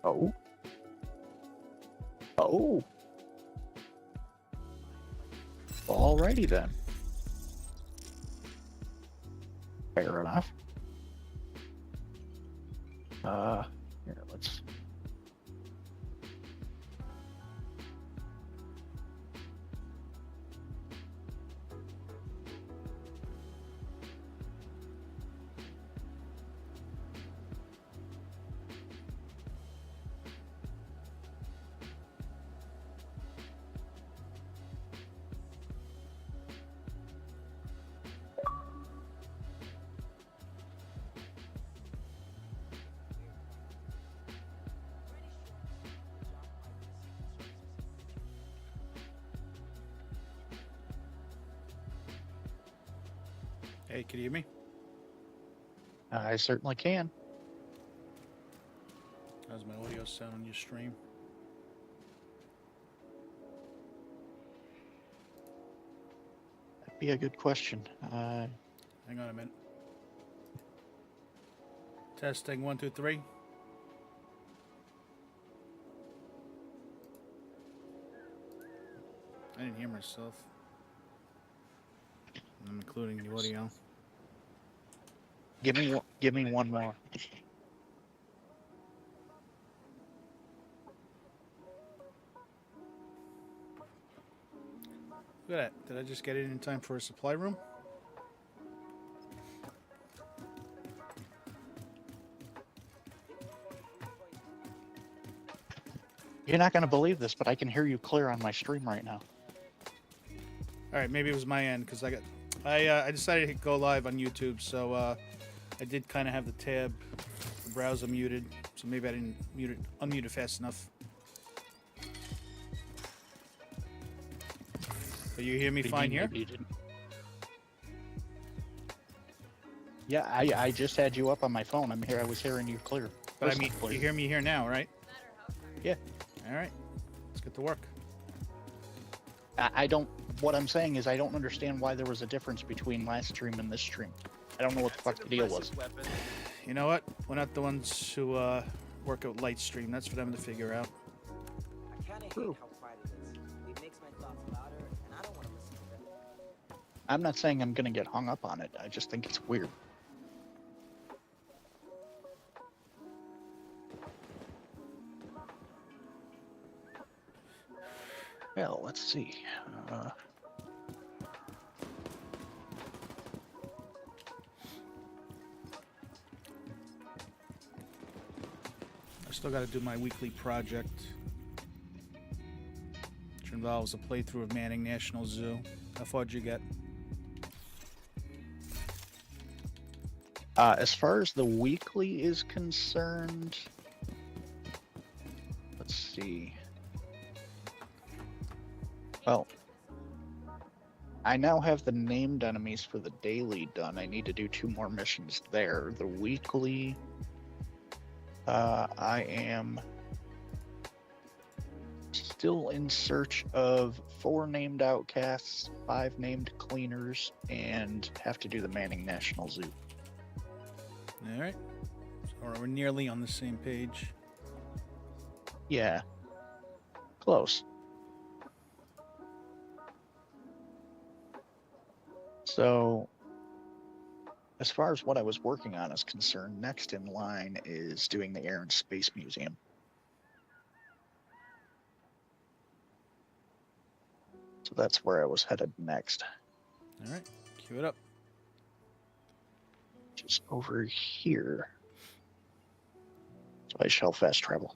Oh. Oh. Alrighty then. Fair enough. Here, let's... Hey, can you hear me? I certainly can. How's my audio sound on your stream? That'd be a good question. Hang on a minute. Testing 1, 2, 3. I didn't hear myself. I'm including the audio. Give me one more. Look at that. Did I just get it in time for a supply room? You're not going to believe this, but I can hear you clear on my stream right now. All right, maybe it was my end because I decided to go live on YouTube, so I did kind of have the tab, the browser muted, so maybe I didn't unmute it fast enough. But you hear me fine here? Yeah, I just had you up on my phone. I was hearing you clear. But I mean, you hear me here now, right? Yeah. All right, let's get to work. I don't. What I'm saying is I don't understand why there was a difference between last stream and this stream. I don't know what the fuck the deal was. You know what? We're not the ones who work at Lightstream. That's for them to figure out. I kind of hate how quiet it is. It makes my thoughts louder, and I don't want to listen to them. I'm not saying I'm gonna get hung up on it. I just think it's weird. Well, let's see. I still got to do my weekly project, which involves a playthrough of Manning National Zoo. How far did you get? As far as the weekly is concerned, let's see. Well, I now have the named enemies for the daily done. I need to do 2 more missions there. The weekly, I am still in search of 4 named outcasts, 5 named cleaners, and have to do the Manning National Zoo. All right. So we're nearly on the same page. Yeah. Close. So, as far as what I was working on is concerned, next in line is doing the Air and Space Museum. So that's where I was headed next. All right. Cue it up. Just over here. So I shall fast travel.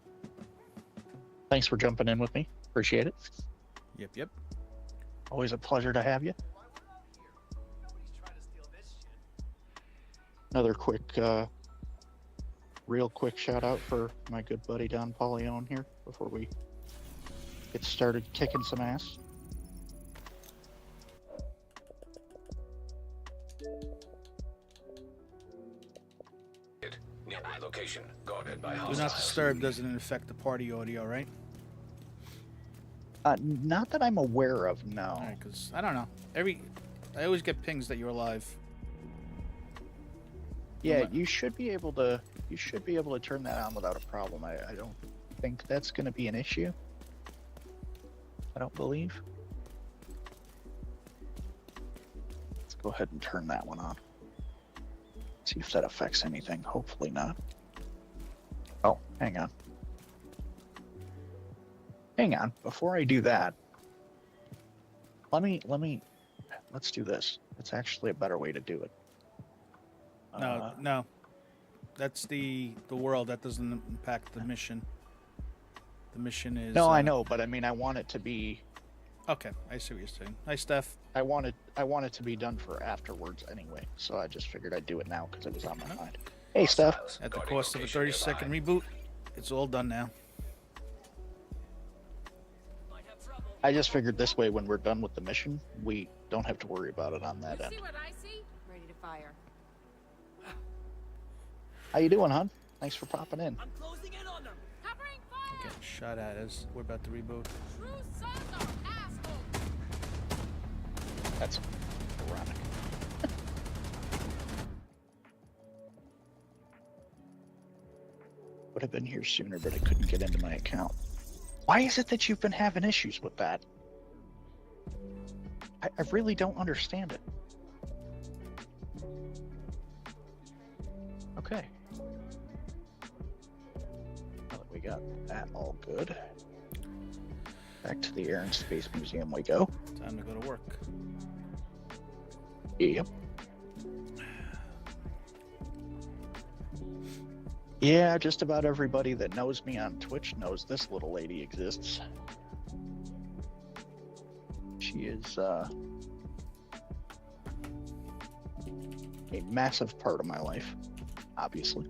Thanks for jumping in with me. Appreciate it. Yep. Always a pleasure to have you. Another quick, real quick shout out for my good buddy Don Paulione here before we get started kicking some ass. Nearby location guarded by Do hostiles. not disturb doesn't affect the party audio, right? Not that I'm aware of, no. All right, because I don't know. I always get pings that you're alive. Yeah, you should be able to turn that on without a problem. I don't think that's going to be an issue. I don't believe. Let's go ahead and turn that one on. See if that affects anything. Hopefully not. Oh, hang on. Hang on. Before I do that, let's do this. It's actually a better way to do it. No. That's the world. That doesn't impact the mission. The mission is... No, I know, but I mean, I want it to be... Okay, I see what you're saying. Hi, Steph. I want it to be done for afterwards anyway, so I just figured I'd do it now because it was on my mind. Hey, Steph. At the cost of a 30-second reboot, it's all done now. I just figured this way, when we're done with the mission, we don't have to worry about it on that end. See what I see? Ready to fire. How you doing, hon? Thanks for popping in. I'm closing in on them. Covering fire! Getting shot at as we're about to reboot. True sons are assholes! That's ironic. Would have been here sooner, but I couldn't get into my account. Why is it that you've been having issues with that? I really don't understand it. Okay. Now that we got that all good, back to the Air and Space Museum we go. Time to go to work. Yep. Yeah, just about everybody that knows me on Twitch knows this little lady exists. She is a massive part of my life, obviously.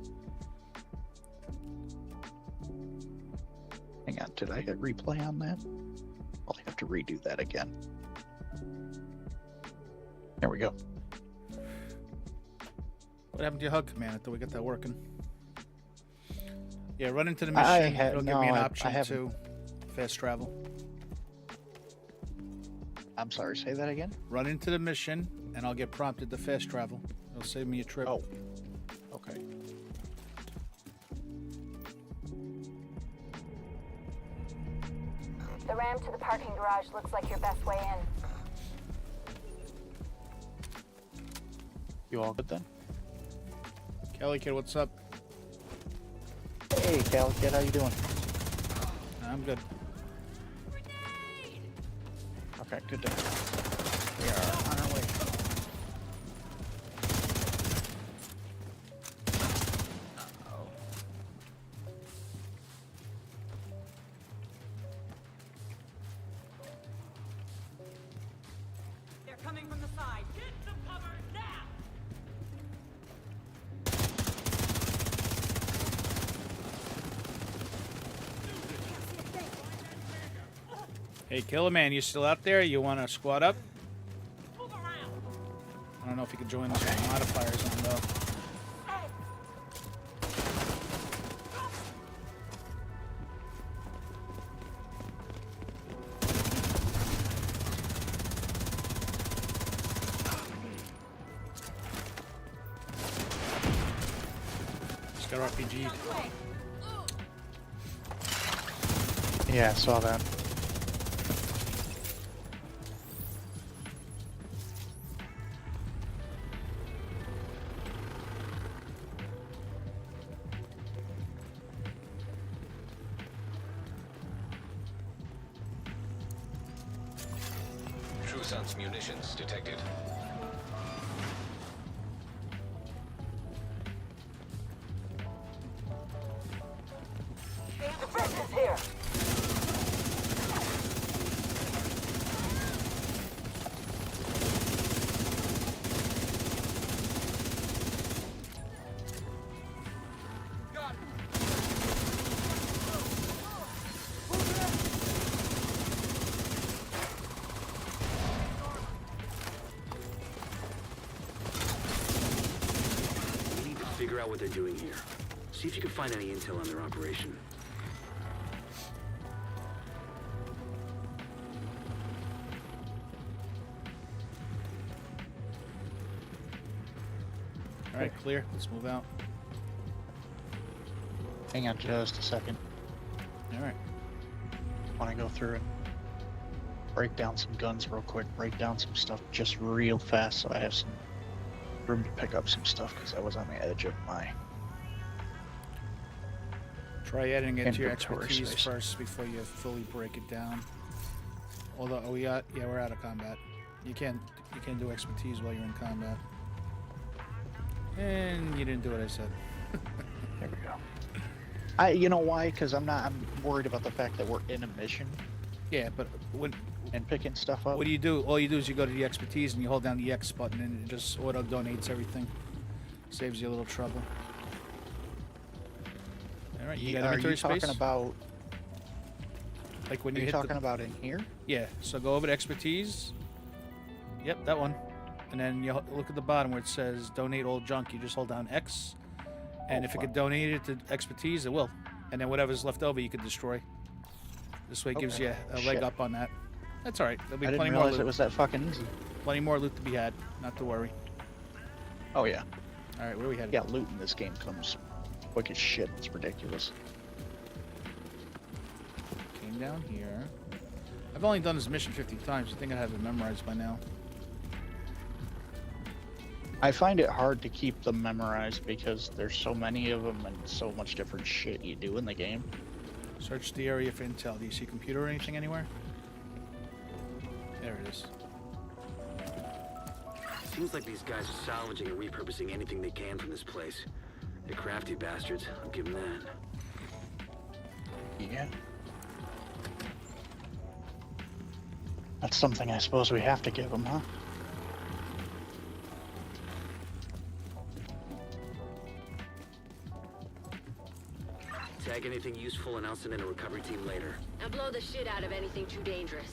Hang on, did I hit replay on that? I'll have to redo that again. There we go. What happened to your hug command? I thought we got that working. Yeah, run into the mission. It'll give me an option to fast travel. I'm sorry, say that again? Run into the mission, and I'll get prompted to fast travel. It'll save me a trip. Oh, okay. The ramp to the parking garage looks like your best way in. You all good then? Kelly Kid, what's up? Hey, Cal Kid, how you doing? I'm good. Okay, good day. We are on our way. They're coming from the side. Get some cover now. Hey, Killer Man, you still out there? You want to squad up? Move around. I don't know if you can join us with modifiers on though. Just got RPG. Yeah, I saw that. True Sun's munitions detected. Defenses here! We need to figure out what they're doing here. See if you can find any intel on their operation. All right, clear. Let's move out. Hang on just a second. All right. Want to go through and break down some guns real quick, break down some stuff just real fast so I have some room to pick up some stuff because I was on the edge of my Try adding it to your inventory expertise space. first before you fully break it down. Although, oh yeah, we're out of combat. You can't do expertise while you're in combat. And you didn't do what I said. There we go. You know why? Because I'm worried about the fact that we're in a mission Yeah, but when and picking stuff up. what do you do? All you do is you go to the expertise and you hold down the X button and it just auto donates everything. Saves you a little trouble. All right, you got Are inventory you talking space. about? Like when Are you you hit talking about in here? Yeah, so go over to expertise. Yep, that one. And then you look at the bottom where it says donate all junk. You just hold down X. And if it could donate it to expertise, it will. And then whatever's left over, you could destroy. This way it gives you a leg Shit. up on that. That's all right. There'll be I didn't plenty more realize loot. it was that fucking easy. Plenty more loot to be had. Not to worry. Oh yeah. All right, where are we headed? Yeah, loot in this game comes quick as shit. It's ridiculous. Came down here. I've only done this mission 50 times. I think I have it memorized by now. I find it hard to keep them memorized because there's so many of them and so much different shit you do in the game. Search the area for intel. Do you see a computer or anything anywhere? There it is. Seems like these guys are salvaging and repurposing anything they can from this place. They're crafty bastards. I'll give them that. Yeah. That's something I suppose we have to give them, huh? Tag anything useful and I'll send in a recovery team later. Now blow the shit out of anything too dangerous.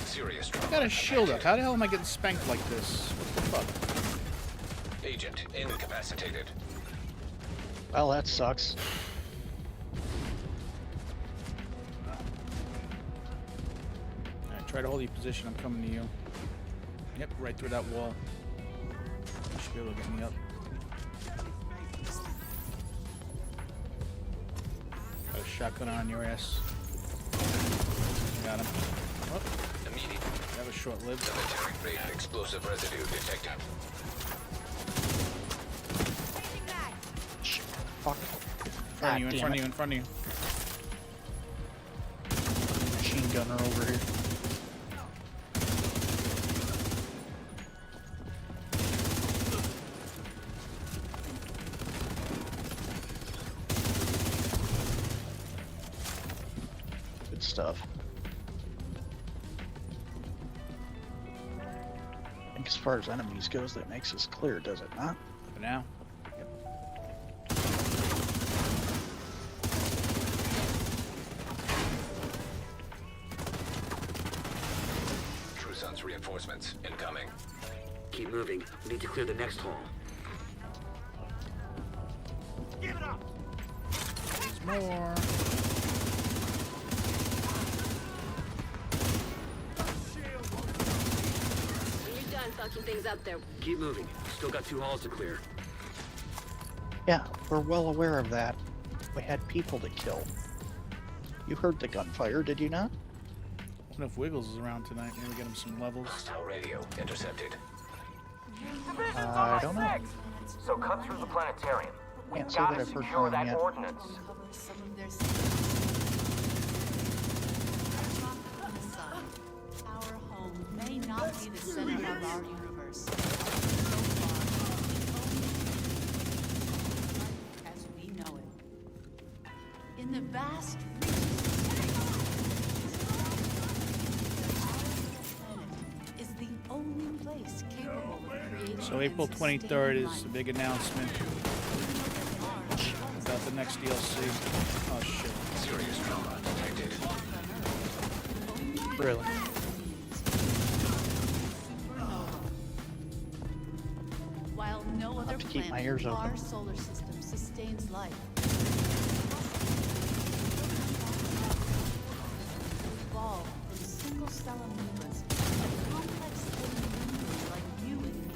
Serious I trouble. got a shield up. How the hell am I getting spanked like this? What the fuck? Agent incapacitated. Well, that sucks. Alright, try to hold your position. I'm coming to you. Yep, right through that wall. You should be able to get me up. Got a shotgun on your ass. Got him. Oh, Immediate that was short-lived. military grade explosive residue detected. Shit. Fuck. In front of you, in damn front of it. you, in front of you. Machine gunner over here. Good stuff. I think as far as enemies goes, that makes us clear, does it not? For now. True Sun's reinforcements incoming. Keep moving. We need to clear the next hall. There's more. When you're done fucking things up there, Keep moving. Still got 2 halls to clear. Yeah, we're well aware of that. We had people to kill. You heard the gunfire, did you not? I wonder if Wiggles is around tonight. Maybe get him some levels. Hostile radio intercepted. I don't know. So cut through the planetarium. We Can't say that gotta I've heard secure from them that yet. ordnance. Some of their Our home may not be the center of our universe. So far, as we know it. In the vast is the only place capable of creating So April and 23rd sustaining is the life. big announcement about the next DLC. Oh shit. Serious trauma detected. Really? No other to keep my planet ears in our open. solar system sustains life. Evolved from single-cell amoebas, a complex living beings like you and me.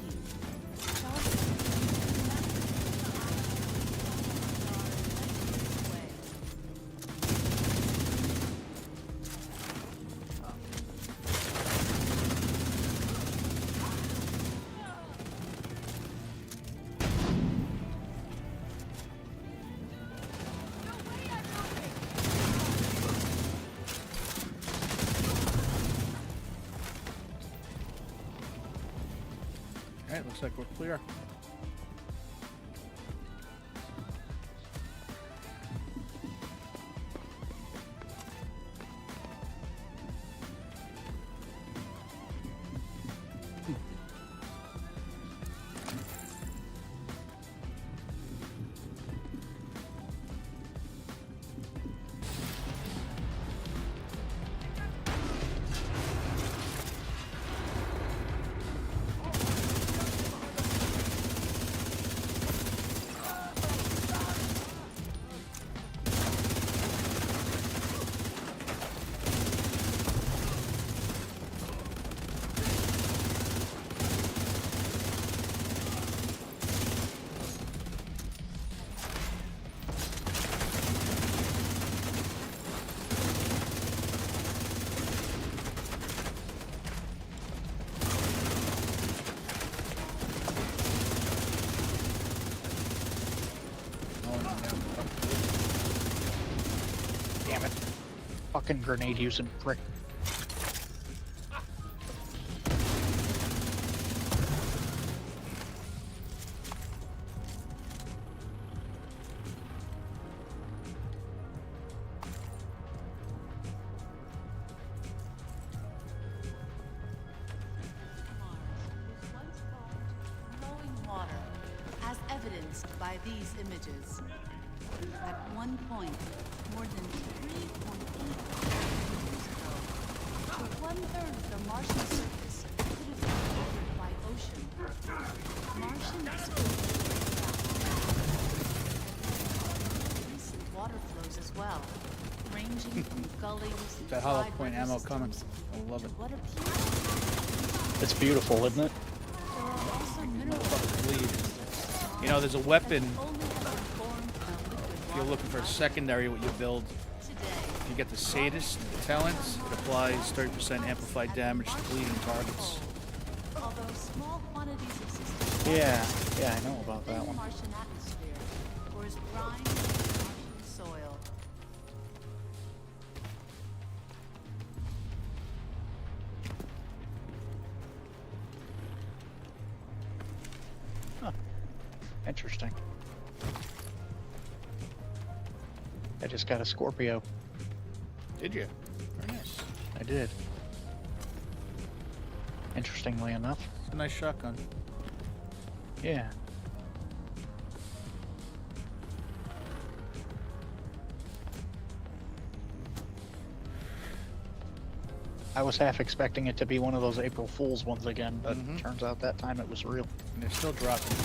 Alright, looks like we're clear. Damn it. Fucking grenade using prick. Was once called flowing water, as evidenced by these images. At one point, more than 3.8 years ago, for one-third of the Martian surface could have been covered by ocean. Martian recent water flows as well, ranging from gullies to That hollow wide point river ammo coming. systems I love to it. what appears It's beautiful, isn't it? there are also mineral Bleed. You know, there's a weapon. only have been formed in a liquid If you're water looking for a type. secondary, what you build, Today, you get the Sadist talents. It applies 30% amplified damage to bleeding targets. although small quantities of systems Yeah, I know about that one. Martian atmosphere, or as brine in Martian soil. Interesting. I just got a Scorpio. Did you? Very nice. I did. Interestingly enough. It's a nice shotgun. Yeah. I was half expecting it to be one of those April Fool's ones again, but turns out that time it was real. And they're still dropping.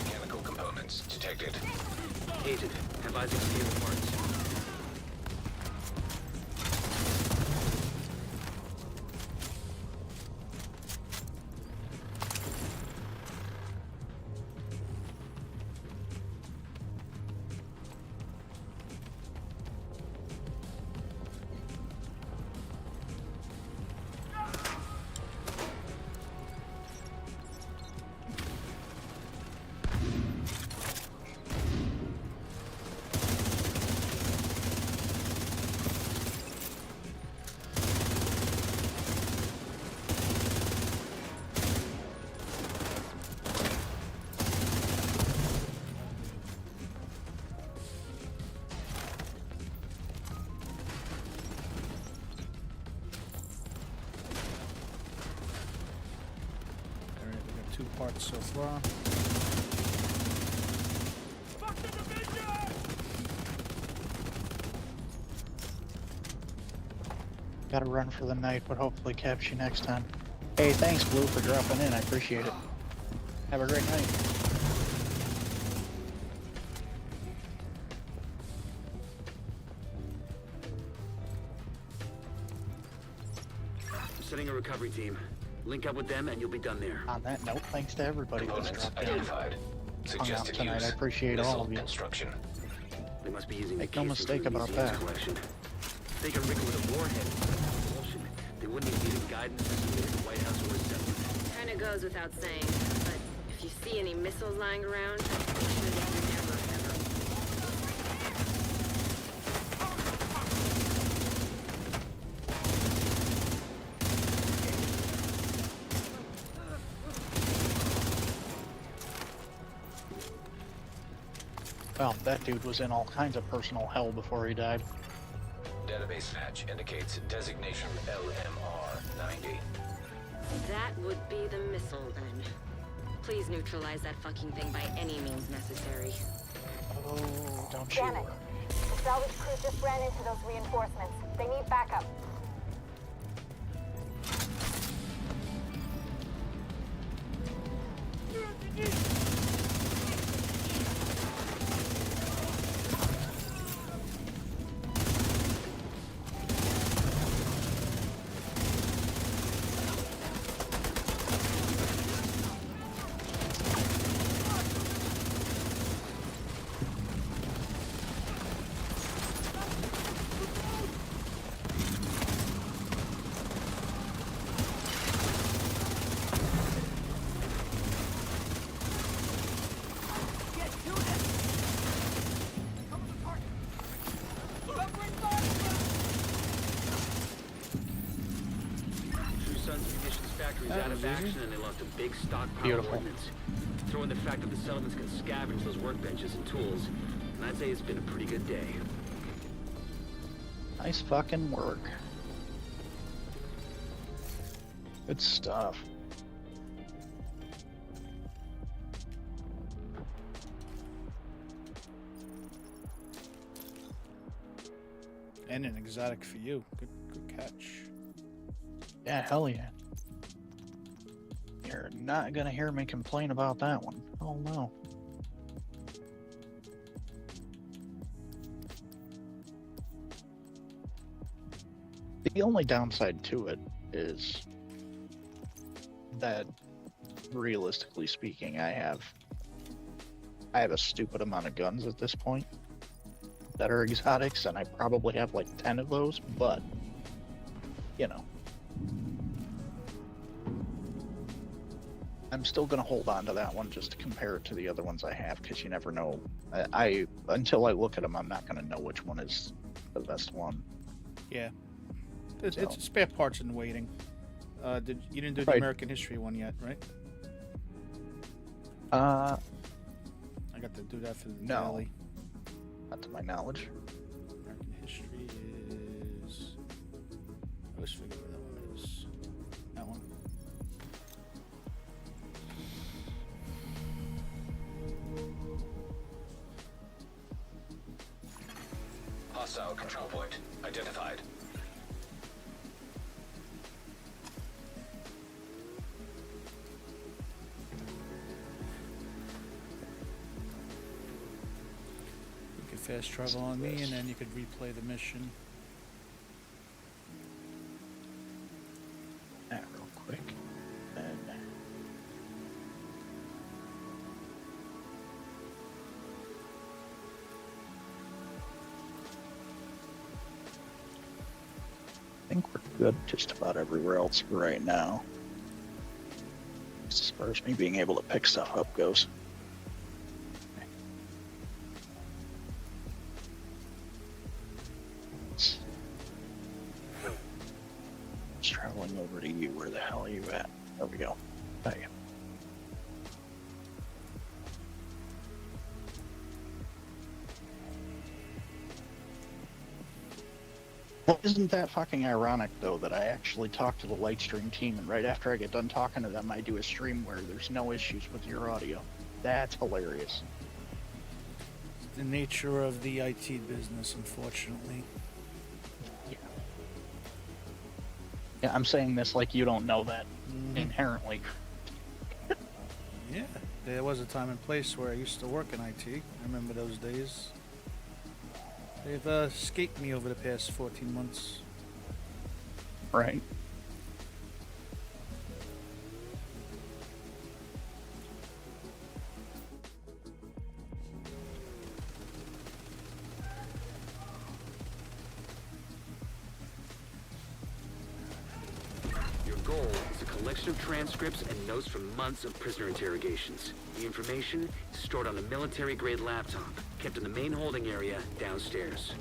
Mechanical components detected. Agent, have Isaac scan the parts. Alright, we got 2 parts so far. Gotta run for the night, but hopefully catch you next time. Hey, thanks, Blue, for dropping in. I appreciate it. Have a great night. I'm setting a recovery team. Link up with them and you'll be done there. On that note, thanks to everybody who's Components dropped in. identified. Hung out Suggested tonight. use. I appreciate all Missile of you. construction. They must be using Make the no casing mistake from the about museum's that. collection. If they can rig it with a warhead, propulsion, they wouldn't even need guidance to the White House or a settlement. Kinda goes without saying, but if you see any missiles lying around, make sure that you never, ever. Well, that dude was in all kinds of personal hell before he died. Database match indicates designation LMR-90. That would be the missile then. Please neutralize that fucking thing by any means necessary. Oh, don't you? Damn it. The salvage crew just ran into those reinforcements. They need backup. True Sons Munitions Factory is That out was of action easy. and they lost a big stockpile Beautiful. of ordnance. Throw in the fact that the settlements can scavenge those workbenches and tools, and I'd say it's been a pretty good day. Nice fucking work. Good stuff. And an exotic for you. Good catch. Yeah, hell yeah. You're not gonna hear me complain about that one. Oh no. The only downside to it is that, realistically speaking, I have a stupid amount of guns at this point that are exotics, and I probably have like 10 of those, but you know, I'm still gonna hold on to that one just to compare it to the other ones I have, because you never know. Until I look at them, I'm not gonna know which one is the best one. Yeah. It's So. spare parts in waiting. You didn't do the Right. American history one yet, right? Uh, I got to do that for the No. daily. not to my knowledge. American history is. I always forget where that one is. That one. Hostile control point identified. You could fast travel on me, and then you could replay the mission. That real quick. And I think we're good just about everywhere else for right now. As far as me being able to pick stuff up goes. It's traveling over to you. Where the hell are you at? There we go. There you go. Well, isn't that fucking ironic, though, that I actually talk to the Lightstream team, and right after I get done talking to them, I do a stream where there's no issues with your audio? That's hilarious. The nature of the IT business, unfortunately. Yeah. Yeah, I'm saying this like you don't know that Mhm. inherently. Yeah, there was a time and place where I used to work in IT. I remember those days. They've escaped me over the past 14 months. Right. Your goal is a collection of transcripts and notes from months of prisoner interrogations. The information is stored on a military-grade laptop, kept in the main holding area downstairs.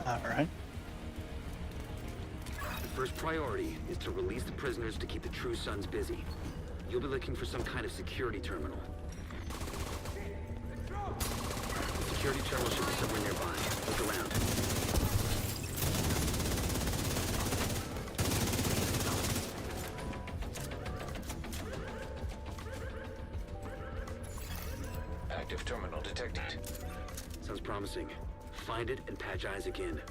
All right. The first priority is to release the prisoners to keep the True Sons busy. You'll be looking for some kind of security terminal. The security terminal should be somewhere nearby. Look around. Active terminal detected. Sounds promising. Find it and patch Isaac in.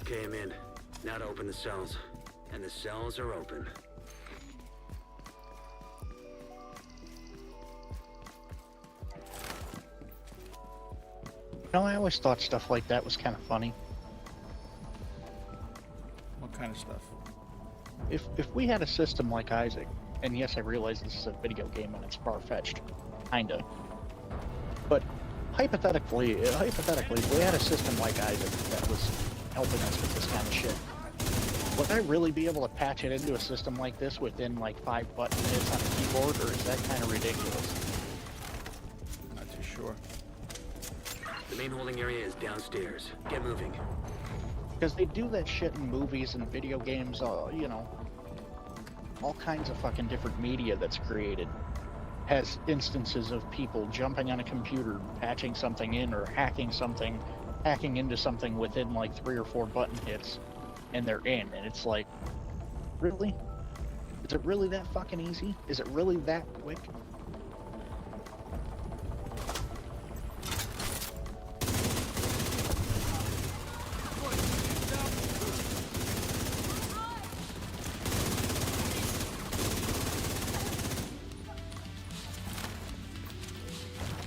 Okay, I'm in. Now to open the cells. And the cells are open. You know, I always thought stuff like that was kind of funny. What kind of stuff? If we had a system like Isaac, and yes, I realize this is a video game and it's far-fetched, kinda. But hypothetically, if we had a system like Isaac that was helping us with this kind of shit, would I really be able to patch it into a system like this within like 5 button hits on the keyboard, or is that kind of ridiculous? Not too sure. The main holding area is downstairs. Get moving. Because they do that shit in movies and video games, you know, all kinds of fucking different media that's created has instances of people jumping on a computer, patching something in, or hacking into something within like 3 or 4 button hits, and they're in. And it's like, really? Is it really that fucking easy? Is it really that quick?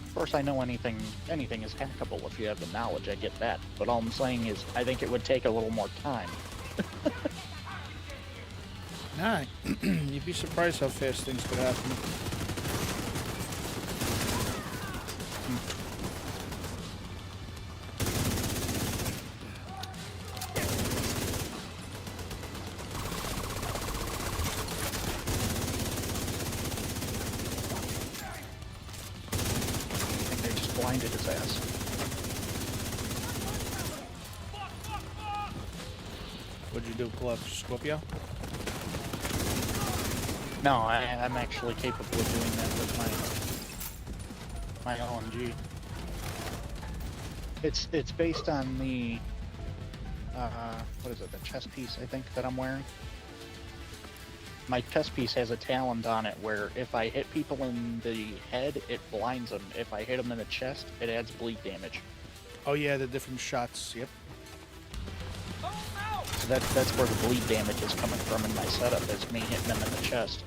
Of course, I know anything is hackable if you have the knowledge, I get that. But all I'm saying is, I think it would take a little more time. Nah, you'd be surprised how fast things could happen. I think they just blinded his ass. What'd you do, pull up Scorpio? No, I'm actually capable of doing that with my LMG. It's based on the what is it? The chest piece, I think, that I'm wearing. My chest piece has a talent on it where if I hit people in the head, it blinds them. If I hit them in the chest, it adds bleed damage. Oh yeah, the different shots. Yep. So that's where the bleed damage is coming from in my setup. It's me hitting them in the chest.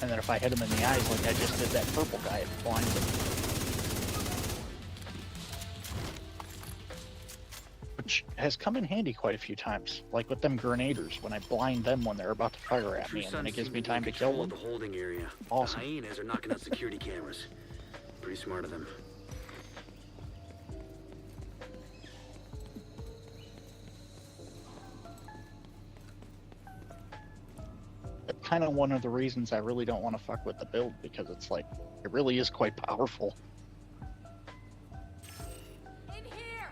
And then if I hit him in the eyes like I just did that purple guy, it blinds him. Which has come in handy quite a few times. Like with them grenaders, when I blind them when they're about to fire at me, and then it gives me time to kill them. The holding area. Awesome. The hyenas are knocking out security cameras. Pretty smart of them. Kind of one of the reasons I really don't want to fuck with the build, because it's like, it really is quite powerful. In here!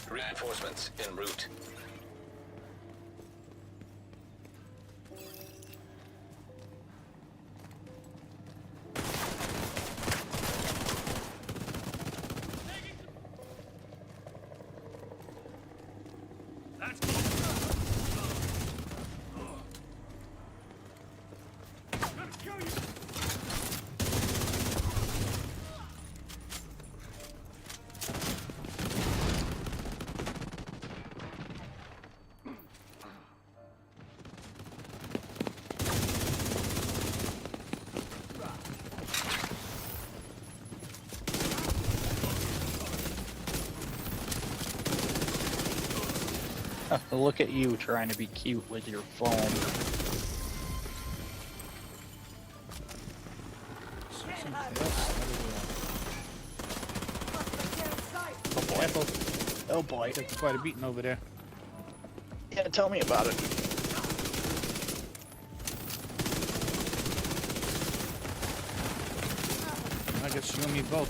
Reinforcements en route. Look at you trying to be cute with your phone. Oh boy. Took quite a beating over there. Yeah, tell me about it. I guess you and me both.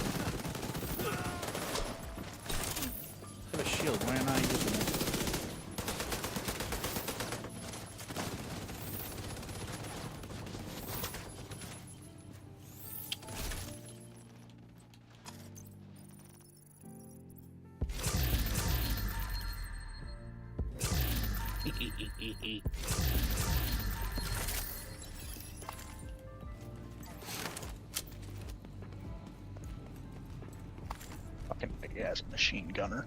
I have a shield. Why am I using it? Fucking big ass machine gunner.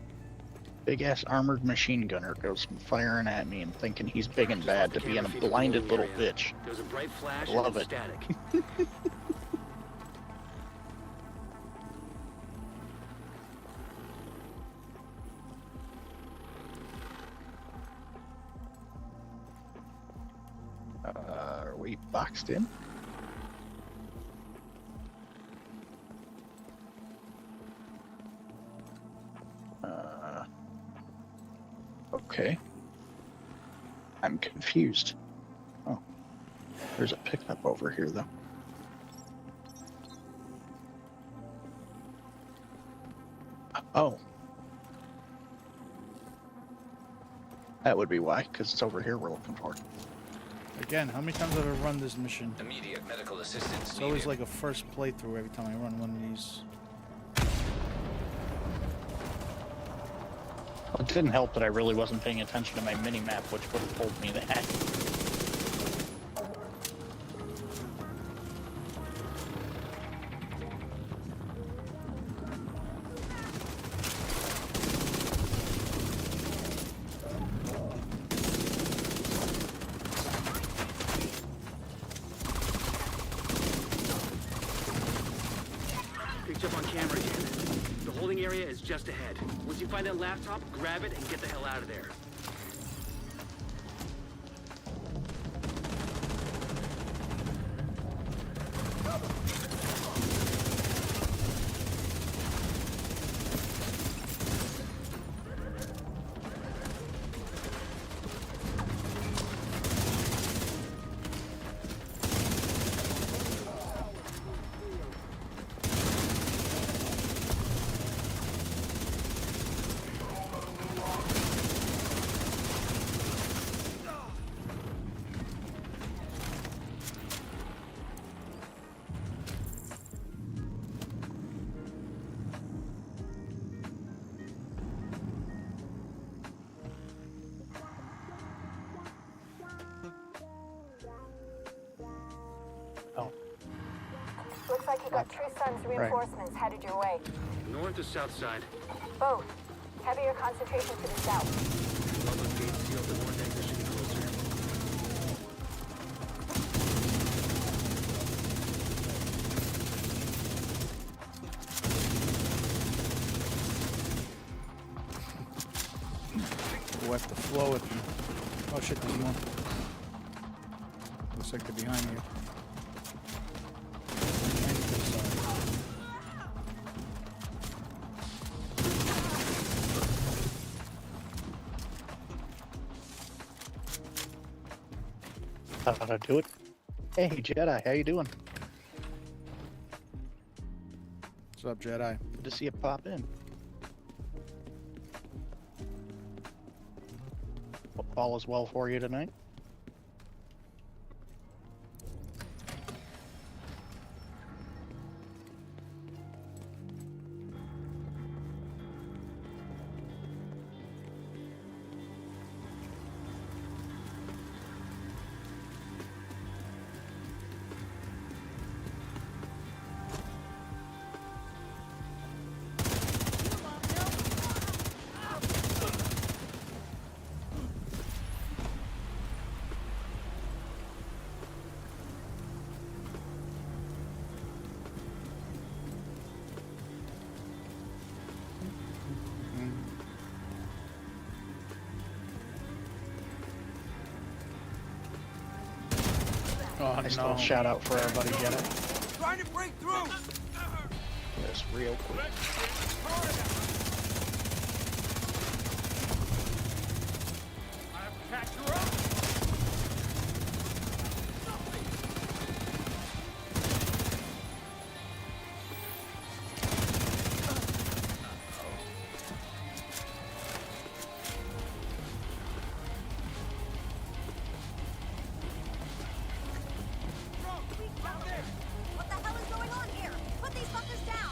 Big ass armored machine gunner goes from firing at me and thinking he's big and bad to being a blinded little bitch. There's a bright flash Love and it. static. Are we boxed in? Okay. I'm confused. Oh. There's a pickup over here, though. Oh. That would be why, because it's over here we're looking for it. Again, how many times have I run this mission? Immediate medical assistance It's always needed. like a first playthrough every time I run one of these. Well, it didn't help that I really wasn't paying attention to my mini-map, which would have told me that. Picked up on camera again. The holding area is just ahead. Once you find that laptop, grab it and get the hell out of there. Looks like you got True Sun's reinforcements headed your way. North or south side? Both. Heavier concentration to the south. Well, those gates sealed the north exit should be closer. We'll have to flow it. Oh shit, there's more. Looks like they're behind you. Thought I'd do it. Hey, Jedi, how you doing? What's up, Jedi? Good to see you pop in. Hope all is well for you tonight. Oh, I still no. shout out for our buddy Jedi. Trying to break through! This real quick. What the hell is going on here? Put these fuckers down!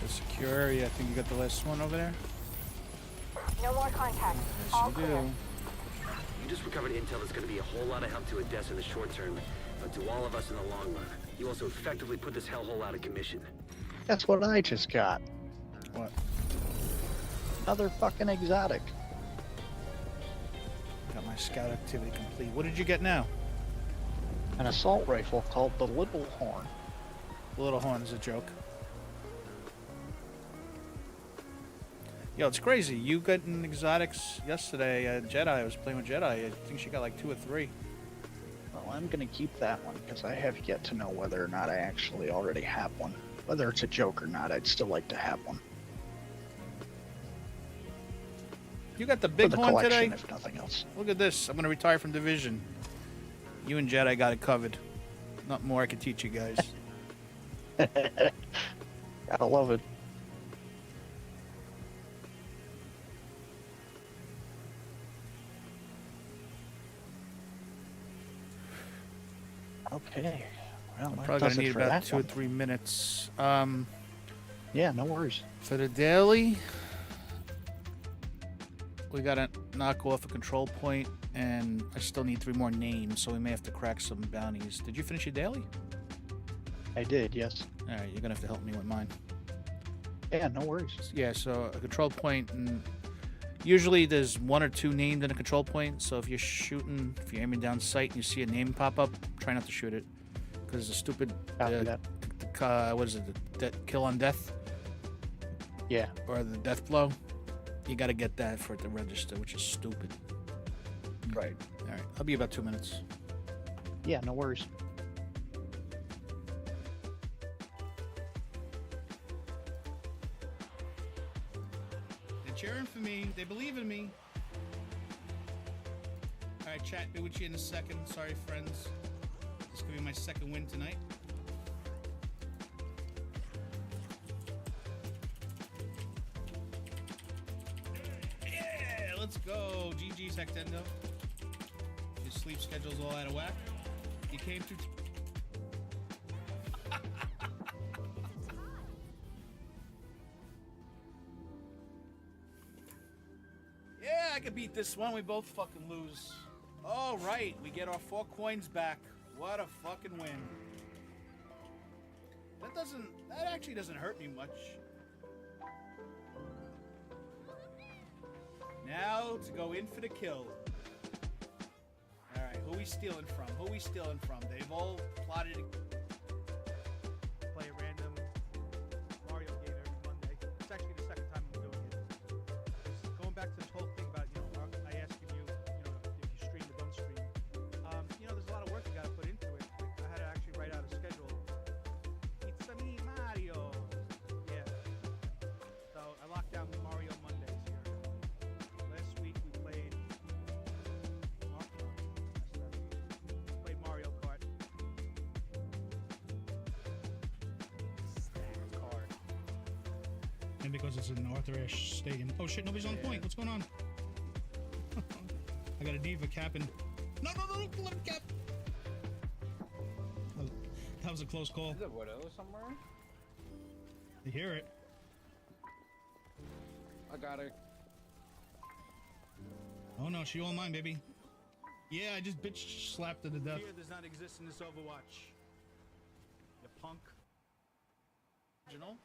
Secure area. I think you got the last one over there. No more contact. Yes, All you clear. do. You just recovered intel that's going to be a whole lot of help to Odessa in the short term, but to all of us in the long run. You also effectively put this hellhole out of commission. That's what I just got. What? Another fucking exotic. Got my scout activity complete. What did you get now? An assault rifle called the Little Horn. The little horn is a joke. Yo, it's crazy. You got in exotics yesterday. Jedi. I was playing with Jedi. I think she got like 2 or 3. Well, I'm gonna keep that one because I have yet to know whether or not I actually already have one. Whether it's a joke or not, I'd still like to have one. You got the For big the horn collection, today? if nothing else. Look at this. I'm going to retire from Division. You and Jedi got it covered. Not more I could teach you guys. Gotta love it. Okay. Well, that Probably does going to it need for about that 2 or one. 3 minutes. Yeah, no worries. For the daily, we got to knock off a control point, and I still need 3 more names, so we may have to crack some bounties. Did you finish your daily? I did, yes. All right, you're going to have to help me with mine. Yeah, no worries. Yeah, so a control point, and usually there's 1 or 2 named in a control point, so if you're shooting, if you're aiming down sight and you see a name pop up, try not to shoot it, because it's a stupid, Copy that. what is it, the kill on death, Yeah. or the death blow. You got to get that for it to register, which is stupid. Right. All right, I'll be about 2 minutes. Yeah, no worries. They're cheering for me. They believe in me. All right, chat. Be with you in a second. Sorry, friends. This could be my second win tonight. Yeah, let's go. GG's, Hectendo. Your sleep schedule's all out of whack. You came through. Yeah, I could beat this one. We both fucking lose. All right, we get our 4 coins back. What a fucking win. That actually doesn't hurt me much. Now to go in for the kill. All right, who we stealing from? Who we stealing from? They've all plotted to Play a random Mario game every Monday. It's actually the second time I'm doing it. Just going back to this whole thing about, I asking you, if you stream or don't stream. There's a lot of work you got to put into it. Like, I had to actually write out a schedule. It's a me, Mario. Yeah. So I locked down Mario Mondays here. Last week we played Mario Kart. And because it's an Arthur Ashe Stadium. Oh shit, nobody's on point. What's going on? I got a diva capping. No, let me cap. That was a close call. Is it Widow somewhere? I hear it. I got her. Oh no, she all mine, baby. Yeah, I just bitch slapped her to death. Fear does not exist in this Overwatch. You punk. Original?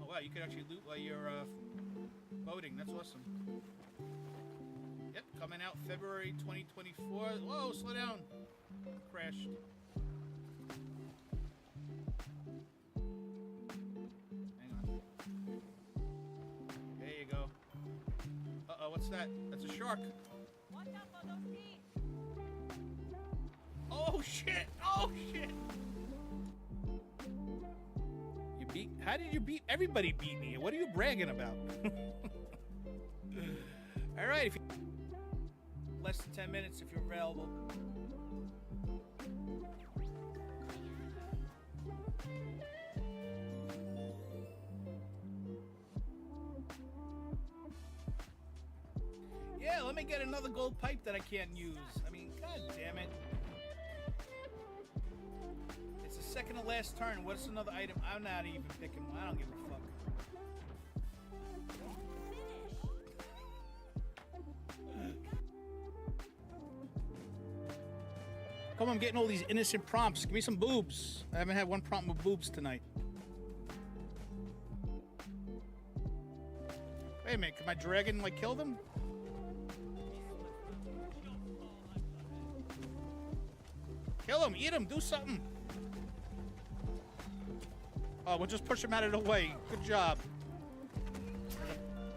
Oh wow, you could actually loot while you're voting. That's awesome. Yep, coming out February 2024. Whoa, slow down. Crashed. Hang on. There you go. Uh-oh, what's that? That's a shark. Watch out for those feet. Oh shit! Oh shit! You beat? How did you beat? Everybody beat me. What are you bragging about? All right, if you less than 10 minutes if you're available. Yeah, let me get another gold pipe that I can't use. I mean, god damn it. It's the second to last turn. What's another item? I'm not even picking one. I don't give a fuck. Come on, I'm getting all these innocent prompts. Give me some boobs. I haven't had one prompt with boobs tonight. Wait a minute, can my dragon like kill them? Kill him, eat him, do something. Oh, we'll just push him out of the way. Good job.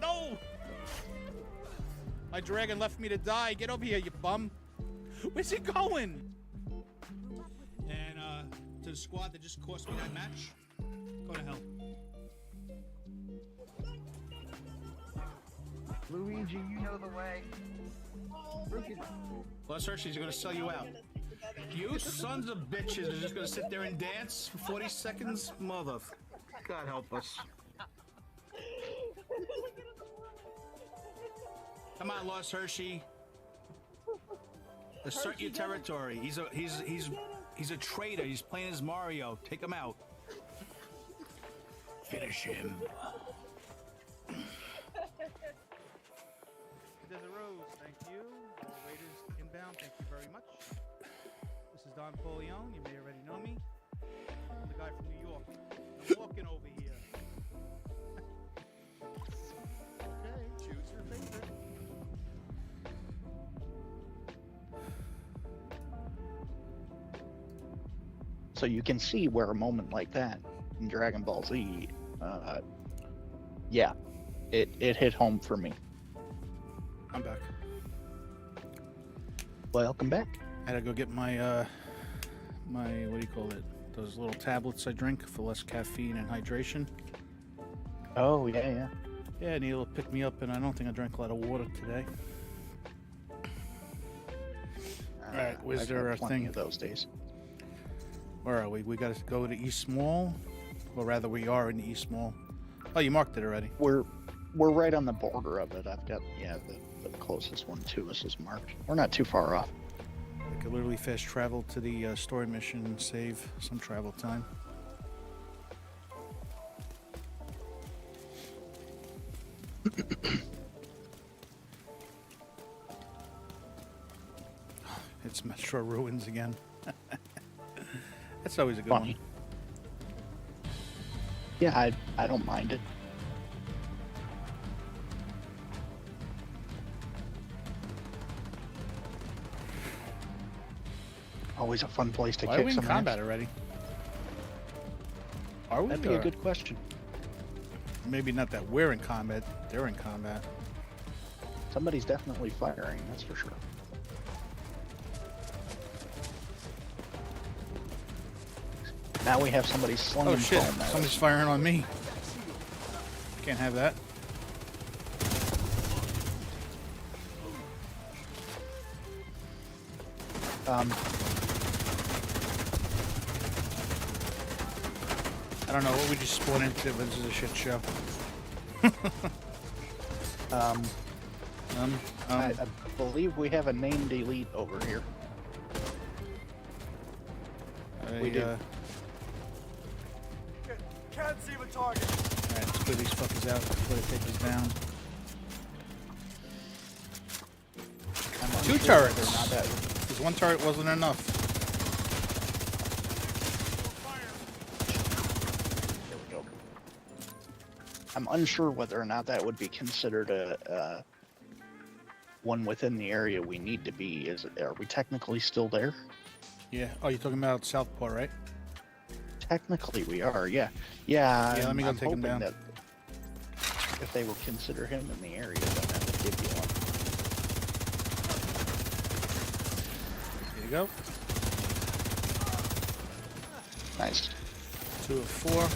No! My dragon left me to die. Get over here, you bum. Where's he going? And to the squad that just cost me that match, go to hell. Luigi, you know the way. Plus, Hershey's gonna sell you out. You sons of bitches are just gonna sit there and dance for 40 seconds? Mother. God help us. Come on, Lost Hershey. Assert your territory. He's a traitor. He's playing as Mario. Take him out. Finish him. There's a rose, thank you. The waiters inbound, thank you very much. This is Don Corleone, you may already know me. I'm the guy from New York. I'm walking over here. Okay, choose your favorite. So you can see where a moment like that in Dragon Ball Z, yeah, it hit home for me. I'm back. Welcome back. I had to go get my my what do you call it? Those little tablets I drink for less caffeine and hydration. Oh yeah. Yeah, Neil will pick me up, and I don't think I drank a lot of water today. All right, was I've there had a plenty thing? of those days? Where are we? We got to go to East Mall, or rather, we are in the East Mall. Oh, you marked it already. We're right on the border of it. I've got the closest one to us is marked. We're not too far off. I could literally fast travel to the story mission and save some travel time. It's Metro Ruins again. That's always a good Funny. one. Yeah, I don't mind it. Always a fun place to Why are kick we in some combat ass. already? Are we? That'd be a good question. Maybe not that we're in combat. They're in combat. Somebody's definitely firing, that's for sure. Now we have somebody slinging Oh shit! foam at Somebody's us. firing on me. Can't have that. I don't know what we just spawned into, but this is a shit show. I believe we have a name delete over here. We do. Can't see the target. Alright, let's clear these fuckers out. Let's try to take this down. I'm Two unsure whether turrets. or not that- Because one turret wasn't enough. There we go. I'm unsure whether or not that would be considered a one within the area we need to be. Are we technically still there? Yeah. Oh, you're talking about Southport, right? Technically, we are. Yeah. Yeah, I'm, let me go I'm take him hoping down. that if they would consider him in the area, then that would give you one. Here you go. Nice. 2 of 4.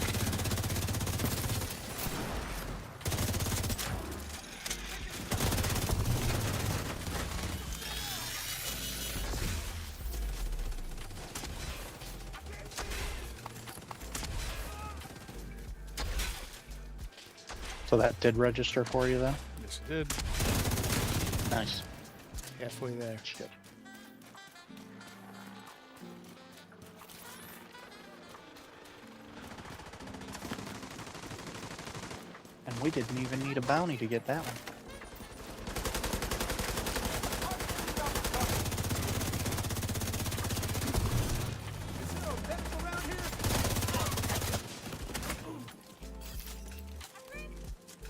So that did register for you then? Yes, it did. Nice. Halfway there. Shit. And we didn't even need a bounty to get that one.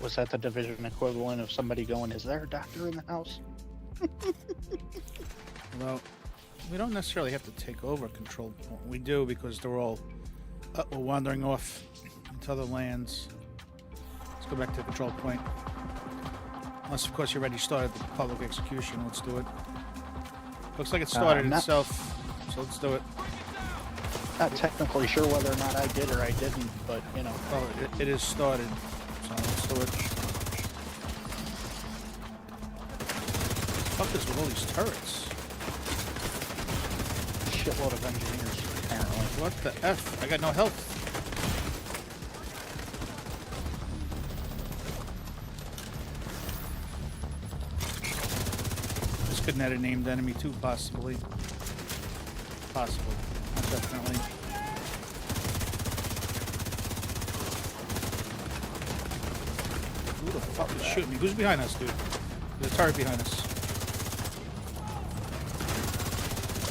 Was that the division equivalent of somebody going, is there a doctor in the house? Well, we don't necessarily have to take over control point. We do because they're all we're wandering off into other lands. Let's go back to the control point. Unless, of course, you already started the public execution. Let's do it. Looks like it started not- itself, so let's do it. Not technically sure whether or not I did or I didn't, but you know. Well, it is started, so let's do it. Fuck this with all these turrets. Shitload of engineers, apparently. What the F? I got no health. This could net a named enemy too, possibly. Possible. Not definitely. Who the fuck is shooting me? Who's behind us, dude? There's a turret behind us.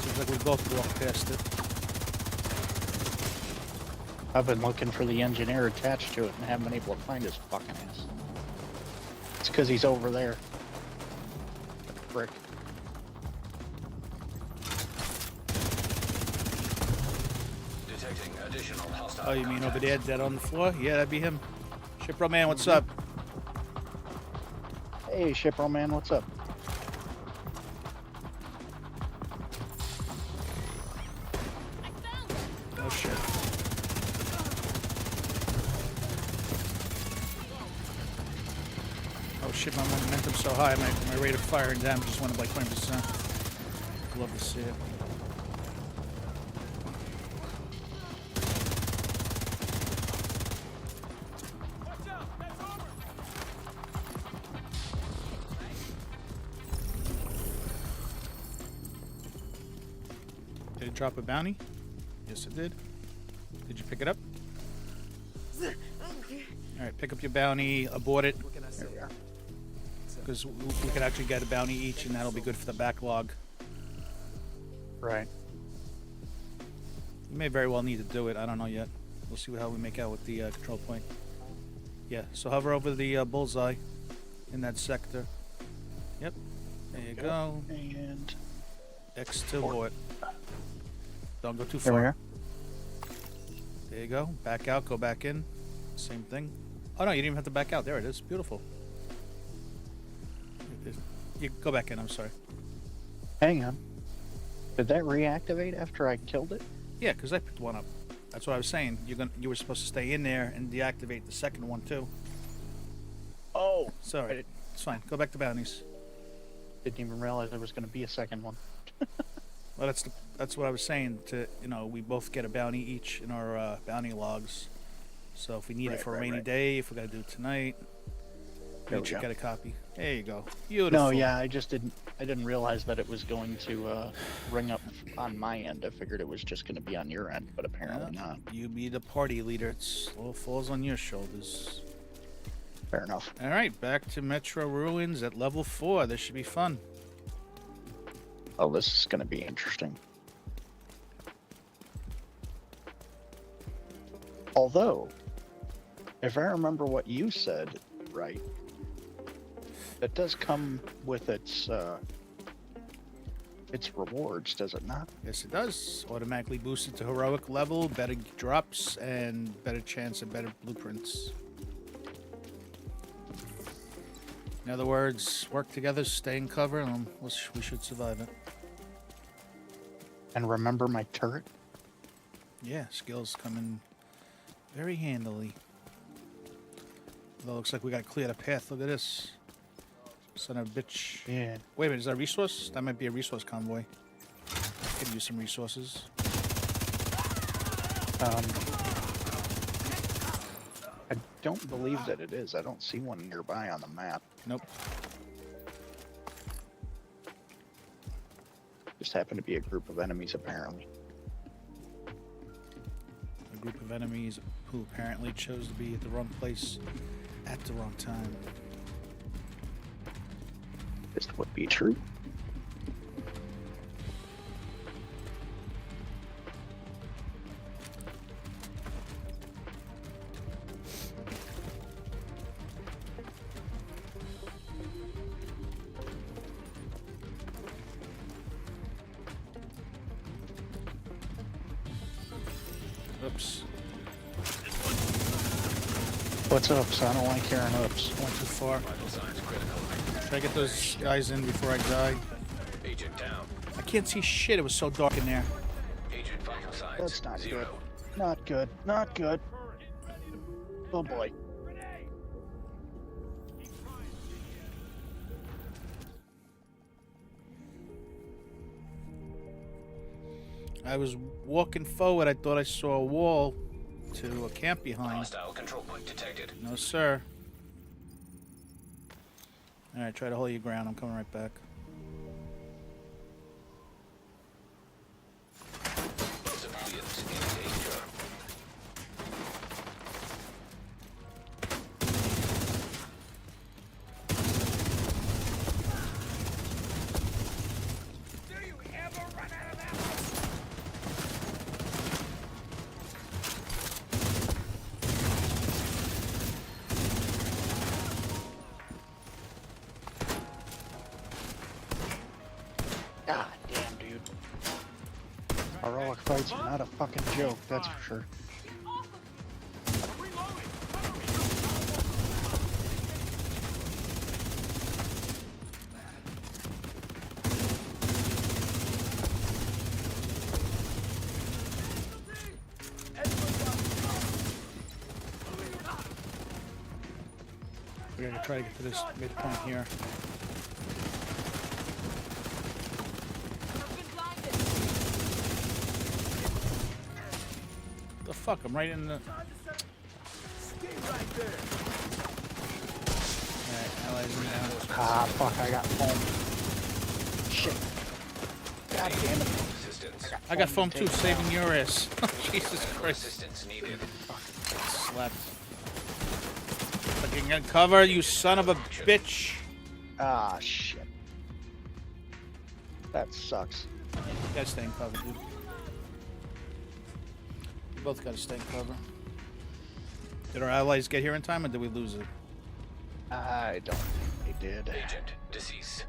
Seems like we both walked past it. I've been looking for the engineer attached to it and haven't been able to find his fucking ass. It's because he's over there. Frick. Detecting additional hostile Oh, you mean over contacts. there, dead on the floor? Yeah, that'd be him. Shipro man, what's up? Hey, Shipro man, what's up? Oh shit. Oh shit, my momentum's so high, my rate of fire and damage just went up like 20%. Love to see it. Did it drop a bounty? Yes, it did. Did you pick it up? Alright, pick up your bounty, abort it. There we are. Because we could actually get a bounty each, and that'll be good for the backlog. Right. We may very well need to do it. I don't know yet. We'll see how we make out with the control point. Yeah, so hover over the bullseye in that sector. Yep. There you go. And X to abort. Don't go too there we far. are. There you go. Back out, go back in. Same thing. Oh no, you didn't even have to back out. There it is. Beautiful. You go back in, I'm sorry. Hang on. Did that reactivate after I killed it? Yeah, because I picked one up. That's what I was saying. You were supposed to stay in there and deactivate the second one too. Oh, Sorry. It's fine. Go back to bounties. didn't even realize there was going to be a second one. Well, that's what I was saying. We both get a bounty each in our bounty logs. So if we need it for a rainy day, if we got to do it tonight, There You we should go. get a copy. There you go. Beautiful. No, yeah, I didn't realize that it was going to ring up on my end. I figured it was just going to be on your end, but apparently not. You be the party leader. It all falls on your shoulders. Fair enough. All right, back to Metro Ruins at level 4. This should be fun. Oh, this is going to be interesting. Although, if I remember what you said right, it does come with its rewards, does it not? Yes, it does. Automatically boosted to heroic level, better drops, and better chance and better blueprints. In other words, work together, stay in cover, and we should survive it. And remember my turret? Yeah, skills come in very handily. Although it looks like we gotta clear the path. Look at this. Son of a bitch. Yeah. Wait a minute, is that a resource? That might be a resource convoy. Could use some resources. I don't believe that it is. I don't see one nearby on the map. Nope. Just happened to be a group of enemies, apparently. A group of enemies who apparently chose to be at the wrong place at the wrong time. This would be true. Oops. What's ups? I don't like hearing ups. Went too far. Should I get those guys in before I die? Agent down. I can't see shit. It was so dark in there. Agent vital signs. That's not 0. good. Not good. Not good. Oh boy. I was walking forward. I thought I saw a wall to a camp behind. Hostile control point detected. No, sir. All right, try to hold your ground. I'm coming right back. Civilians in danger. God damn, dude. Heroic fights are not a fucking joke, that's for sure. We're gonna try to get to this midpoint here. The fuck? I'm right in the. Alright, allies are down. Ah, fuck, I got foam. Shit. God damn it. Assistance. I got foam too, saving your ass. Jesus Christ. Assistance needed. Slept. Fucking get cover, you son of a bitch. Ah, shit. That sucks. You gotta stay in cover, dude. We both gotta stay in cover. Did our allies get here in time, or did we lose it? I don't think they did. Agent deceased.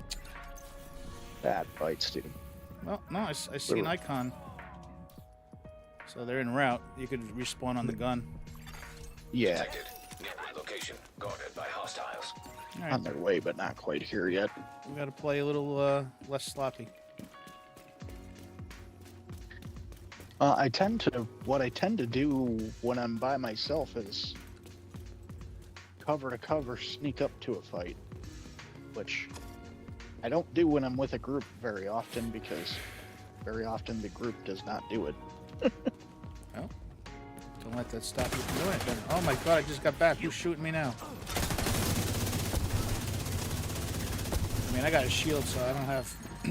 That bites, dude. Well, no, I see an icon. So they're en route. You could respawn on the gun. Yeah, Detected. Nearby location. Guarded by hostiles. All right, on their way, but not quite here yet. we gotta play a little less sloppy. What I tend to do when I'm by myself is cover to cover, sneak up to a fight, which I don't do when I'm with a group very often, because very often the group does not do it. Well, don't let that stop you from doing it then. Oh my god, I just got back. Who's shooting me now? I mean, I got a shield, so I don't have. I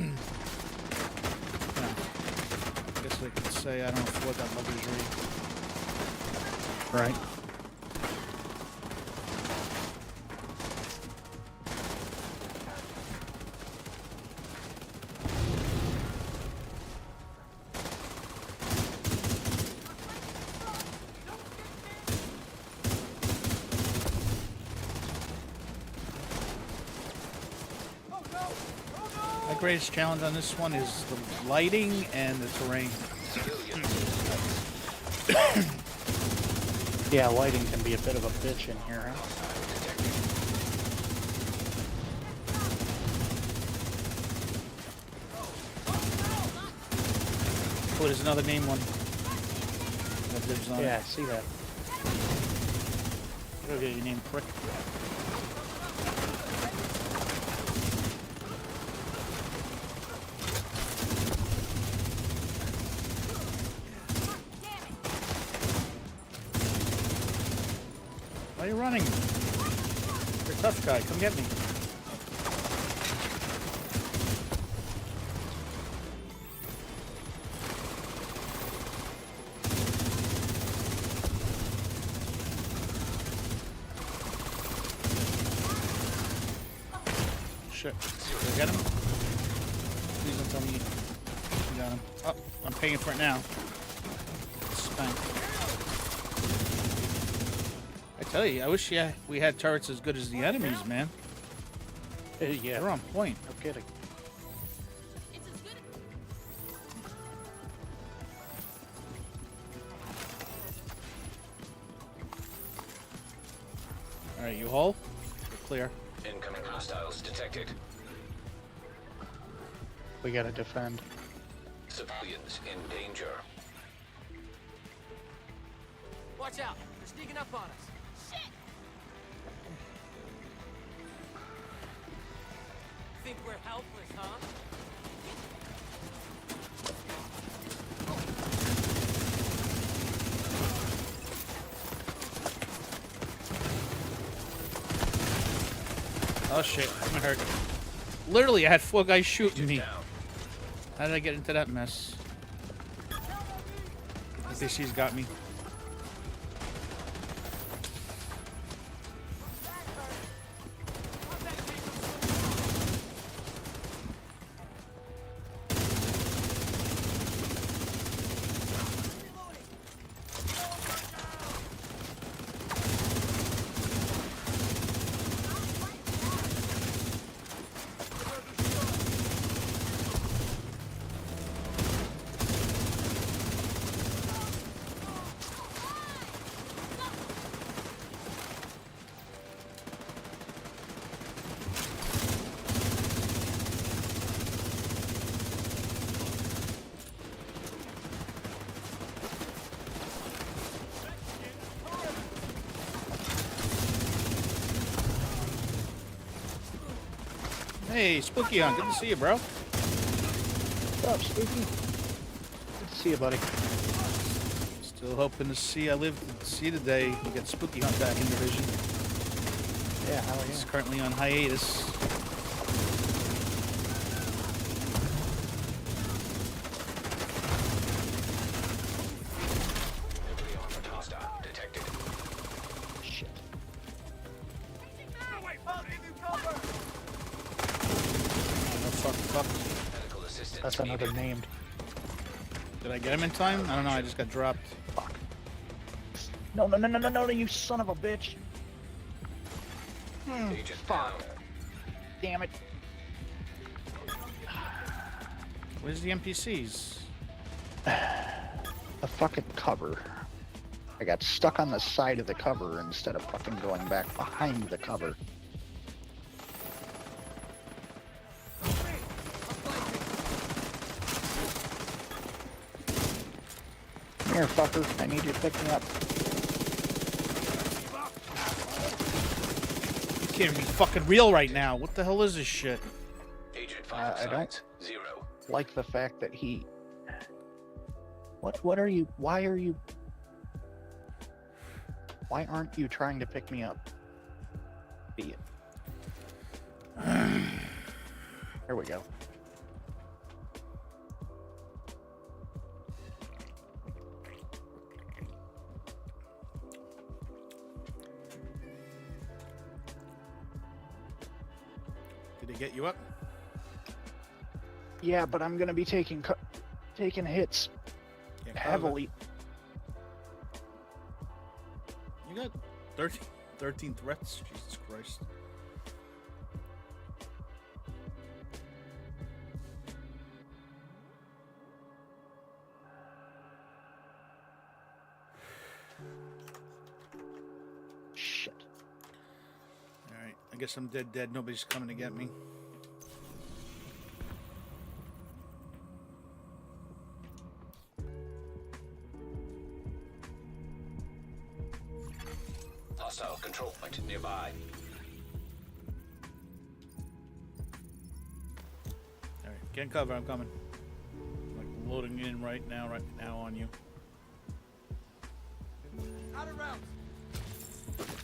guess I could say I don't afford that luxury. Right. My greatest challenge on this one is the lighting and the terrain. Yeah, lighting can be a bit of a bitch in here, huh? Oh, there's another name one. Yeah, I see that. Go get your name, prick. Why are you running? You're a tough guy. Come get me. Shit. Did I get him? Please don't tell me you got him. Oh, I'm paying for it now. Spank. I tell you, I wish we had turrets as good as the enemies, man. Yeah, They're on point. no kidding. Alright, you whole? You're clear. Incoming hostiles detected. We gotta defend. Civilians in danger. Watch out! They're sneaking up on us. Shit! Think we're helpless, huh? Oh shit, I'm hurt. Literally, I had 4 guys shooting me. How did I get into that mess? I think she's got me. Hey, Spooky Hunt, good to see you, bro. What's up, Spooky? Good to see you, buddy. Still hoping to see. I live to see the day we get Spooky Hunt back in Division. Yeah, hell He's yeah. currently on hiatus. Heavily armored hostile detected. Shit. Fuck. Medical assistance That's another needed. named. Did I get him in time? I don't know, I just got dropped. Fuck. No, you son of a bitch. Agent Fuck. down. Damn it. Where's the NPCs? The fucking cover. I got stuck on the side of the cover instead of fucking going back behind the cover. Come here, fucker. I need you to pick me up. You can't be fucking real right now. What the hell is this shit? Agent vital I don't- signs 0. Like the fact that he... What are you... Why are you... Why aren't you trying to pick me up? Be it. There we go. Did they get you up? Yeah, but I'm gonna be taking hits Can't cover. heavily. You got 13 threats? Jesus Christ. Shit. Alright, I guess I'm dead. Nobody's coming to get me. Hostile control point nearby. Alright, get in cover, I'm coming. I'm like loading in right now on you. Out of rounds.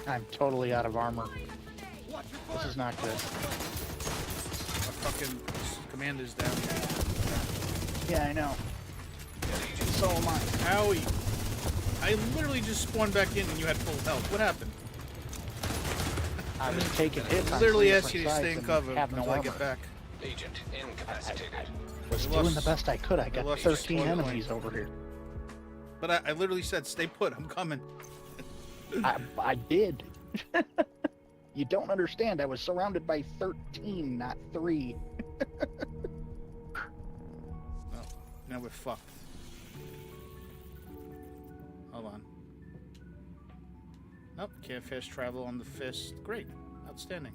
I'm totally out of armor. Watch your This fire. is not good. Our fucking commander's down. Yeah, I know. So am I. Howie! I literally just spawned back in and you had full health. What happened? I was taking hits. on Literally three asked you to different stay in sides cover and have no until I armor. get back. Agent incapacitated. Was We doing lost- the best I could. I got lost 13 squad enemies over here. But I literally said, stay put, I'm coming. I did. You don't understand. I was surrounded by 13, not 3. Oh, now we're fucked. Hold on. Nope, can't fast travel on the fist. Great, outstanding.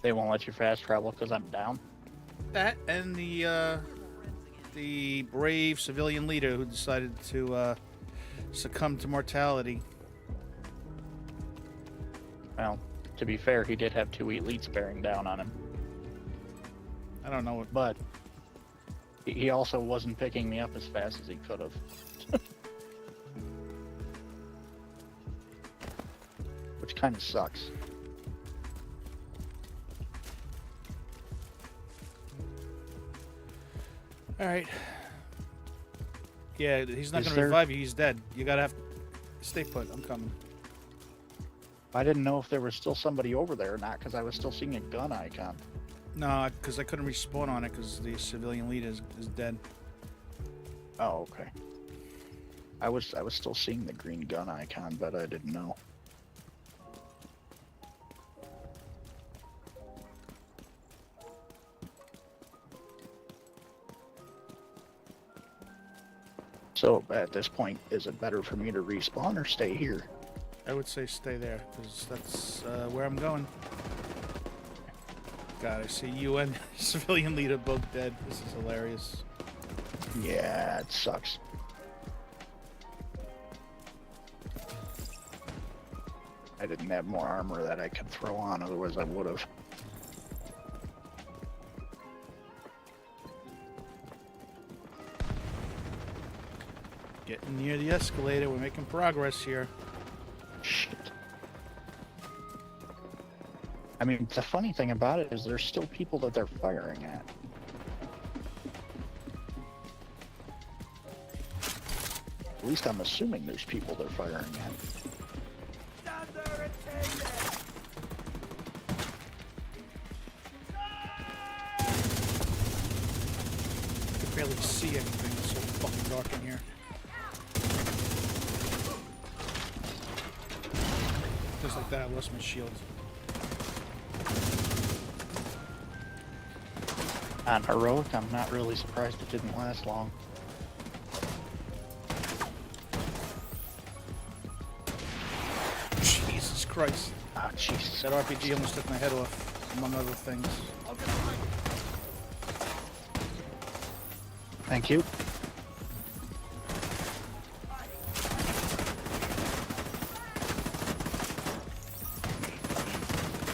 They won't let you fast travel because I'm down. That and the brave civilian leader who decided to succumb to mortality. Well, to be fair, he did have 2 elites bearing down on him. I don't know what. But he also wasn't picking me up as fast as he could have. Which kind of sucks. All right. Yeah, he's not Is going to there- revive you. He's dead. You gotta have stay put. I'm coming. I didn't know if there was still somebody over there or not because I was still seeing a gun icon. No, because I couldn't respawn on it because the civilian leader is dead. Oh, okay. I was still seeing the green gun icon, but I didn't know. So at this point, is it better for me to respawn or stay here? I would say stay there because that's where I'm going. God, I see you and civilian leader both dead. This is hilarious. Yeah, it sucks. I didn't have more armor that I could throw on, otherwise I would have. Getting near the escalator. We're making progress here. Shit. I mean, the funny thing about it is there's still people that they're firing at. At least I'm assuming there's people they're firing at. I can barely see anything. It's so fucking dark in here. Just like that, I lost my shield. On heroic, I'm not really surprised it didn't last long. Jesus Christ. Ah, Jesus. That RPG almost took my head off, among other things. Thank you.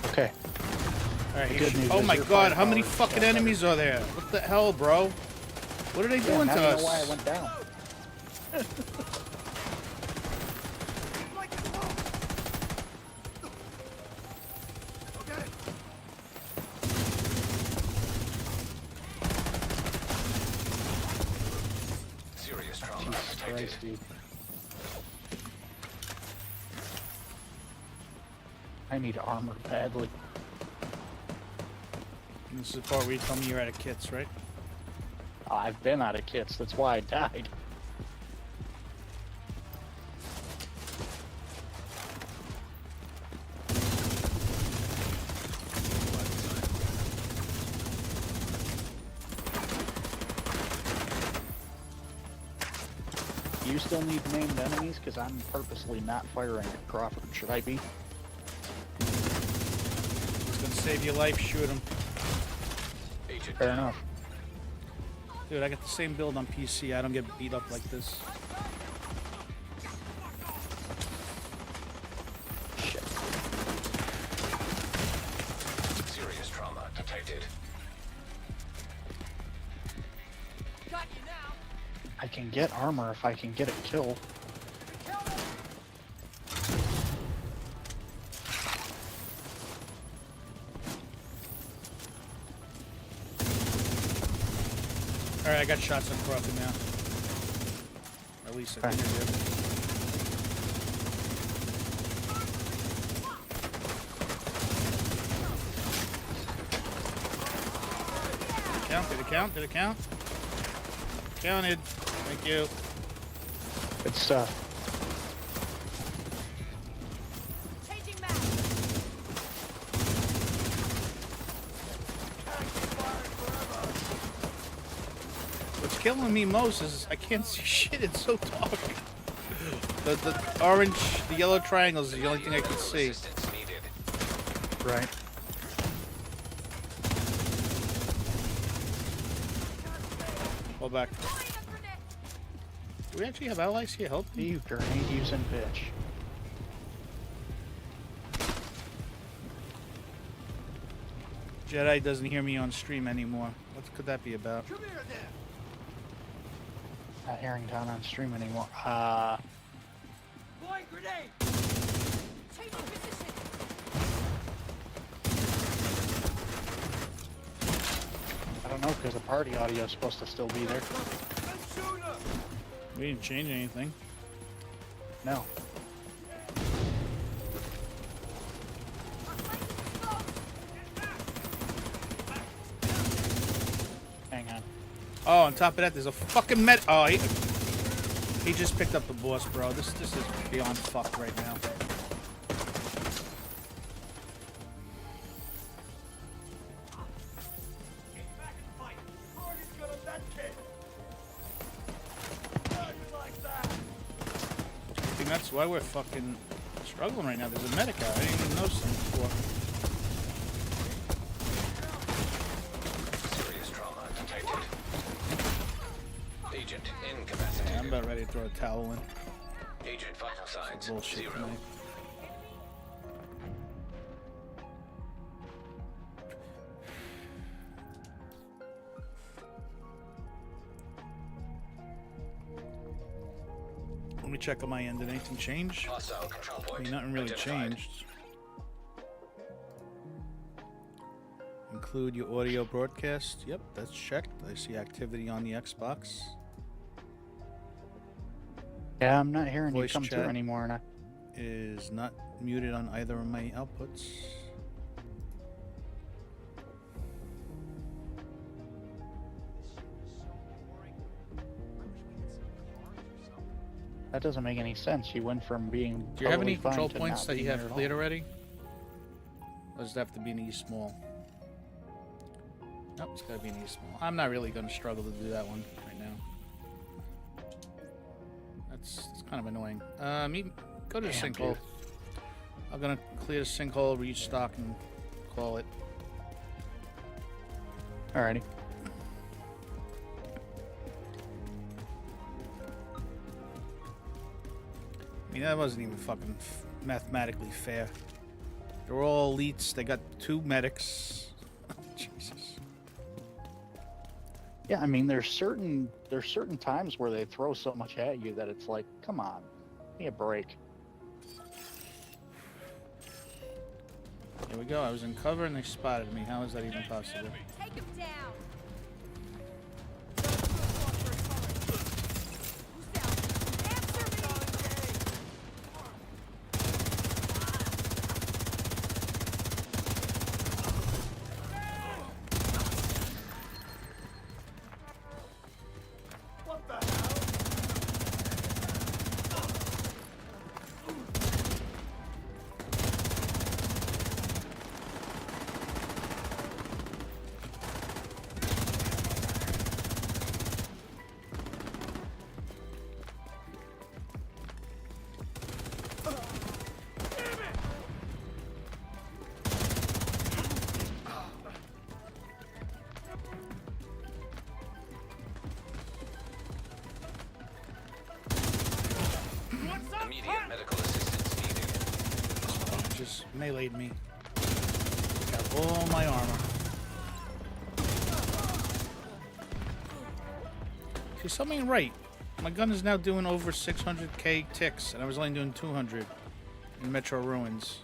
Okay. Alright, The good news oh is my your god, how many firepower fucking is enemies are there? What the hell, bro? What are they Yeah, doing now to you know us? why I went down. detected. Christy. I need armor badly. And this is the part where you tell me you're out of kits, right? I've been out of kits, that's why I died. Do you still need named enemies? Because I'm purposely not firing at Crawford. Should I be? It's gonna save your life, shoot him. Agent Fair down. enough. Dude, I got the same build on PC. I don't get beat up like this. Shit. Serious trauma detected. I can get armor if I can get a kill. Alright, I got shots on Crawford now. At least I think I did. Count, did it count? Did it count? Counted. Thank you. Good stuff. What's killing me most is I can't see shit. It's so dark. The orange, the yellow triangles is the only thing I can see. Assistance needed. Right. Fall back. Do we actually have allies here? Help me. You grenade using bitch. Jedi doesn't hear me on stream anymore. What could that be about? Not hearing down on stream anymore. I don't know, because the party audio is supposed to still be there. We didn't change anything. No. Hang on. Oh, on top of that, there's a fucking Oh, he just picked up the boss, bro. This is beyond fucked right now. I think that's why we're fucking struggling right now. There's a medic out. I didn't even notice him before. Serious trauma detected. Agent incapacitated. Yeah, I'm about ready to throw a towel in. Agent vital signs Bullshit 0. tonight. Let me check on my end. Did anything change? Hostile control I point. mean, nothing really identified. changed. Include your audio broadcast. Yep, that's checked. I see activity on the Xbox. Yeah, I'm not hearing Voice you come through chat. anymore. And Is not muted on either of my outputs. that doesn't make any sense. You went from being. Do you have totally any fine control to points not that you being have there at cleared all. already? Or does it have to be an E small? Nope, it's gotta be an E small. I'm not really gonna struggle to do that one right now. That's kind of annoying. Go to the Damn, sinkhole. dude. I'm gonna clear the sinkhole, restock, and call it. Alrighty. I mean, that wasn't even fucking mathematically fair. They're all elites. They got 2 medics. Jesus. Yeah, I mean, there's certain times where they throw so much at you that it's like, come on, give me a break. Here we go. I was in cover and they spotted me. How is that even possible? Take him down. waylaid me. Got all my armor. See, something ain't right. My gun is now doing over 600k ticks, and I was only doing 200 in Metro Ruins.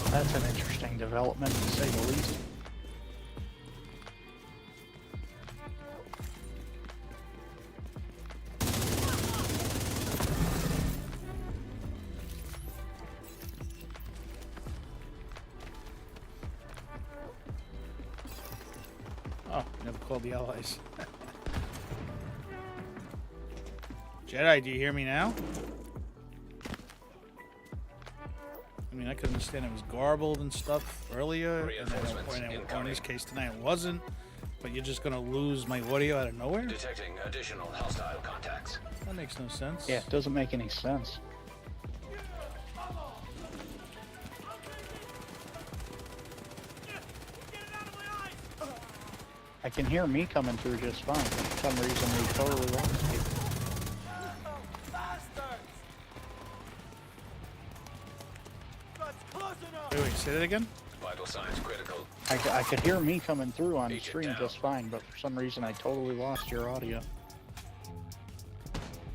That's an interesting development, to say the least. Oh, never called the allies. Jedi, do you hear me now? I mean, I could understand it was garbled and stuff earlier, and in this case tonight it wasn't. But you're just gonna lose my audio out of nowhere? Detecting additional hostile contacts. That makes no sense. Yeah, it doesn't make any sense. I can hear me coming through just fine. For some reason, we totally lost you. Wait, say that again? Vital signs critical. I could hear me coming through on Agent stream down. just fine, but for some reason, I totally lost your audio.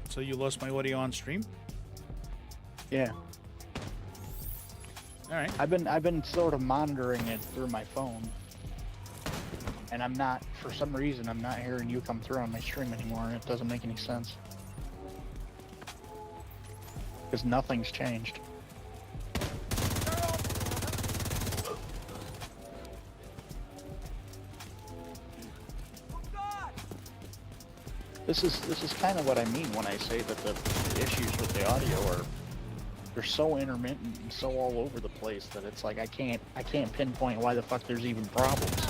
So you lost my audio on stream? Yeah, All right. I've been sort of monitoring it through my phone, and I'm not, for some reason, I'm not hearing you come through on my stream anymore, and it doesn't make any sense. Because nothing's changed. This is kind of what I mean when I say that the issues with the audio are, they're so intermittent and so all over the place that it's like I can't pinpoint why the fuck there's even problems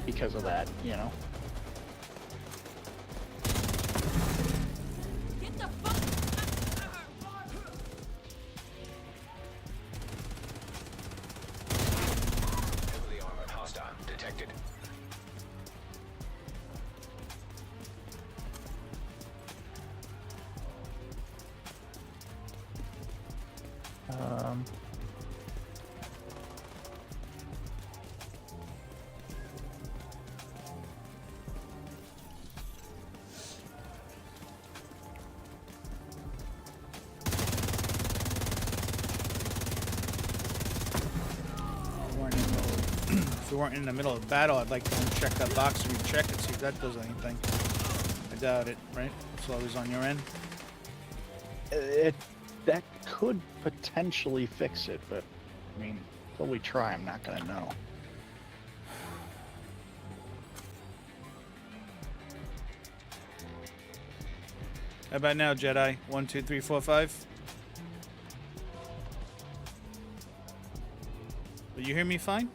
because of that, you know. Heavily armored hostile detected. Um, If we weren't in the middle of battle, I'd like to check that box and recheck it, see if that does anything. I doubt it, right? It's always on your end. that could potentially fix it, but I mean, until we try, I'm not gonna know. How about now, Jedi? 1, 2, 3, 4, 5. Do you hear me fine?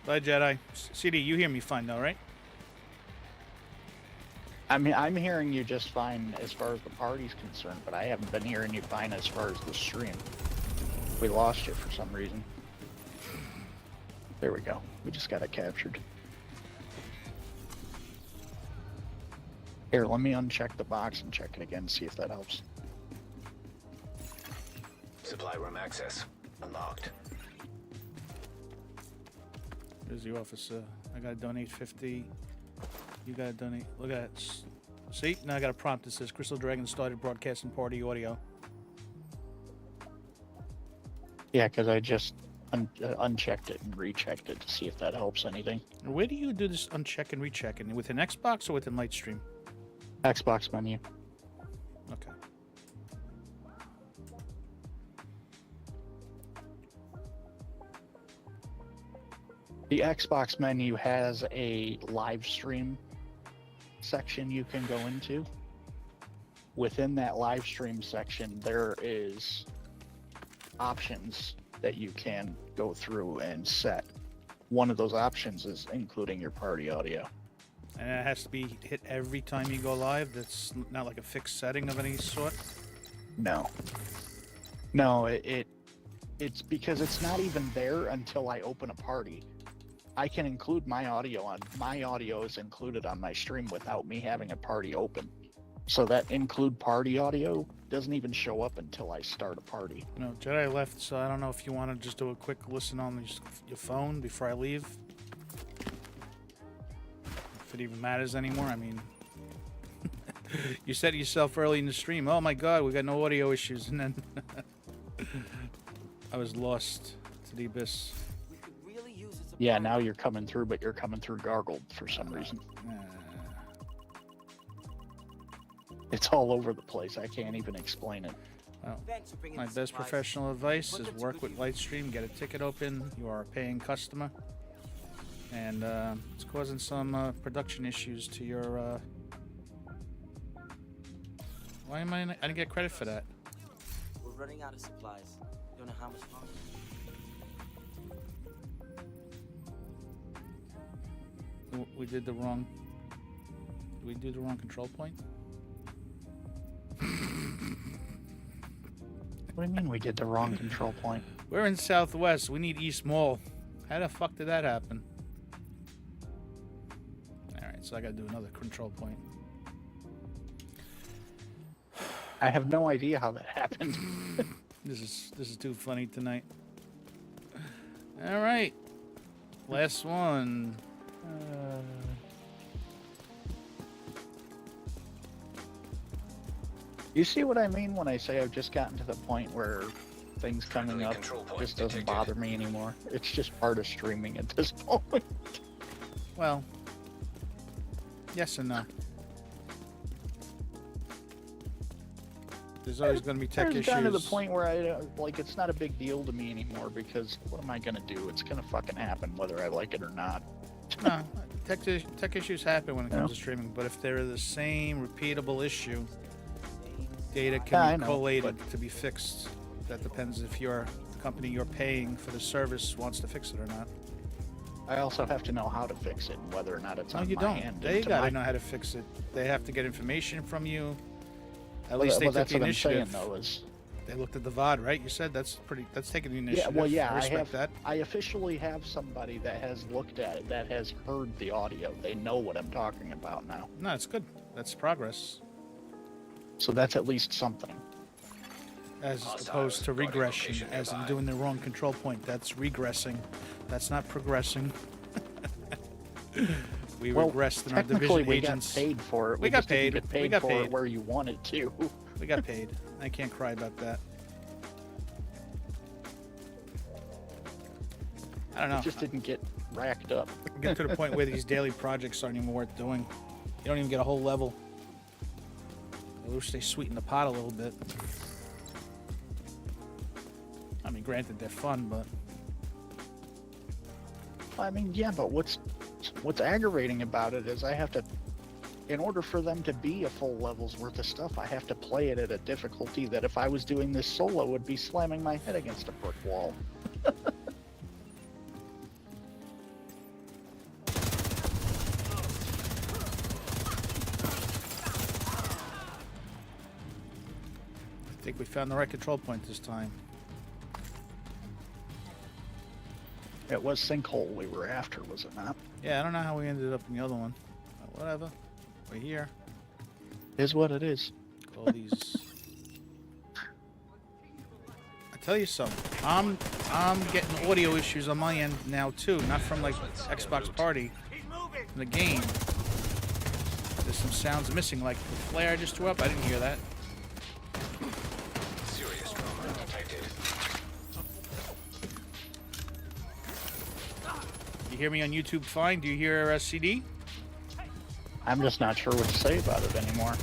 Bye, Jedi. CD, you hear me fine though, right? I mean, I'm hearing you just fine as far as the party's concerned, but I haven't been hearing you fine as far as the stream. We lost you for some reason. There we go. We just got it captured. Here, let me uncheck the box and check it again, see if that helps. Supply room access unlocked. There's the officer. I gotta donate 50. You gotta donate. Look at that. See? Now I got a prompt that says Crystal Dragon started broadcasting party audio. Yeah, because I just unchecked it and rechecked it to see if that helps anything. Where do you do this uncheck and recheck? And within Xbox or within Lightstream? Xbox menu. Okay. The Xbox menu has a live stream section you can go into. Within that live stream section, there is options that you can go through and set. One of those options is including your party audio. And it has to be hit every time you go live? That's not like a fixed setting of any sort? No. No, it's because it's not even there until I open a party. I can include my audio is included on my stream without me having a party open. So that include party audio doesn't even show up until I start a party. No, Jedi left, so I don't know if you want to just do a quick listen on your phone before I leave. If it even matters anymore, I mean... You said to yourself early in the stream, oh my god, we got no audio issues, and then... I was lost to the abyss. We could really use its Yeah, now you're coming through, but you're coming through gargled for some reason. It's all over the place. I can't even explain it. Well, Thanks for bringing my the best supplies. professional advice Put is them to work good with use. Lightstream, get a ticket open. You are a paying customer, and it's causing some production issues to your. Why am I didn't get credit for that? We're running out of supplies. Don't know how much longer. We did the wrong. Did we do the wrong control point? What do you mean we did the wrong control point? We're in Southwest. We need East Mall. How the fuck did that happen? Alright, so I gotta do another control point. I have no idea how that happened. This is too funny tonight. Alright. Last one. You see what I mean when I say I've just gotten to the point where things coming Friendly up control point just doesn't detected. bother me anymore. It's just part of streaming at this point. Well, yes and no. There's always going to be tech It's issues. gotten to the point where it's not a big deal to me anymore because what am I gonna do? It's gonna fucking happen whether I like it or not. No, tech issues happen when it comes Yeah. to streaming, but if they're the same repeatable issue, data Yeah, can I be know, collated to be fixed. That depends if the company you're paying for the service wants to fix it or not. I also have to know how to fix it and whether or not it's No, on you my don't. end. They into gotta my- know how to fix it. They have to get information from you. At Well, least they well, took that's the what I'm saying initiative. though is They looked at the VOD, right? You said that's taking the yeah, initiative. well, yeah, I I respect have. that. I officially have somebody that has looked at it, that has heard the audio. They know what I'm talking about now. No, it's good. That's progress. So that's at least something. As Hostiles opposed to guarding regression, location as in nearby. doing the wrong control point. That's regressing. That's not progressing. We Well, regressed in our technically, division we agents. got paid for it. We got just didn't paid. Get paid We got for paid. it where you wanted to. We got paid. I can't cry about that. I don't know. It just didn't get racked up. Get to the point where these daily projects aren't even worth doing. You don't even get a whole level. I wish they sweetened the pot a little bit. I mean, granted, they're fun, but I mean, yeah, but what's aggravating about it is I have to, in order for them to be a full level's worth of stuff, I have to play it at a difficulty that if I was doing this solo would be slamming my head against a brick wall. I think we found the right control point this time. It was sinkhole we were after, was it not? Yeah, I don't know how we ended up in the other one. But whatever. We're here. Is what it is. All these. I tell you something. I'm getting audio issues on my end now too, not from like Xbox Party. From the game. There's some sounds missing, like the flare I just threw up. I didn't hear that. Serious trauma detected. You hear me on YouTube fine? Do you hear CD? I'm just not sure what to say about it anymore.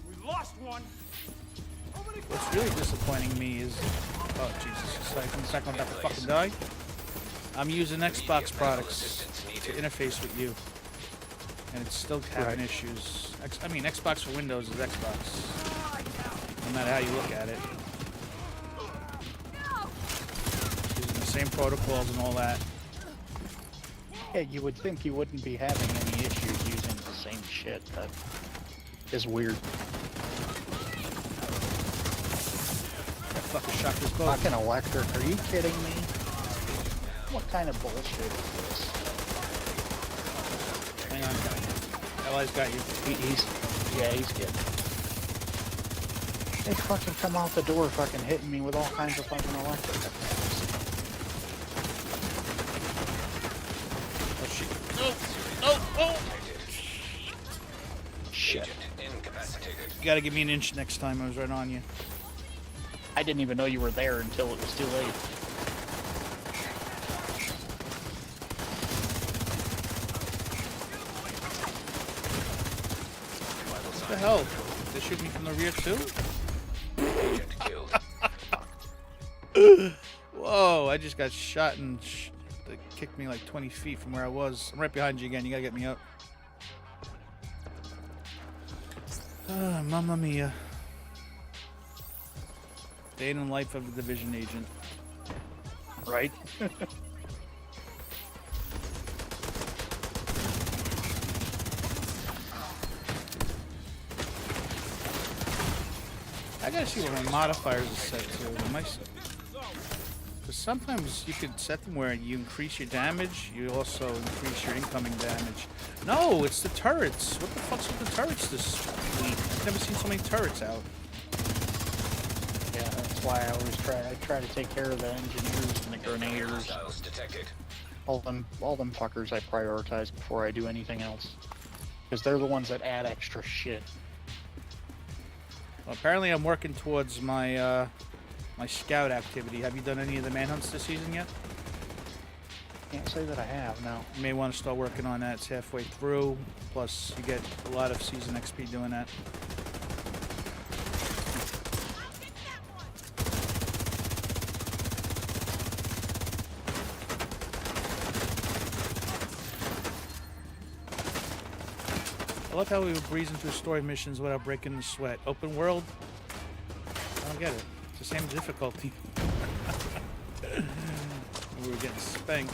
We lost one. What's really disappointing me is, oh Jesus, it's like I'm not about to fucking die. I'm using Xbox products to interface with you, and it's still having issues. I mean, Xbox for Windows is Xbox. no matter how you look at it. Using the same protocols and all that. Yeah, you would think you wouldn't be having any issues using the same shit. That is weird. That fucker shot this boat. Fucking electric, are you kidding me? What kind of bullshit is this? Hang on. Allies got you. He's good. They fucking come out the door fucking hitting me with all kinds of fucking electric. Oh! Shit. Agent incapacitated. You gotta give me an inch next time. I was right on you. I didn't even know you were there until it was too late. What the hell? They shoot me from the rear too? Agent killed. Whoa, I just got shot and they kicked me like 20 feet from where I was. I'm right behind you again. You gotta get me up. Mamma mia. Day in the life of a division agent. Right? I gotta see what my modifiers are set to. Because sometimes you could set them where you increase your damage, you also increase your incoming damage. No, it's the turrets. What the fuck's with the turrets this week? I've never seen so many turrets out. Yeah, that's why I always try to take care of the engineers and the grenadiers. Hostiles detected. All them fuckers I prioritize before I do anything else. Because they're the ones that add extra shit. Well, apparently I'm working towards my my scout activity. Have you done any of the manhunts this season yet? Can't say that I have, no. You may want to start working on that. It's halfway through. Plus, you get a lot of season XP doing that. I love how we were breezing through story missions without breaking the sweat. Open world? I don't get it. It's the same difficulty. We were getting spanked.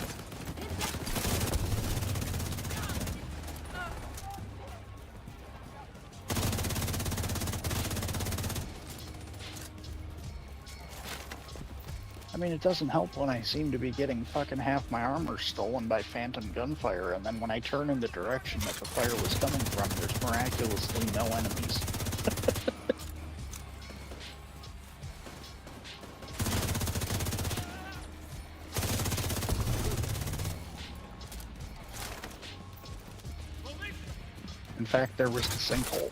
I mean, it doesn't help when I seem to be getting fucking half my armor stolen by phantom gunfire, and then when I turn in the direction that the fire was coming from, there's miraculously no enemies. In fact, there was the sinkhole.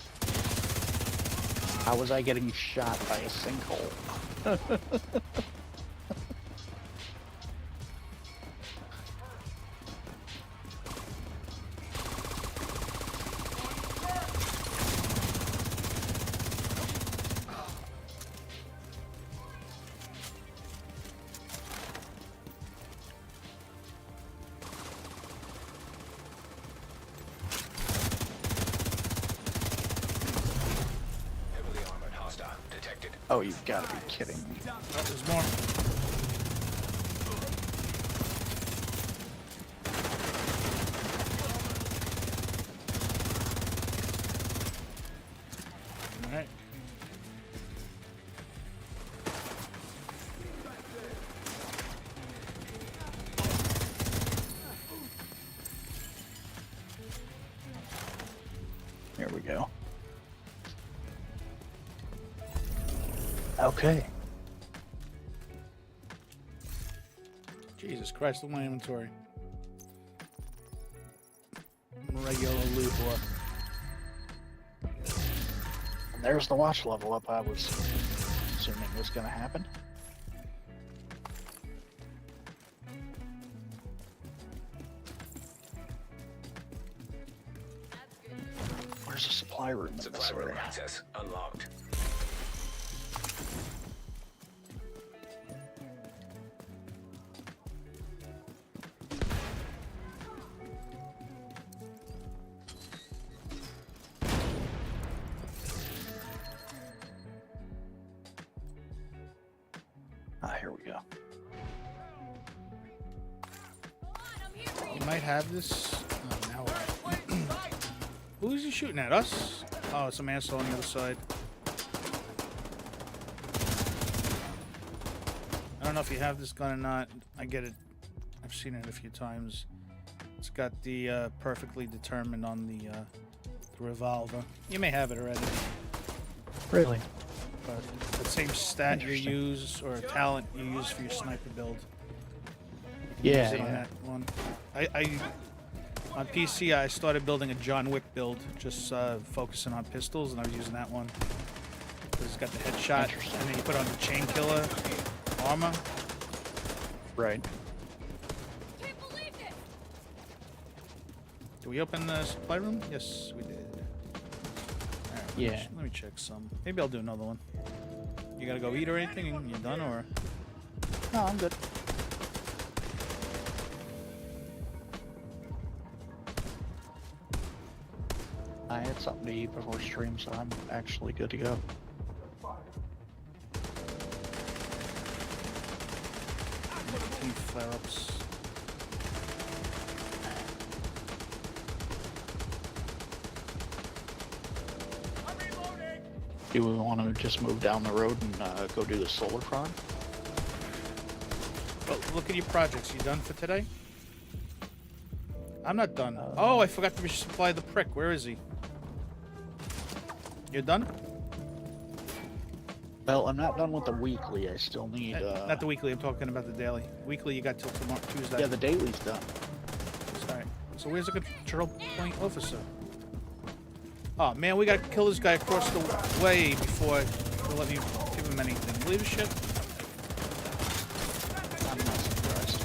How was I getting shot by a sinkhole? Heavily armored hostile detected. Oh, you've got to be kidding me. Oh, there's more. Alright. Here we go. Okay. Jesus Christ, look at my inventory. Regular loot boy. And there's the watch level up I was assuming was going to happen. Where's the supply room in this Supply room area? access unlocked. Ah, here we go. You might have this. Oh, now what? Who's he shooting at? Us? Oh, some asshole on the other side. I don't know if you have this gun or not. I get it. I've seen it a few times. It's got the perfectly determined on the revolver. You may have it already. Really? But the same stat you use or talent you use for your sniper build. Yeah, Use it on that one. I on PC I started building a John Wick build, just focusing on pistols, and I was using that one. Because it's got the headshot, and then you put on the chain killer armor. Right. Did we open the supply room? Yes, we did. Alright, Yeah. let me check some. Maybe I'll do another one. You gotta go eat or anything, and you done, or? No, I'm good. I had something to eat before stream, so I'm actually good to go. Few flare-ups. Do we want to just move down the road and go do the solar farm? Well, look at your projects. You done for today? I'm not done. Oh, I forgot to resupply the prick. Where is he? You're done? Well, I'm not done with the weekly. I still need. Not the weekly. I'm talking about the daily. Weekly, you got till tomorrow, Tuesday. Yeah, the daily's done. All right. So where's the control point officer? Oh man, we gotta kill this guy across the way before they let me give him anything. Leadership. I'm not surprised.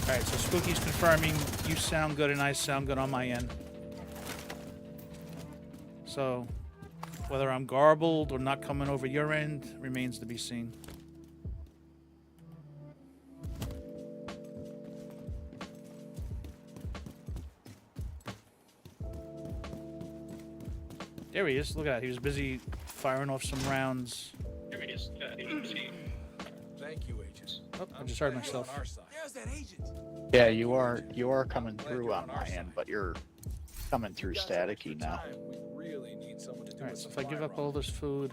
All right. So Spooky's confirming you sound good and I sound good on my end. So whether I'm garbled or not coming over your end remains to be seen. There he is. Look at that. He was busy firing off some rounds. There he is. Thank you, agent. Oh, I just heard myself. There's that agent. Yeah, you are coming through on my end, but you're coming through staticky now. We really need someone to do Alright, so if I give up all this food...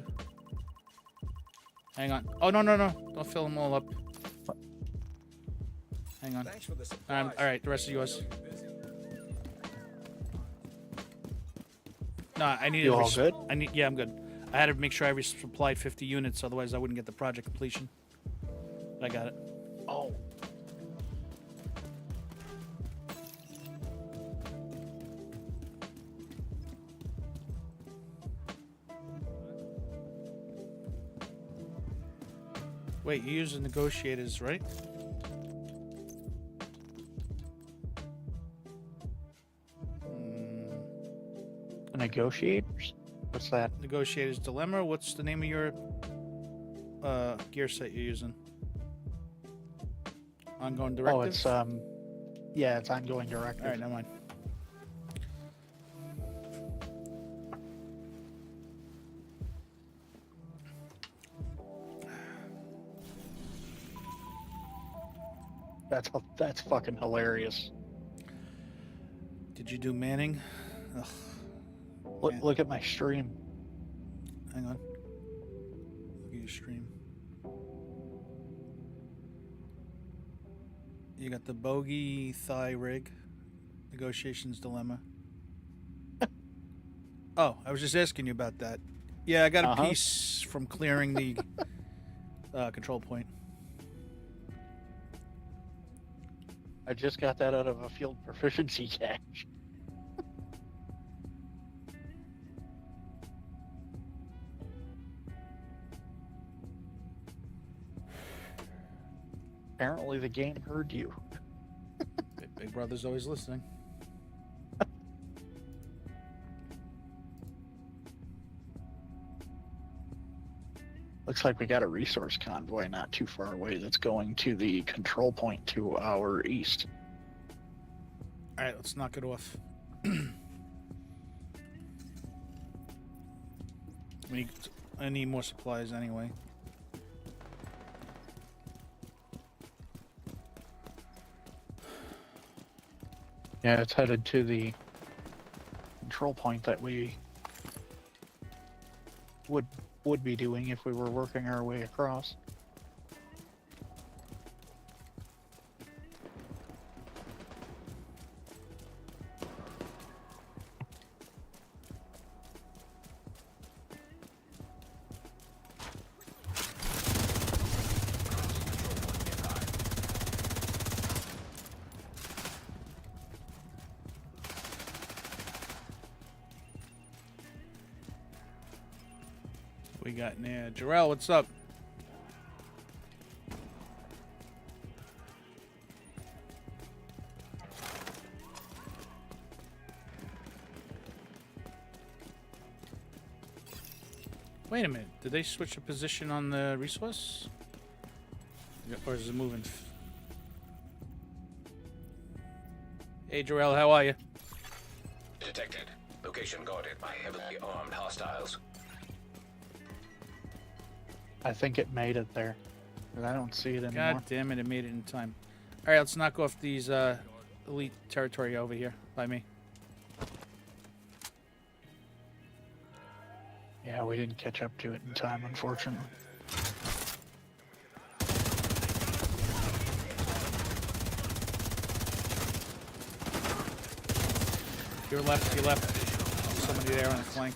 Hang on. Oh, no. Don't fill them all up. Hang on. Thanks for the supplies. Alright, the rest is yours. No, I need. You all good? Yeah, I'm good. I had to make sure I supplied 50 units, otherwise I wouldn't get the project completion. But I got it. Oh. Wait, you use the negotiators, right? Negotiators? What's that? Negotiators Dilemma. What's the name of your gear set you're using? Ongoing directive? Oh, it's yeah, it's ongoing directive. Alright, never mind. That's fucking hilarious. Did you do Manning? Ugh. Look at my stream. Hang on. Look at your stream. You got the bogey thigh rig. Negotiations dilemma. Oh, I was just asking you about that. Yeah, I got a piece from clearing the control point. I just got that out of a field proficiency cache. Apparently the game heard you. Big Brother's always listening. Looks like we got a resource convoy not too far away that's going to the control point to our east. Alright, let's knock it off. I need more supplies anyway. Yeah, it's headed to the control point that we would be doing if we were working our way across. We got now. Jarrell, what's up? Wait a minute. Did they switch the position on the resource? Or is it moving? Hey, Jarrell, how are you? Detected. Location guarded by heavily armed hostiles. I think it made it there. 'Cause I don't see it anymore. God damn it, it made it in time. Alright, let's knock off these elite territory over here by me. Yeah, we didn't catch up to it in time, unfortunately. Your left, your left. Somebody there on the flank.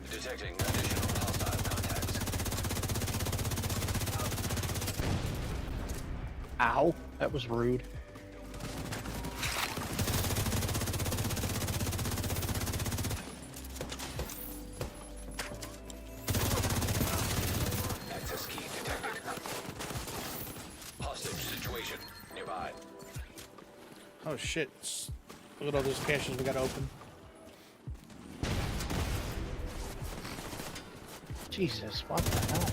Detecting additional hostile contacts. Ow, that was rude. Access key detected. Hostage situation nearby. Oh shit. Look at all those caches we gotta open. Jesus, what the hell?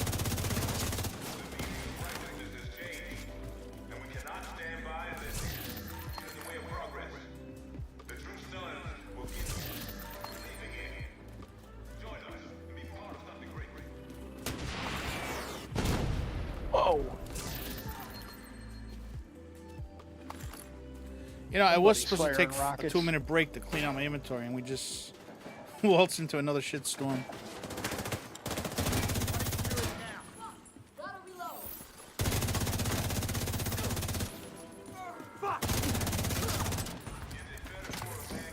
Whoa. You know, I was Somebody's supposed to take firing a rockets. 2-minute break to clean out my inventory, and we just waltzed into another shitstorm.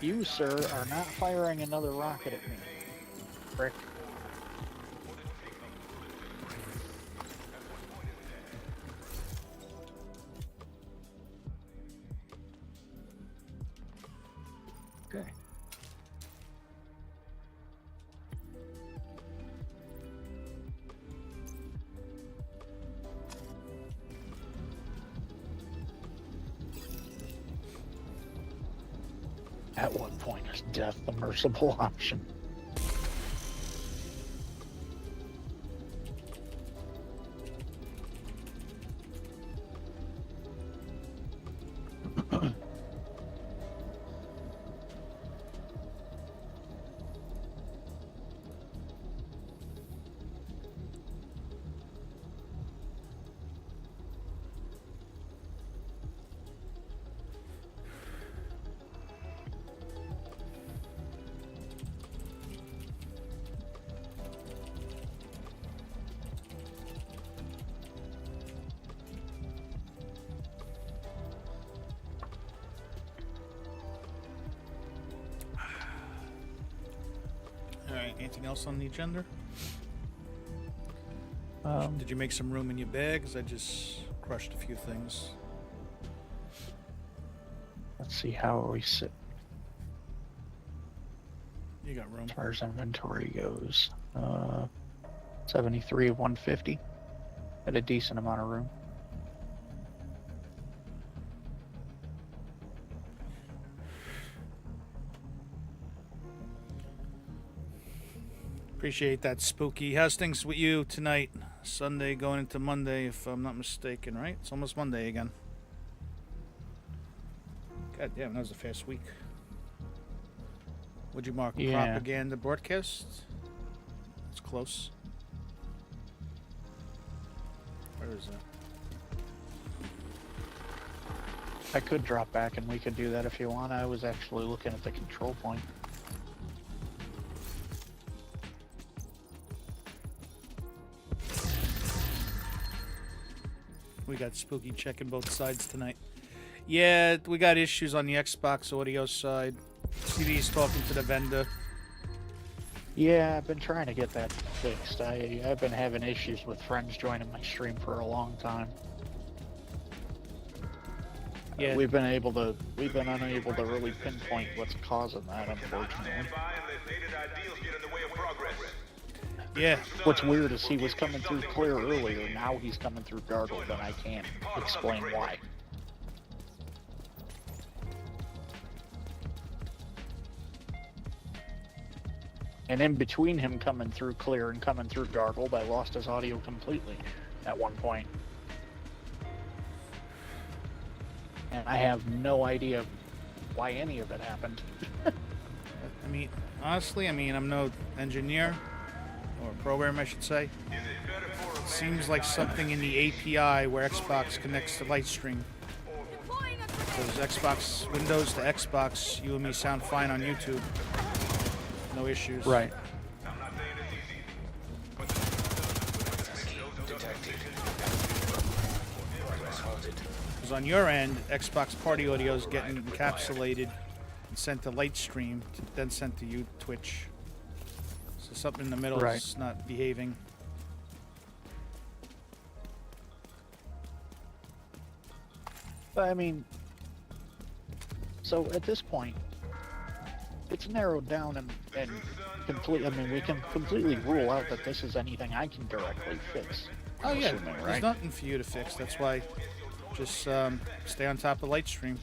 You, sir, are not firing another rocket at me. Frick. Okay. At what point is death the merciful option? Alright, anything else on the agenda? Um, Did you make some room in your bag? 'Cause I just crushed a few things. let's see how we sit You got room. as far as inventory goes. 73 of 150. Had a decent amount of room. Appreciate that, Spooky. How's things with you tonight? Sunday going into Monday, if I'm not mistaken, right? It's almost Monday again. God damn, that was a fast week. Would you mark Yeah. propaganda broadcast? It's close. Where is that? I could drop back and we could do that if you want. I was actually looking at the control point. We got Spooky checking both sides tonight. Yeah, we got issues on the Xbox audio side. CD's talking to the vendor. Yeah, I've been trying to get that fixed. I've been having issues with friends joining my stream for a long time. Yeah. We've been unable to really pinpoint what's causing that, unfortunately. Yeah. What's weird is he was coming through clear earlier, now he's coming through garbled, and I can't explain why. And in between him coming through clear and coming through garbled, I lost his audio completely at one point. And I have no idea why any of it happened. I mean, honestly, I'm no engineer, or programmer, I should say. Seems like something in the API where Xbox connects to Lightstream. Because Xbox, Windows to Xbox, you and me sound fine on YouTube. No issues. Right. Because on your end, Xbox Party Audio is getting encapsulated and sent to Lightstream, then sent to you, Twitch. So something in the middle Right. is not behaving. But I mean, so at this point, it's narrowed down and complete. I mean, we can completely rule out that this is anything I can directly fix. Oh I'm yeah, assuming, there's right? nothing for you to fix. That's why, just stay on top of Lightstream.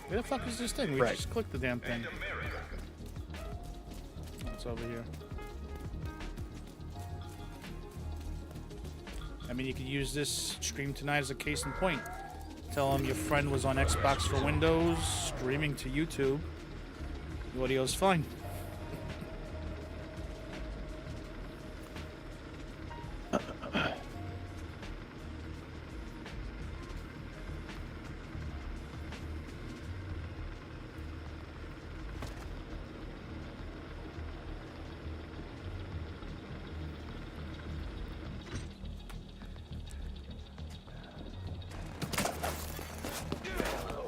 Where the fuck is this thing? We Right. just clicked the damn thing. Oh, it's over here. I mean, you could use this stream tonight as a case in point. Tell them your friend was on Xbox for Windows, streaming to YouTube. The audio's fine.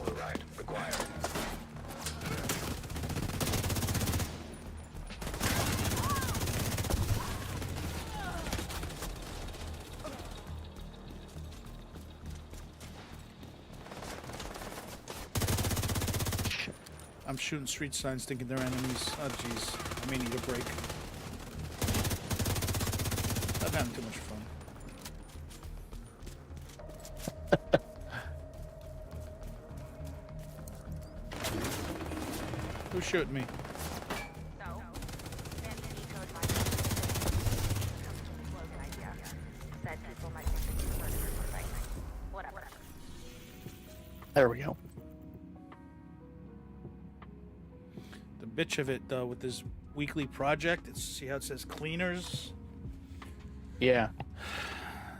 Override required. I'm shooting street signs thinking they're enemies. Oh jeez, I may need a break. I'm having too much fun. Who's shooting me? There we go. The bitch of it, though, with this weekly project, see how it says cleaners? Yeah.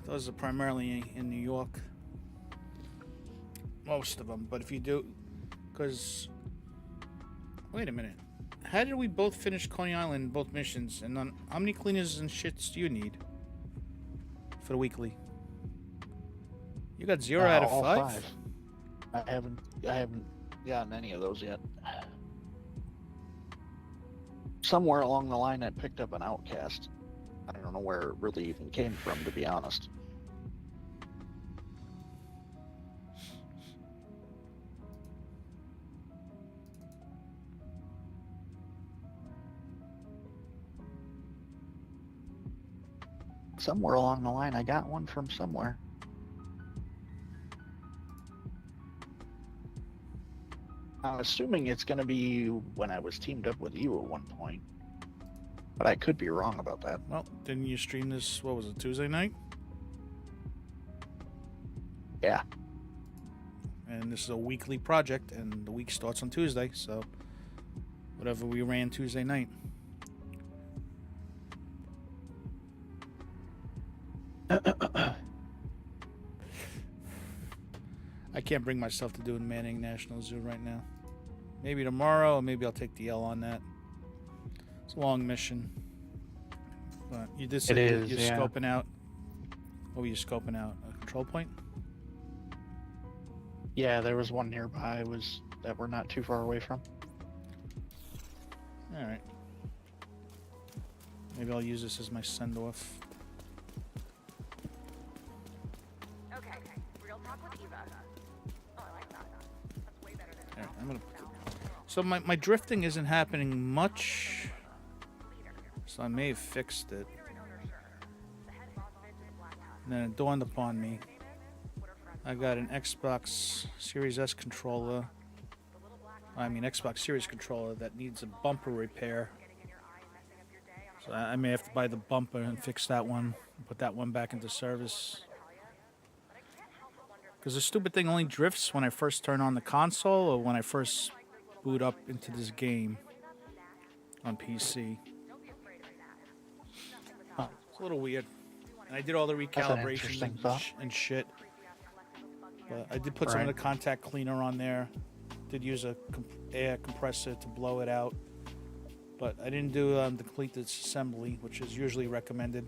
Those are primarily in New York. Most of them, but if you do, because wait a minute, how did we both finish Coney Island both missions? And then how many cleaners and shits do you need for the weekly? You got 0 out of All 5. I haven't gotten any of those yet. Somewhere along the line, I picked up an outcast. I don't know where it really even came from, to be honest. Somewhere along the line, I got one from somewhere. I'm assuming it's going to be when I was teamed up with you at one point. But I could be wrong about that. Well, didn't you stream this, what was it, Tuesday night? Yeah. And this is a weekly project, and the week starts on Tuesday, so whatever we ran Tuesday night. I can't bring myself to doing Manning National Zoo right now. Maybe tomorrow, or maybe I'll take the L on that. It's a long mission. But you did say you're scoping out. What were you scoping out? A control point? Yeah, there was one nearby that we're not too far away from. Alright. Maybe I'll use this as my send-off. Okay, real talk with Eva. Oh, I like that. That's way better than Alright, I'm gonna... So my drifting isn't happening much. So I may have fixed it. And then it dawned upon me. I got an Xbox Series S controller. Xbox Series controller that needs a bumper repair. So I may have to buy the bumper and fix that one. Put that one back into service. Because the stupid thing only drifts when I first turn on the console or when I first boot up into this game on PC. It's a little weird. And I did all the recalibration and shit. But I did put some of the contact cleaner on there. Did use a air compressor to blow it out. But I didn't do the complete disassembly, which is usually recommended.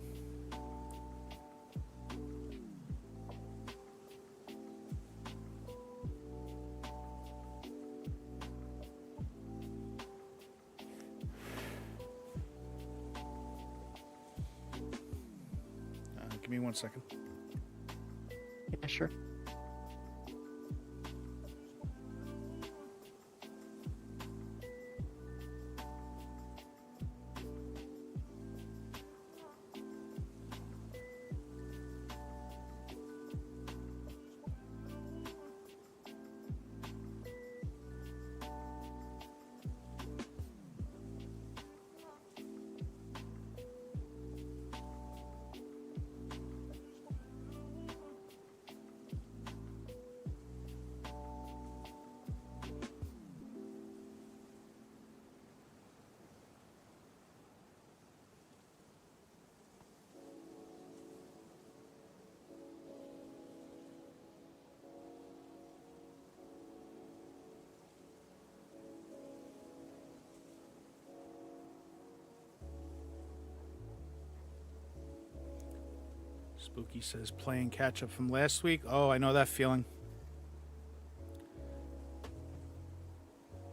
Give me 1 second. Yeah, sure. Spooky says playing catch up from last week. Oh, I know that feeling.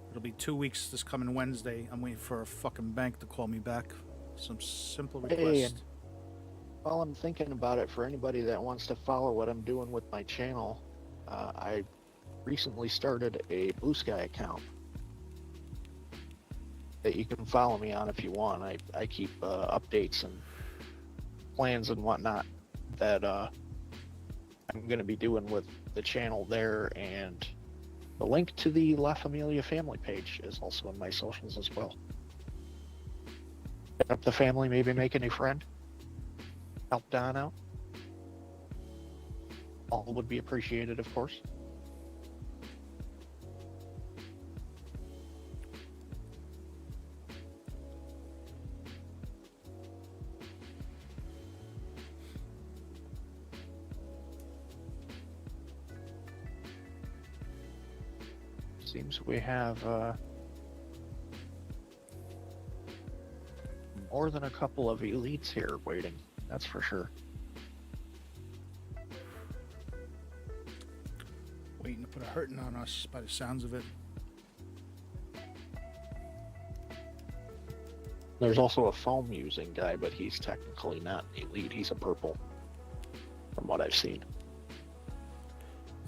It'll be 2 weeks this coming Wednesday. I'm waiting for a fucking bank to call me back. Some simple request. Hey, while I'm thinking about it, for anybody that wants to follow what I'm doing with my channel, I recently started a Blue Sky account that you can follow me on if you want. I keep updates and plans and whatnot that I'm going to be doing with the channel there, and the link to the La Familia family page is also in my socials as well. Get up the family, maybe make a new friend, help Don out. All would be appreciated, of course. Seems we have more than a couple of elites here waiting, that's for sure. Waiting to put a hurting on us by the sounds of it. There's also a foam using guy, but he's technically not an elite. He's a purple, from what I've seen.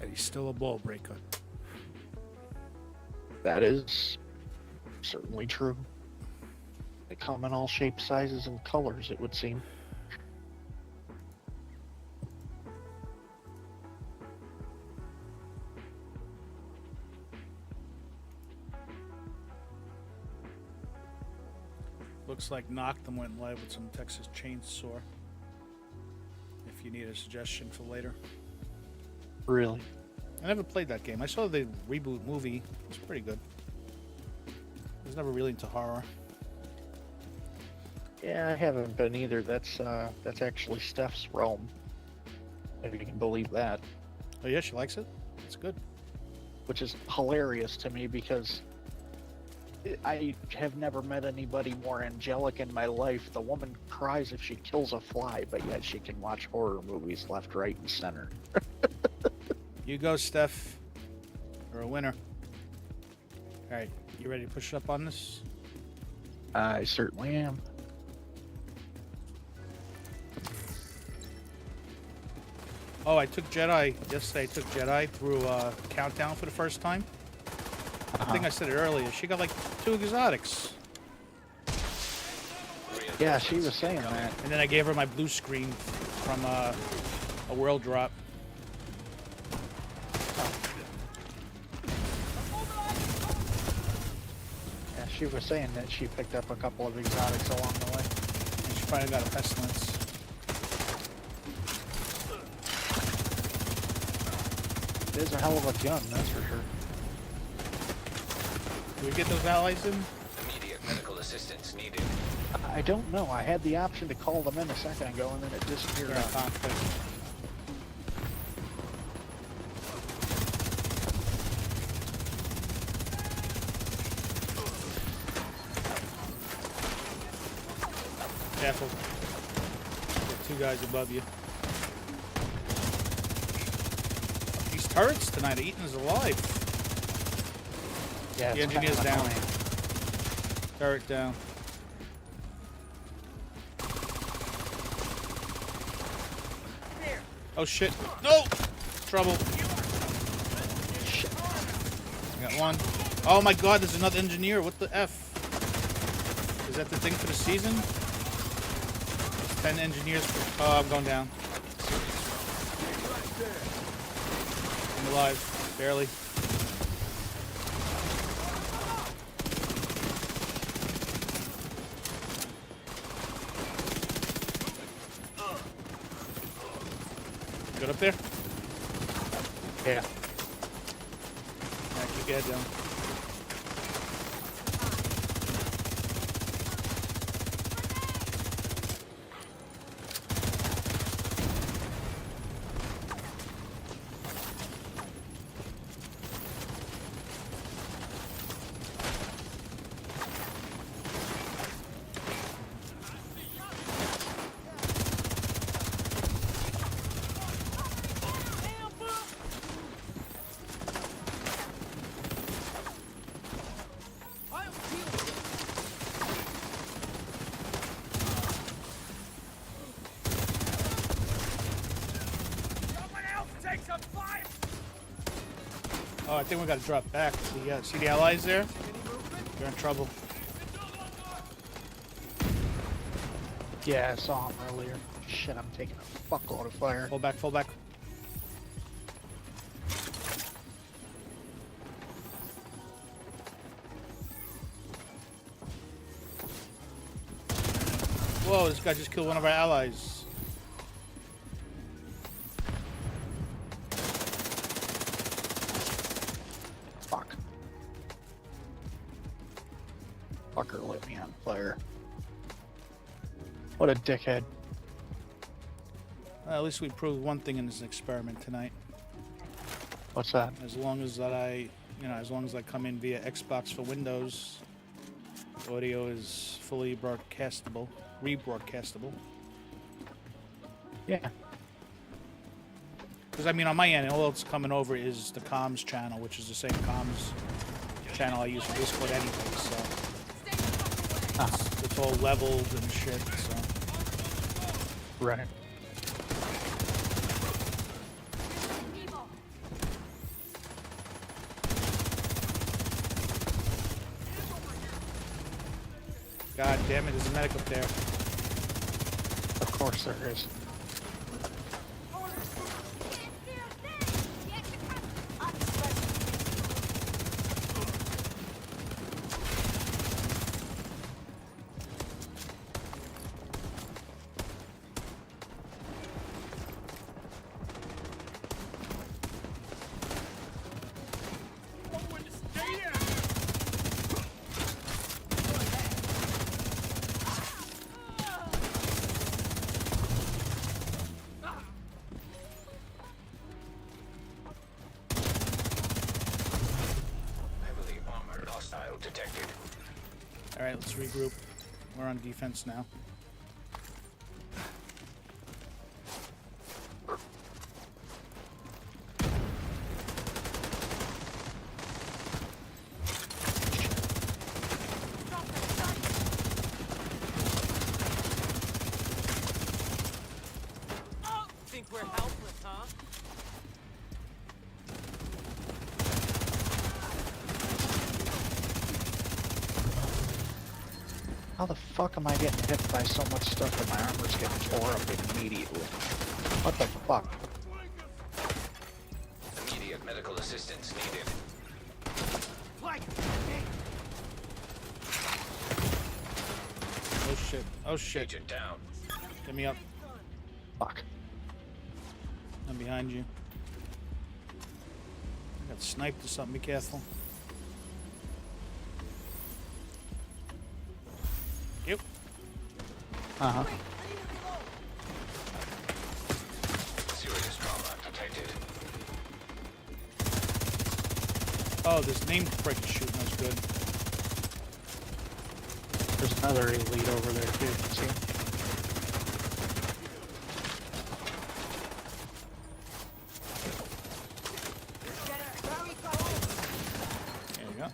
And he's still a ball breaker. That is certainly true. They come in all shapes, sizes, and colors, it would seem. Looks like Noctum went live with some Texas Chainsaw. If you need a suggestion for later. Really? I never played that game. I saw the reboot movie. It's pretty good. I was never really into horror. Yeah, I haven't been either. That's actually Steph's realm. If you can believe that. Oh yeah, she likes it? It's good. Which is hilarious to me because I have never met anybody more angelic in my life. The woman cries if she kills a fly, but yet she can watch horror movies left, right, and center. You go, Steph. You're a winner. Alright, you ready to push up on this? I certainly am. Oh, I took Jedi. Yesterday I took Jedi through Countdown for the first time. I think I said it earlier. She got like 2 exotics. Yeah, she was saying that. And then I gave her my blue screen from a world drop. Yeah, she was saying that she picked up a couple of exotics along the way. And she finally got a pestilence. It is a hell of a gun, that's for sure. Do we get those allies in? Immediate medical assistance needed. I don't know. I had the option to call them in a second ago, and then it disappeared. They're in conflict. Careful. Got 2 guys above you. These turrets tonight are eating us alive. Yeah, the it's engineer's kind of down. annoying. Turret down. Oh shit. No! Trouble. Shit. Got 1. Oh my god, there's another engineer. What the F? Is that the thing for the season? There's 10 engineers. Oh, I'm going down. I'm alive. Barely. Good up there? Yeah. Alright, keep your head down. Oh, I think we gotta drop back. See the allies there? They're in trouble. Yeah, I saw him earlier. Shit, I'm taking a fuckload of fire. Fall back, fall back. Whoa, this guy just killed one of our allies. Fuck. Fucker lit me on fire. What a dickhead. Well, at least we proved one thing in this experiment tonight. What's that? As long as I come in via Xbox for Windows, audio is fully broadcastable, rebroadcastable. Yeah. Because I mean, on my end, all that's coming over is the comms channel, which is the same comms channel I use for Discord anyway. So it's all leveled and shit. So right. God damn it, there's a medic up there. Of course there is. let's regroup. We're on defense now. Think we're helpless, huh? How the fuck am I getting hit by so much stuff that my armor's getting tore up immediately? What the fuck? Immediate medical assistance needed. Oh shit. Oh shit. Agent down. Get me up. Fuck. I'm behind you. I got sniped or something. Be careful. Yep. Uh-huh. Serious trauma detected. Oh, this name breaking shooting was good. There's another elite over there too. See him? There you go.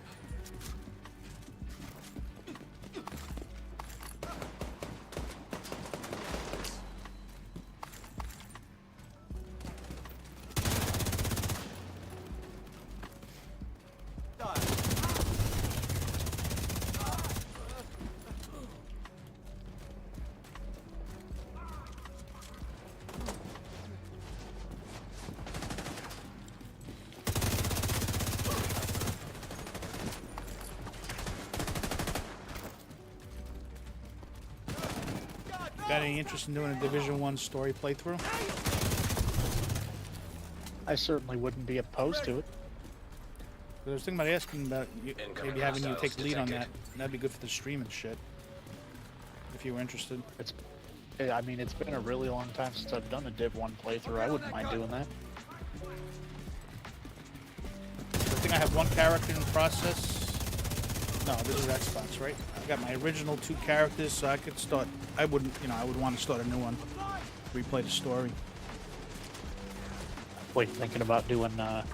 Got any interest in doing a Division 1 story playthrough? I certainly wouldn't be opposed to it. I was thinking about asking about you, maybe having you take the lead on that. detected. That'd be good for the stream and shit. If you were interested. I mean, it's been a really long time since I've done a Div 1 playthrough. I wouldn't mind doing that. I think I have one character in the process. No, this is Xbox, right? I got my original 2 characters, so I could start. I wouldn't, I would want to start a new one. Replay the story. Wait, thinking about doing that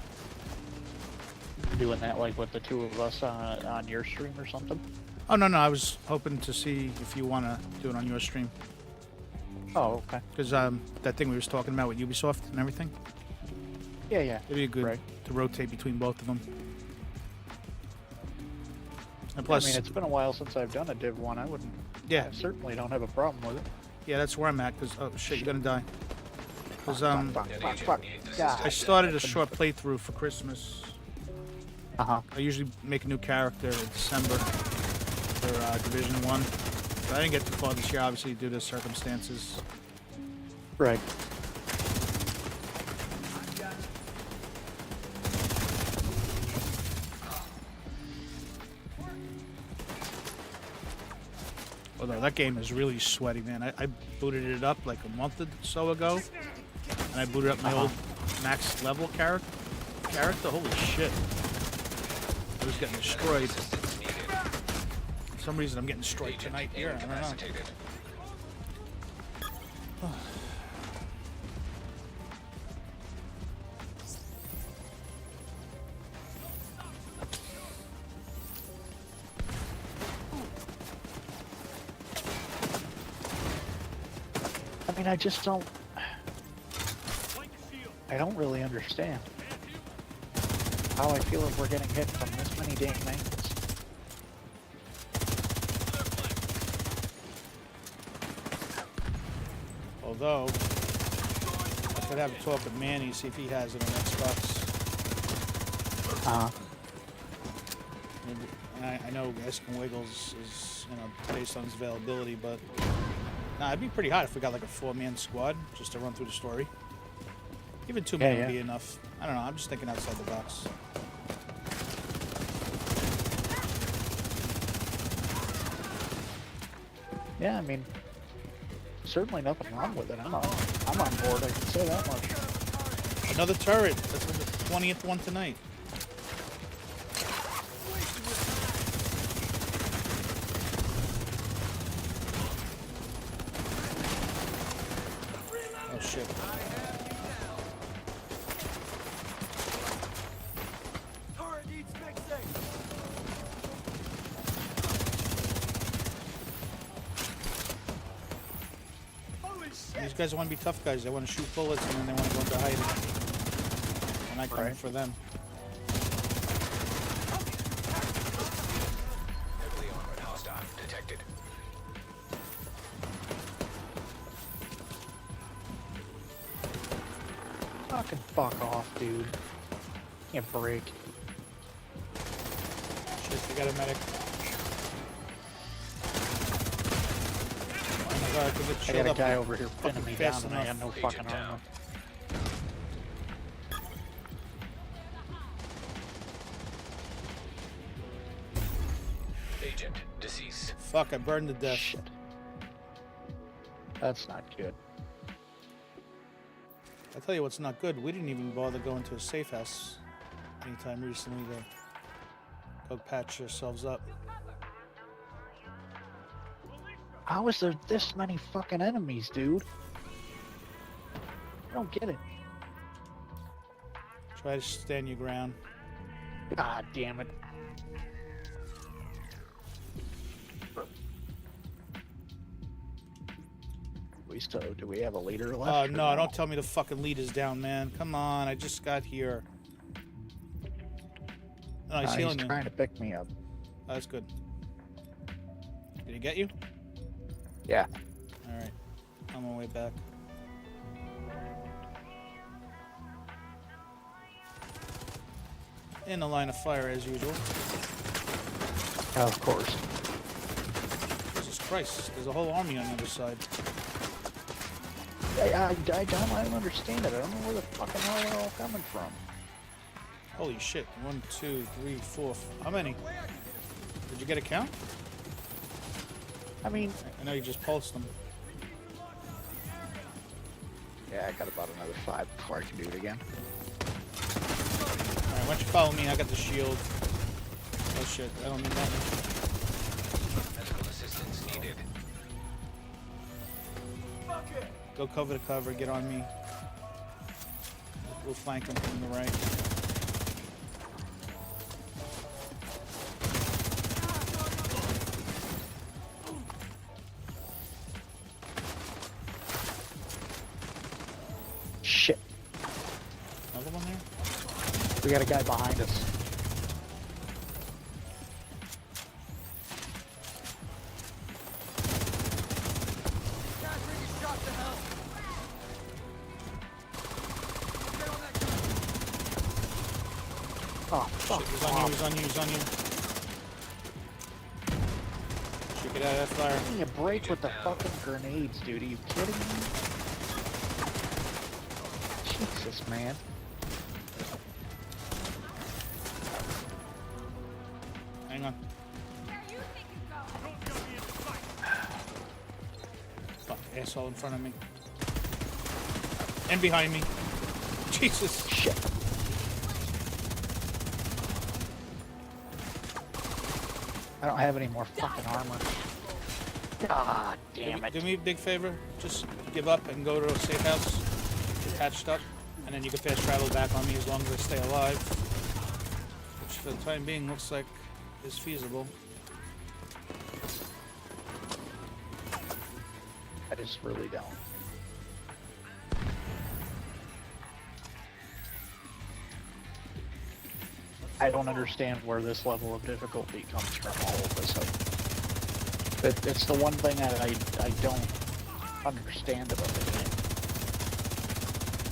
like with the 2 of us on your stream or something? Oh, no, I was hoping to see if you want to do it on your stream. Oh, okay. Because that thing we was talking about with Ubisoft and everything. Yeah. It'd be good Right. to rotate between both of them. And Plus, plus, I mean, it's been a while since I've done a Div 1. I yeah, certainly don't have a problem with it. yeah, that's where I'm at. Because oh shit, you're gonna die. Because Fuck. I started a short playthrough for Christmas. Uh-huh. I usually make a new character in December for Division 1. But I didn't get too far this year, obviously, due to circumstances. Right. Although that game is really sweaty, man. I booted it up like a month or so ago. And I booted up my old max level character. Holy shit. I was getting destroyed. For some reason I'm getting destroyed tonight here. I don't know. I mean, I just don't... I don't really understand how I feel if we're getting hit from this many damn angles. Although, I could have a talk with Manny, see if he has it on Xbox. Maybe, and I know Eskin Wiggles is, based on his availability, but it'd be pretty hot if we got like a 4-man squad just to run through the story. Even 2 men would be enough. I don't know. I'm just thinking outside the box. Yeah, I mean, certainly nothing wrong with it. I'm on board. I can say that much. Another turret. That's the 20th one tonight. Oh shit. These guys want to be tough guys. They want to shoot bullets and then they want to go into hiding. And I come for them. Heavily armored hostile detected. Fucking fuck off, dude. Can't break. Shit, they got a medic. Oh my god, I could get I shielded got a up guy over here pinning me down fast and I enough. got no Agent fucking down. armor. Agent deceased. Fuck, I burned to death. Shit. That's not good. I tell you what's not good. We didn't even bother going to a safe house anytime recently to go patch ourselves up. How is there this many fucking enemies, dude? I don't get it. Try to stand your ground. God damn it. Do we have a leader left? Oh or no, don't tell me the fucking lead is down, man. Come on, I just got here. No, he's He's healing you. trying to pick me up. Oh, that's good. Did he get you? Yeah. Alright. I'm on my way back. In the line of fire as usual. Of course. Jesus Christ, there's a whole army on the other side. I don't understand it. I don't know where the fucking hell they're all coming from. Holy shit. 1, 2, 3, 4. How many? Did you get a count? I mean, I know you just pulsed them. yeah, I got about another 5 before I can do it again. Alright, why don't you follow me? I got the shield. Oh shit, I don't need that one. Medical assistance needed. Go cover to cover, get on me. We'll flank them from the right. Shit. Another one there? We got a guy behind us. Oh, fuck. Shit, he's on you, he's on you, he's on you. Should get out of that fire. Give me a break with the fucking grenades, dude. Are you kidding me? Jesus, man. Hang on. Fuck, asshole in front of me. And behind me. Jesus. Shit. I don't have any more fucking armor. God damn it. Do me a big favor. Just give up and go to a safe house. Get patched up. And then you can fast travel back on me as long as I stay alive. Which for the time being looks like is feasible. I just really don't. I don't understand where this level of difficulty comes from all of a sudden. It's the one thing that I don't understand about the game.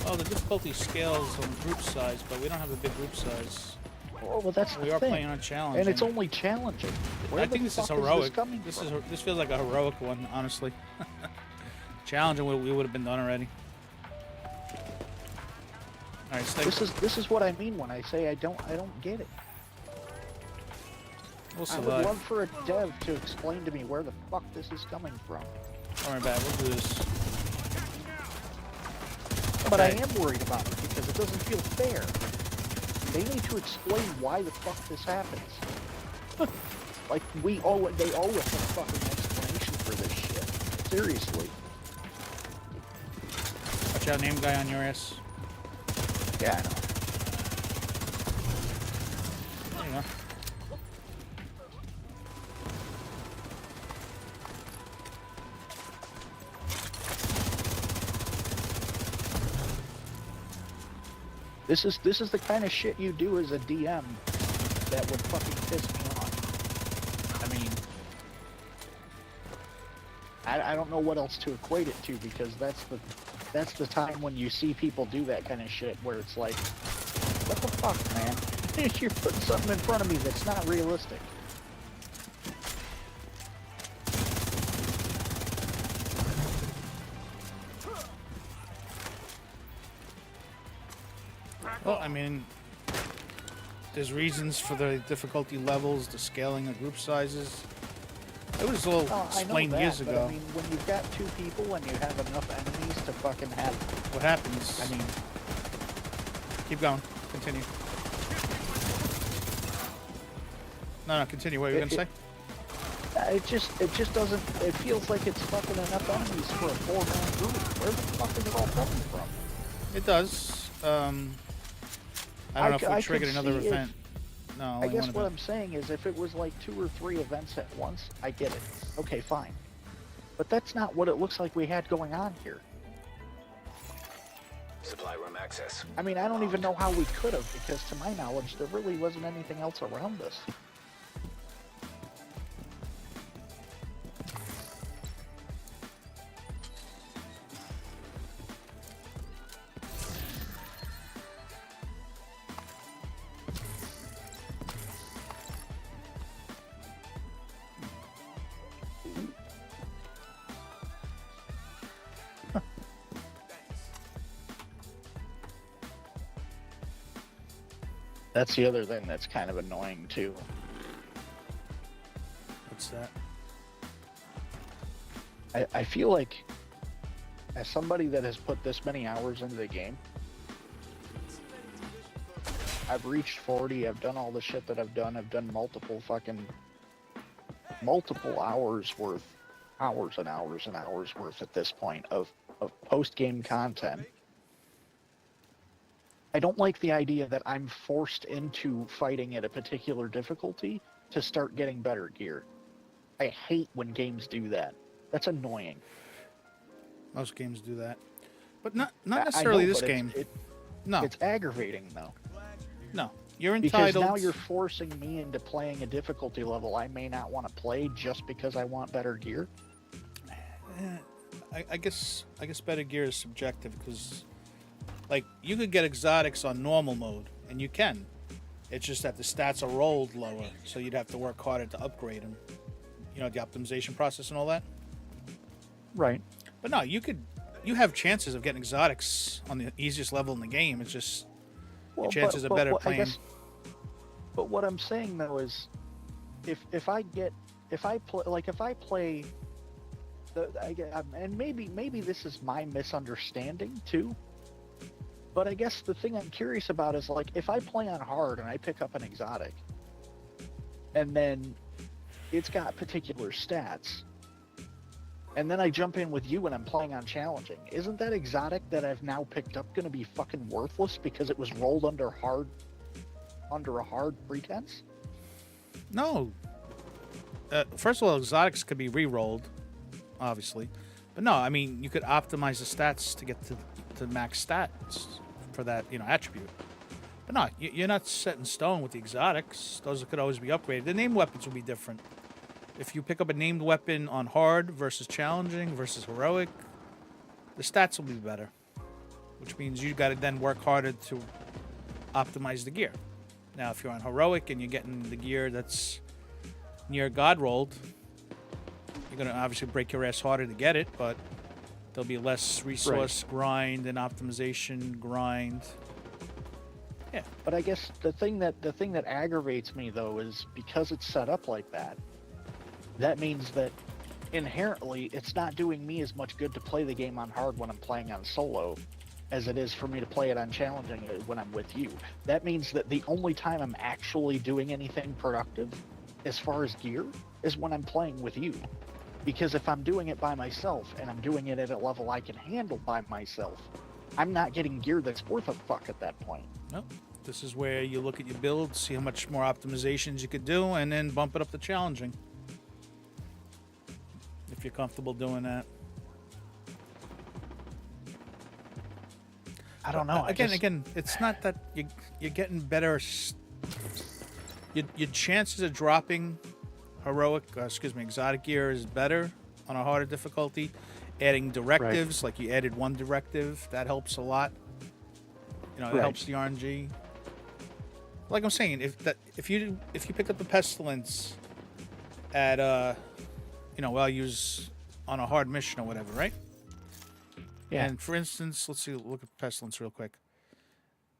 Oh, the difficulty scales on group size, but we don't have a big group size. Oh, well, that's We the are thing. playing on challenge. And it's only challenging. Where I the think this is fuck heroic. coming This from? is this feels like a heroic one, honestly. Challenging, we would have been done already. All right, stay. This is what I mean when I say I don't get it. We'll I would survive. love for a dev to explain to me where the fuck this is coming from. Don't worry about it. We'll do this. But I Okay. am worried about it because it doesn't feel fair. They need to explain why the fuck this happens. Like they owe us a fucking explanation for this shit. Seriously. Watch out, name guy on your ass. Yeah, I know. There you go. This is the kind of shit you do as a DM that would fucking piss me off. I mean, I don't know what else to equate it to, because that's the time when you see people do that kind of shit where it's like, what the fuck, man? You're putting something in front of me that's not realistic. Well, I mean, there's reasons for the difficulty levels, the scaling of group sizes. It was all explained years ago. But I mean, when you've got 2 people and you have enough enemies to fucking have... What happens? I mean... Keep going. Continue. No, continue. What were you going to say? It just doesn't... It feels like it's fucking enough enemies for a 4-man group. Where the fuck is it all coming from? It does. I don't know if we triggered another event. No, I guess what I'm saying is if it was like 2 or 3 events at once, I get it. Okay, fine. But that's not what it looks like we had going on here. Supply room access. I mean, I don't even know how we could have, because to my knowledge, there really wasn't anything else around us. That's the other thing that's kind of annoying, too. What's that? I feel like, as somebody that has put this many hours into the game, I've reached 40, I've done all the shit that I've done multiple hours and hours and hours worth at this point of post-game content. I don't like the idea that I'm forced into fighting at a particular difficulty to start getting better gear. I hate when games do that. That's annoying. Most games do that. But not necessarily this game. No. It's aggravating, though. No. You're entitled... Because now you're forcing me into playing a difficulty level I may not want to play just because I want better gear. I guess better gear is subjective, because... Like, you could get exotics on normal mode, and you can. It's just that the stats are rolled lower, so you'd have to work harder to upgrade them. You know, the optimization process and all that. Right. But no, you have chances of getting exotics on the easiest level in the game. It's just your chances are better playing. But what I'm saying, though, is if I play and maybe this is my misunderstanding too. But I guess the thing I'm curious about is, like, if I play on hard and I pick up an exotic, and then it's got particular stats, and then I jump in with you and I'm playing on challenging, isn't that exotic that I've now picked up going to be fucking worthless because it was rolled under a hard pretense? No. First of all, exotics could be re-rolled, obviously. But no, I mean, you could optimize the stats to get to max stats for that, attribute. But no, you're not set in stone with the exotics. Those could always be upgraded. The named weapons will be different. If you pick up a named weapon on hard versus challenging versus heroic, the stats will be better, which means you got to then work harder to optimize the gear. Now, if you're on heroic and you're getting the gear that's near God rolled, you're going to obviously break your ass harder to get it, but there'll be less resource grind and optimization grind. Yeah. But I guess the thing that aggravates me, though, is because it's set up like that, that means that inherently it's not doing me as much good to play the game on hard when I'm playing on solo as it is for me to play it on challenging when I'm with you. That means that the only time I'm actually doing anything productive as far as gear is when I'm playing with you. Because if I'm doing it by myself and I'm doing it at a level I can handle by myself, I'm not getting gear that's worth a fuck at that point. No. This is where you look at your build, see how much more optimizations you could do, and then bump it up to challenging. If you're comfortable doing that. I don't know. Again, it's not that you're getting better. Your chances of dropping exotic gear is better on a harder difficulty. Adding directives, like you added one directive, that helps a lot. You know, it helps the RNG. Like I'm saying, if you picked up the pestilence at while you was on a hard mission or whatever, right? Yeah. And for instance, look at pestilence real quick.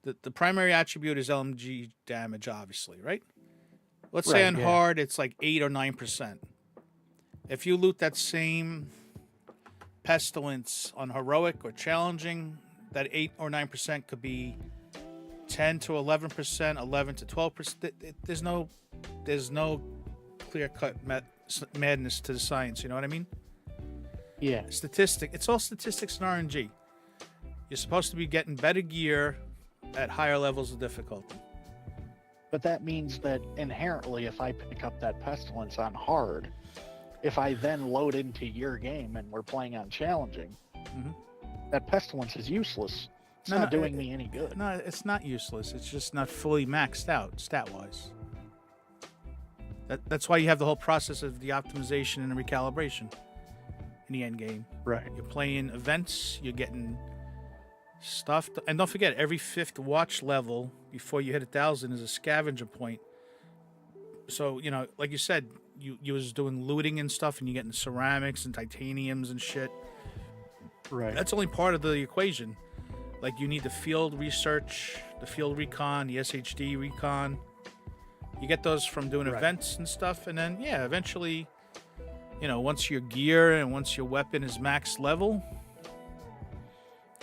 The primary attribute is LMG damage, obviously, right? Let's say on hard it's like 8 or 9%. If you loot that same pestilence on heroic or challenging, that 8 or 9% could be 10 to 11%, 11 to 12%. There's no clear-cut madness to the science. You know what I mean? Yeah. It's all statistics and RNG. You're supposed to be getting better gear at higher levels of difficulty. But that means that inherently, if I pick up that pestilence on hard, if I then load into your game and we're playing on challenging, that pestilence is useless. It's not doing me any good. No, it's not useless. It's just not fully maxed out stat-wise. That's why you have the whole process of the optimization and the recalibration in the end game. Right. You're playing events. You're getting stuff. And don't forget, every 5th watch level before you hit 1,000 is a scavenger point. So, like you said, you was doing looting and stuff, and you're getting ceramics and titaniums and shit. Right. That's only part of the equation. Like, you need the field research, the field recon, the SHD recon. You get those from doing events and stuff, and then, eventually, once your gear and once your weapon is max level,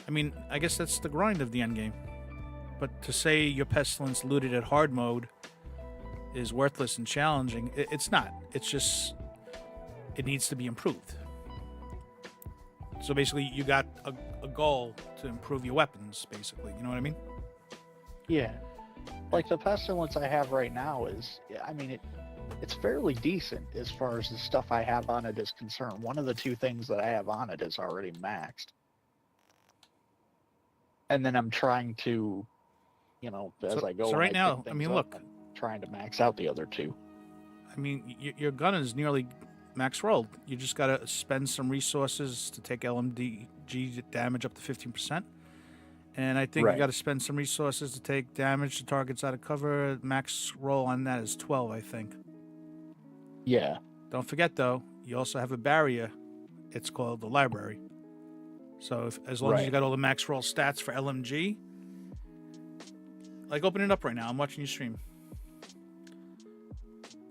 I mean, I guess that's the grind of the end game. But to say your pestilence looted at hard mode is worthless and challenging, it's not. It's just, it needs to be improved. So basically, you got a goal to improve your weapons, basically. You know what I mean? Yeah. Like the pestilence I have right now is, I mean, it's fairly decent as far as the stuff I have on it is concerned. One of the 2 things that I have on it is already maxed. And then I'm trying to, as I go. So right now, I mean, look. I'm trying to max out the other 2. I mean, your gun is nearly max rolled. You just got to spend some resources to take LMG damage up to 15%. And I think you got to spend some resources to take damage to targets out of cover. Max roll on that is 12, I think. Yeah. Don't forget, though, you also have a barrier. It's called the library. So as long as you got all the max roll stats for LMG, like open it up right now. I'm watching you stream.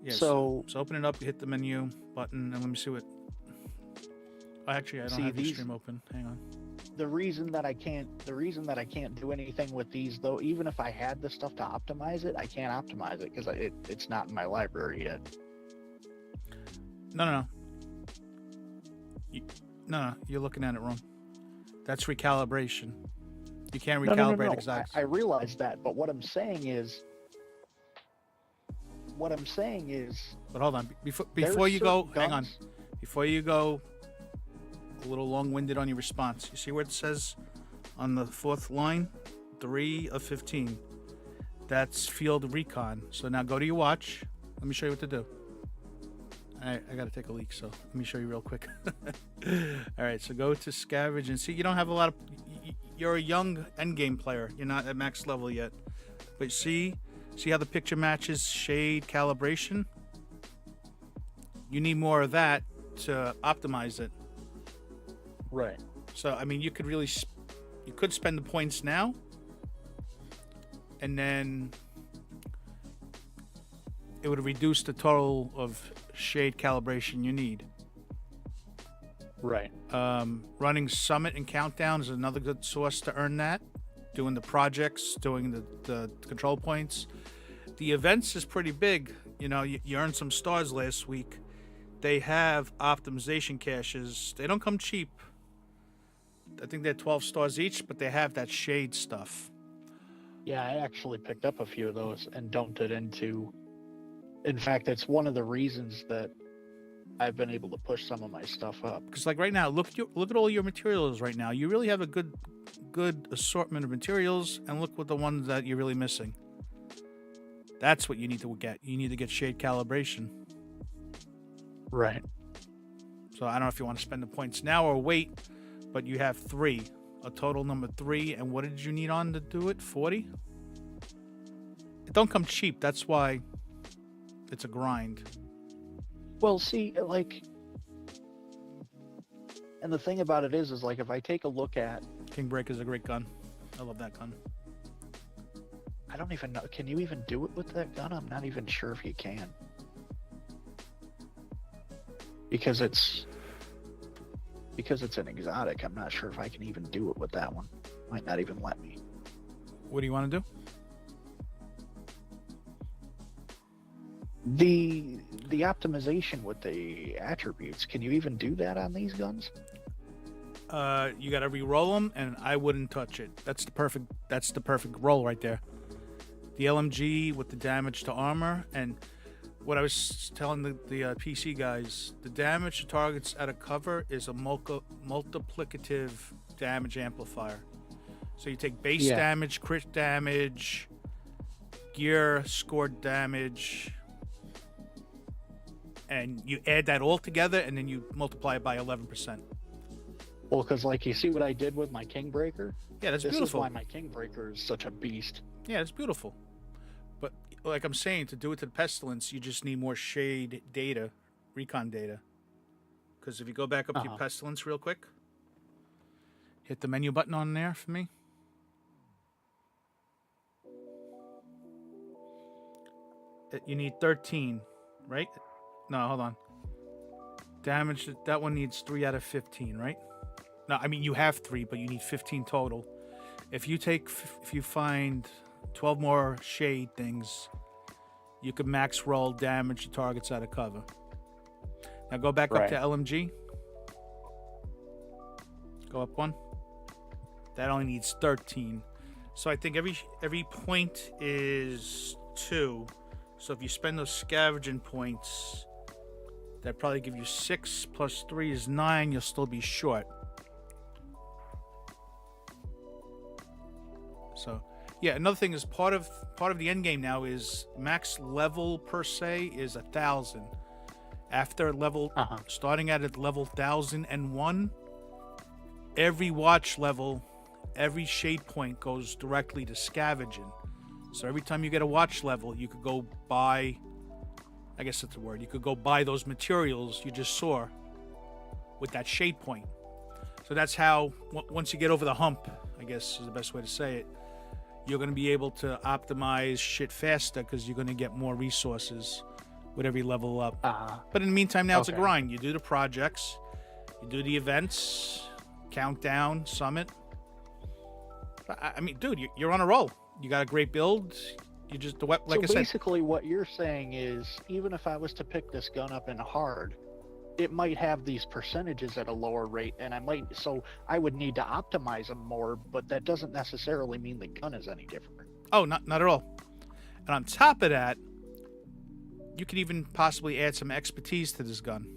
Yeah, so open it up, you hit the menu button, and let me see what... Oh, actually, I don't have the stream open. Hang on. The reason that I can't do anything with these, though, even if I had the stuff to optimize it, I can't optimize it because it's not in my library yet. No. No, you're looking at it wrong. That's recalibration. You can't recalibrate exotics. I realize that, but what I'm saying is. But hold on, before you go, hang on. Before you go, a little long-winded on your response. You see where it says on the 4th line, 3 of 15. That's field recon. So now go to your watch. Let me show you what to do. I got to take a leak, so let me show you real quick. All right, so go to scavenge and see. You don't have a lot of... You're a young endgame player. You're not at max level yet. But see how the picture matches shade calibration? You need more of that to optimize it. Right. So, I mean, you could spend the points now, and then it would reduce the total of shade calibration you need. Right. Running Summit and Countdown is another good source to earn that. Doing the projects, doing the control points. The events is pretty big. You earned some stars last week. They have optimization caches. They don't come cheap. I think they're 12 stars each, but they have that shade stuff. Yeah, I actually picked up a few of those and dumped it into. In fact, it's one of the reasons that I've been able to push some of my stuff up. Because like right now, look at all your materials right now. You really have a good assortment of materials, and look what the ones that you're really missing. That's what you need to get. You need to get shade calibration. Right. So I don't know if you want to spend the points now or wait, but you have 3, a total number 3. And what did you need on to do it? 40? It don't come cheap. That's why it's a grind. Well, see, like, and the thing about it is like if I take a look at, Kingbreaker is a great gun. I love that gun. I don't even know. Can you even do it with that gun? I'm not even sure if you can. Because it's an exotic. I'm not sure if I can even do it with that one. Might not even let me. What do you want to do? The optimization with the attributes. Can you even do that on these guns? You got to re-roll them, and I wouldn't touch it. That's the perfect roll right there. The LMG with the damage to armor, and what I was telling the PC guys, the damage to targets out of cover is a multiplicative damage amplifier. So you take base damage, crit damage, gear scored damage, and you add that all together, and then you multiply it by 11%. Well, because like you see what I did with my Kingbreaker? Yeah, that's this beautiful. This is why my Kingbreaker is such a beast. Yeah, it's beautiful. But like I'm saying, to do it to the Pestilence, you just need more shade data, recon data. Because if you go back up to your Pestilence real quick, hit the menu button on there for me. You need 13, right? No, hold on. Damage, that one needs 3 out of 15, right? No, I mean, you have 3, but you need 15 total. If you find 12 more shade things, you can max roll damage to targets out of cover. Now go back up to LMG. Go up 1. That only needs 13. So I think every point is 2. So if you spend those scavenging points, that probably give you 6 plus 3 is 9. You'll still be short. So, yeah, another thing is part of the end game now is max level per se is 1,000. After level, starting at level 1,001, every watch level, every shade point goes directly to scavenging. So every time you get a watch level, you could go buy, I guess that's the word, you could go buy those materials you just saw with that shade point. So that's how, once you get over the hump, I guess is the best way to say it, you're going to be able to optimize shit faster because you're going to get more resources with every level up. But in the meantime, now it's a grind. You do the projects, you do the events, countdown, summit. I mean, dude, you're on a roll. You got a great build. You just, like I said. So basically what you're saying is, even if I was to pick this gun up in hard, it might have these percentages at a lower rate, and so I would need to optimize them more, but that doesn't necessarily mean the gun is any different. Oh, not at all. And on top of that, you could even possibly add some expertise to this gun.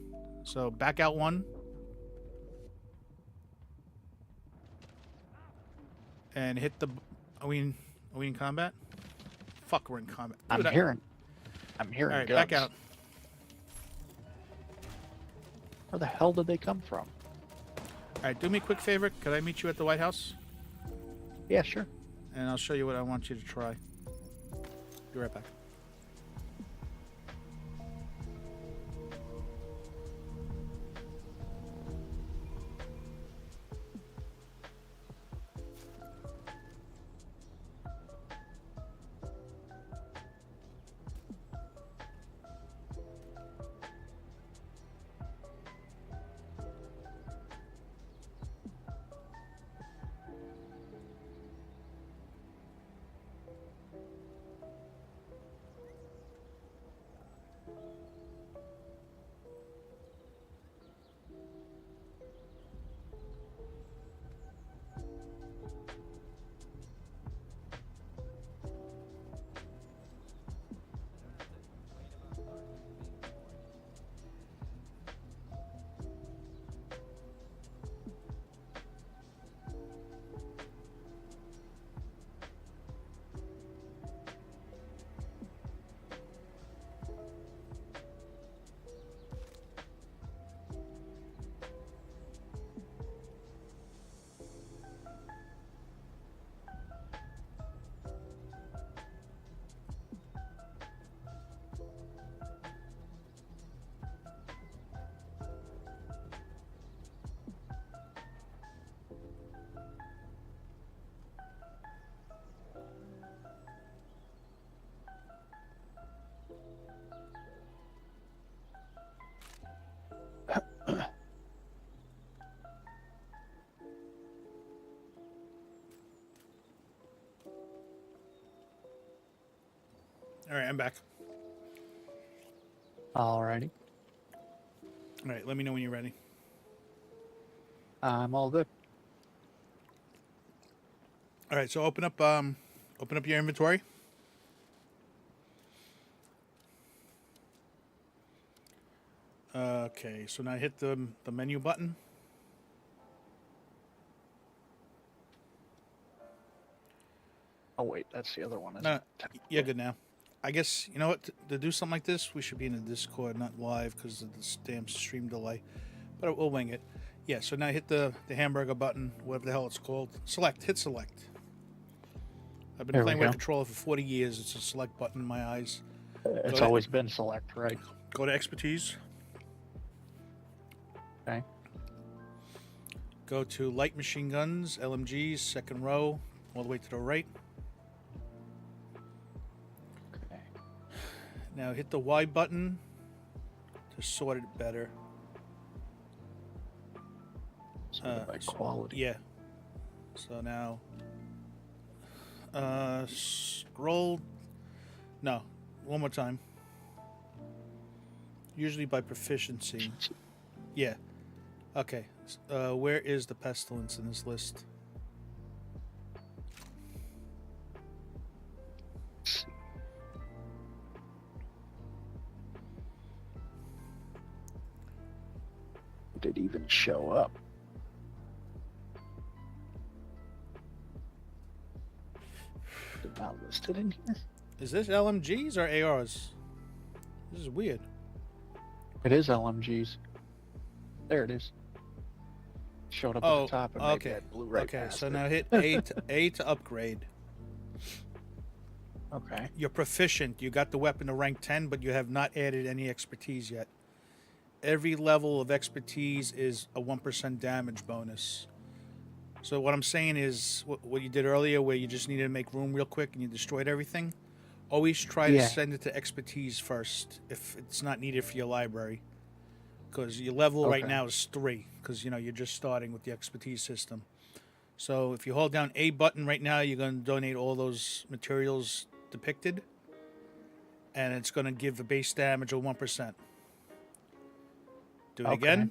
So back out 1. And hit the... Are we in combat? Fuck, we're in combat. Dude, I'm hearing all right, guns. back out. Where the hell did they come from? All right, do me a quick favor. Could I meet you at the White House? Yeah, sure. And I'll show you what I want you to try. Be right back. All right, I'm back. Alrighty. All right, let me know when you're ready. I'm all good. All right, so open up your inventory. Okay, so now hit the menu button. Oh wait, that's the other one. Isn't No, it? you're good now. I guess you know what to do something like this. We should be in the Discord, not live, because of the damn stream delay. But we'll wing it. Yeah. So now hit the hamburger button, whatever the hell it's called. Select. Hit select. I've been There we playing with a go. controller for 40 years. It's a select button in my eyes. It's to- always been select, right? Go to expertise. Okay. Go to light machine guns, LMGs, second row, all the way to the right. Okay. Now hit the Y button to sort it better. So by quality. Yeah. So now, scroll. No, one more time. Usually by proficiency. Yeah. Okay. Where is the pestilence in this list? Did it even show up? Is it not listed in here? Is this LMGs or ARs? This is weird. It is LMGs. There it is. Showed up at the top and maybe I blew right okay, past so it. now hit A to upgrade. Okay. You're proficient. You got the weapon to rank 10, but you have not added any expertise yet. Every level of expertise is a 1% damage bonus. So what I'm saying is what you did earlier where you just needed to make room real quick and you destroyed everything. Always try to send it to expertise first if it's not needed for your library. Because your level right now is 3 because you're just starting with the expertise system. So if you hold down A button right now, you're going to donate all those materials depicted. And it's going to give the base damage of 1%. Do it again.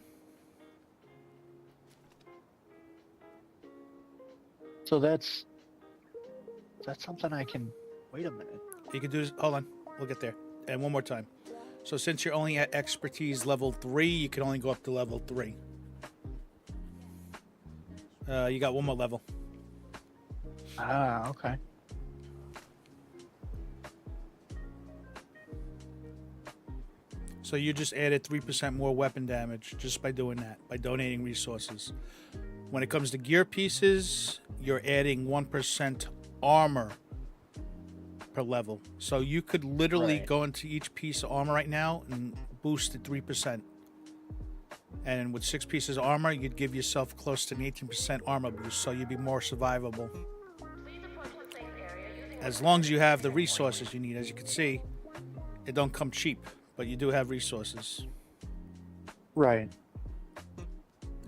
So that's something I can... Wait a minute. You can do this. Hold on. We'll get there. And one more time. So since you're only at expertise level 3, you can only go up to level 3. You got one more level. Ah, okay. So you just added 3% more weapon damage just by doing that, by donating resources. When it comes to gear pieces, you're adding 1% armor per level. So you could literally go into each piece of armor right now and boost it 3%. And with 6 pieces of armor, you'd give yourself close to an 18% armor boost, so you'd be more survivable. As long as you have the resources you need. As you can see, it don't come cheap, but you do have resources. Right.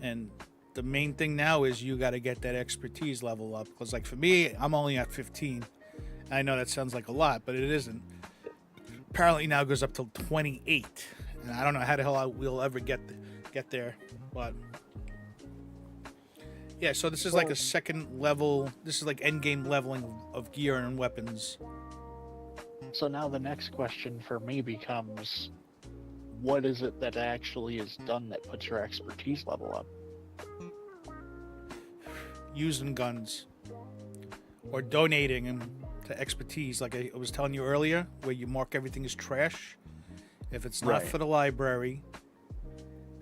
And the main thing now is you got to get that expertise level up. Because like for me, I'm only at 15. I know that sounds like a lot, but it isn't. Apparently now it goes up to 28. And I don't know how the hell we'll ever get there. But yeah, so this is like a second level. This is like end game leveling of gear and weapons. So now the next question for me becomes, what is it that actually is done that puts your expertise level up? Using guns. Or donating them to expertise, like I was telling you earlier, where you mark everything as trash. If it's not for the library,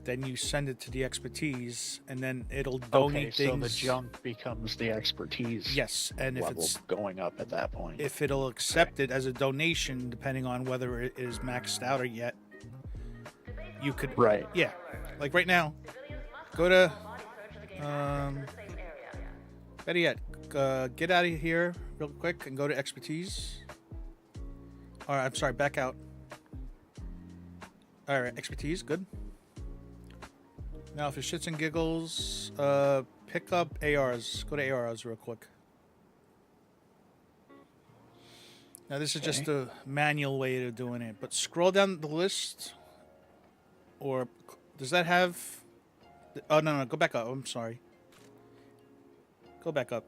then you send it to the expertise, and then it'll donate things. So the junk becomes the expertise. Yes, and if it's going up at that point, if it'll accept it as a donation, depending on whether it is maxed out or yet, you could. Yeah, like right now, go to. Better yet, get out of here real quick and go to expertise. All right, I'm sorry, back out. All right, expertise, good. Now, for shits and giggles, pick up ARs. Go to ARs real quick. Now this is just a manual way of doing it, but scroll down the list, or does that have? Oh no, go back up. I'm sorry. Go back up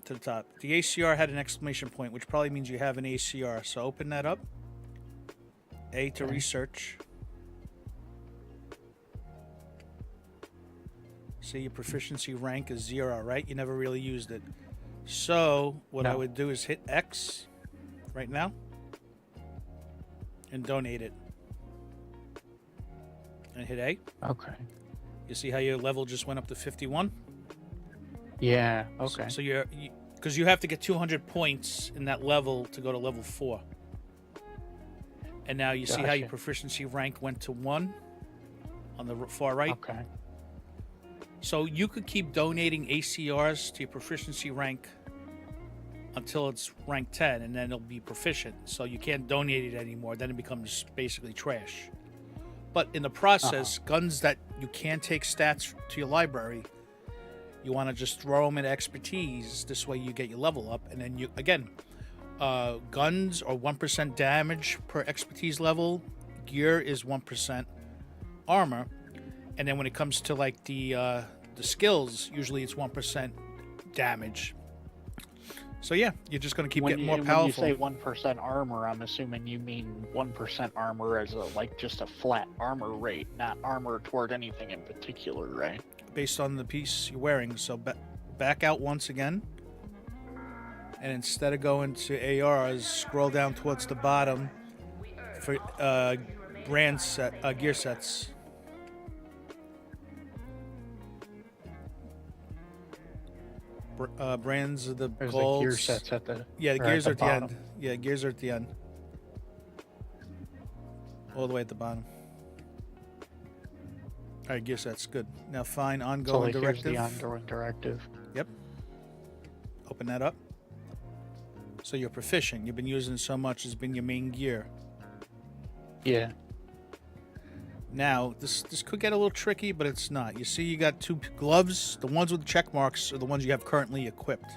to the top. The ACR had an exclamation point, which probably means you have an ACR. So open that up. A to research. See, your proficiency rank is 0, right? You never really used it. So what I would do is hit X right now and donate it. And hit A. Okay. You see how your level just went up to 51? Yeah, okay. So because you have to get 200 points in that level to go to level 4. And now you see how your proficiency rank went to 1 on the far right? Okay. So you could keep donating ACRs to your proficiency rank until it's rank 10, and then it'll be proficient. So you can't donate it anymore. Then it becomes basically trash. But in the process, guns that you can take stats to your library, you want to just throw them in expertise. This way you get your level up. And then you, again, guns are 1% damage per expertise level. Gear is 1% armor. And then when it comes to like the skills, usually it's 1% damage. So yeah, you're just going to keep getting more powerful. When you say 1% armor, I'm assuming you mean 1% armor as just a flat armor rate, not armor toward anything in particular, right? Based on the piece you're wearing. So back out once again. And instead of going to ARs, scroll down towards the bottom for gear sets. Brands of the There's golds. the gear sets at the the gears are at the bottom. end. Yeah, gears are at the end. All the way at the bottom. All right, gear sets, good. Now find ongoing directive. Here's the ongoing directive. Yep. Open that up. So you're proficient. You've been using it so much, it's been your main gear. Yeah. Now, this could get a little tricky, but it's not. You see you got 2 gloves. The ones with the check marks are the ones you have currently equipped.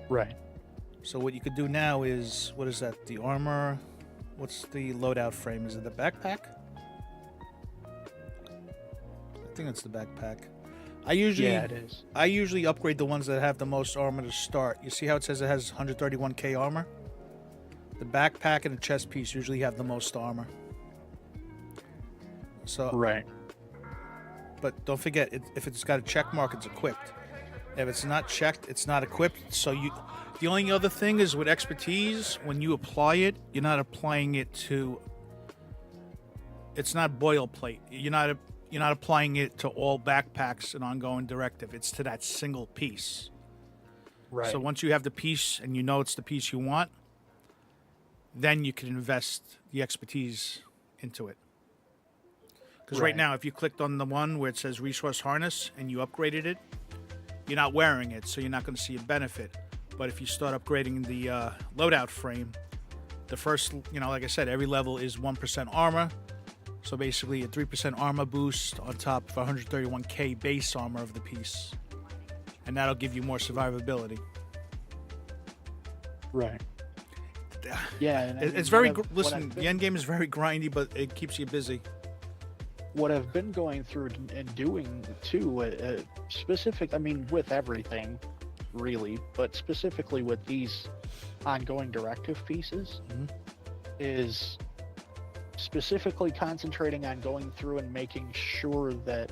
Right. So what you could do now is, what is that? The armor. What's the loadout frame? Is it the backpack? I think it's the backpack. Yeah, it is. I usually upgrade the ones that have the most armor to start. You see how it says it has 131k armor? The backpack and the chest piece usually have the most armor. So right. But don't forget, if it's got a check mark, it's equipped. If it's not checked, it's not equipped. So the only other thing is with expertise, when you apply it, you're not applying it to. It's not boilerplate. You're not applying it to all backpacks and ongoing directive. It's to that single piece. Right. So once you have the piece and you know it's the piece you want, then you can invest the expertise into it. Because right now, if you clicked on the one where it says resource harness and you upgraded it, you're not wearing it, so you're not going to see a benefit. But if you start upgrading the loadout frame, the first, like I said, every level is 1% armor. So basically a 3% armor boost on top of 131k base armor of the piece. And that'll give you more survivability. Right. Yeah. And it's very, listen, the end game is very grindy, but it keeps you busy. What I've been going through and doing too, with everything, really, but specifically with these ongoing directive pieces, is specifically concentrating on going through and making sure that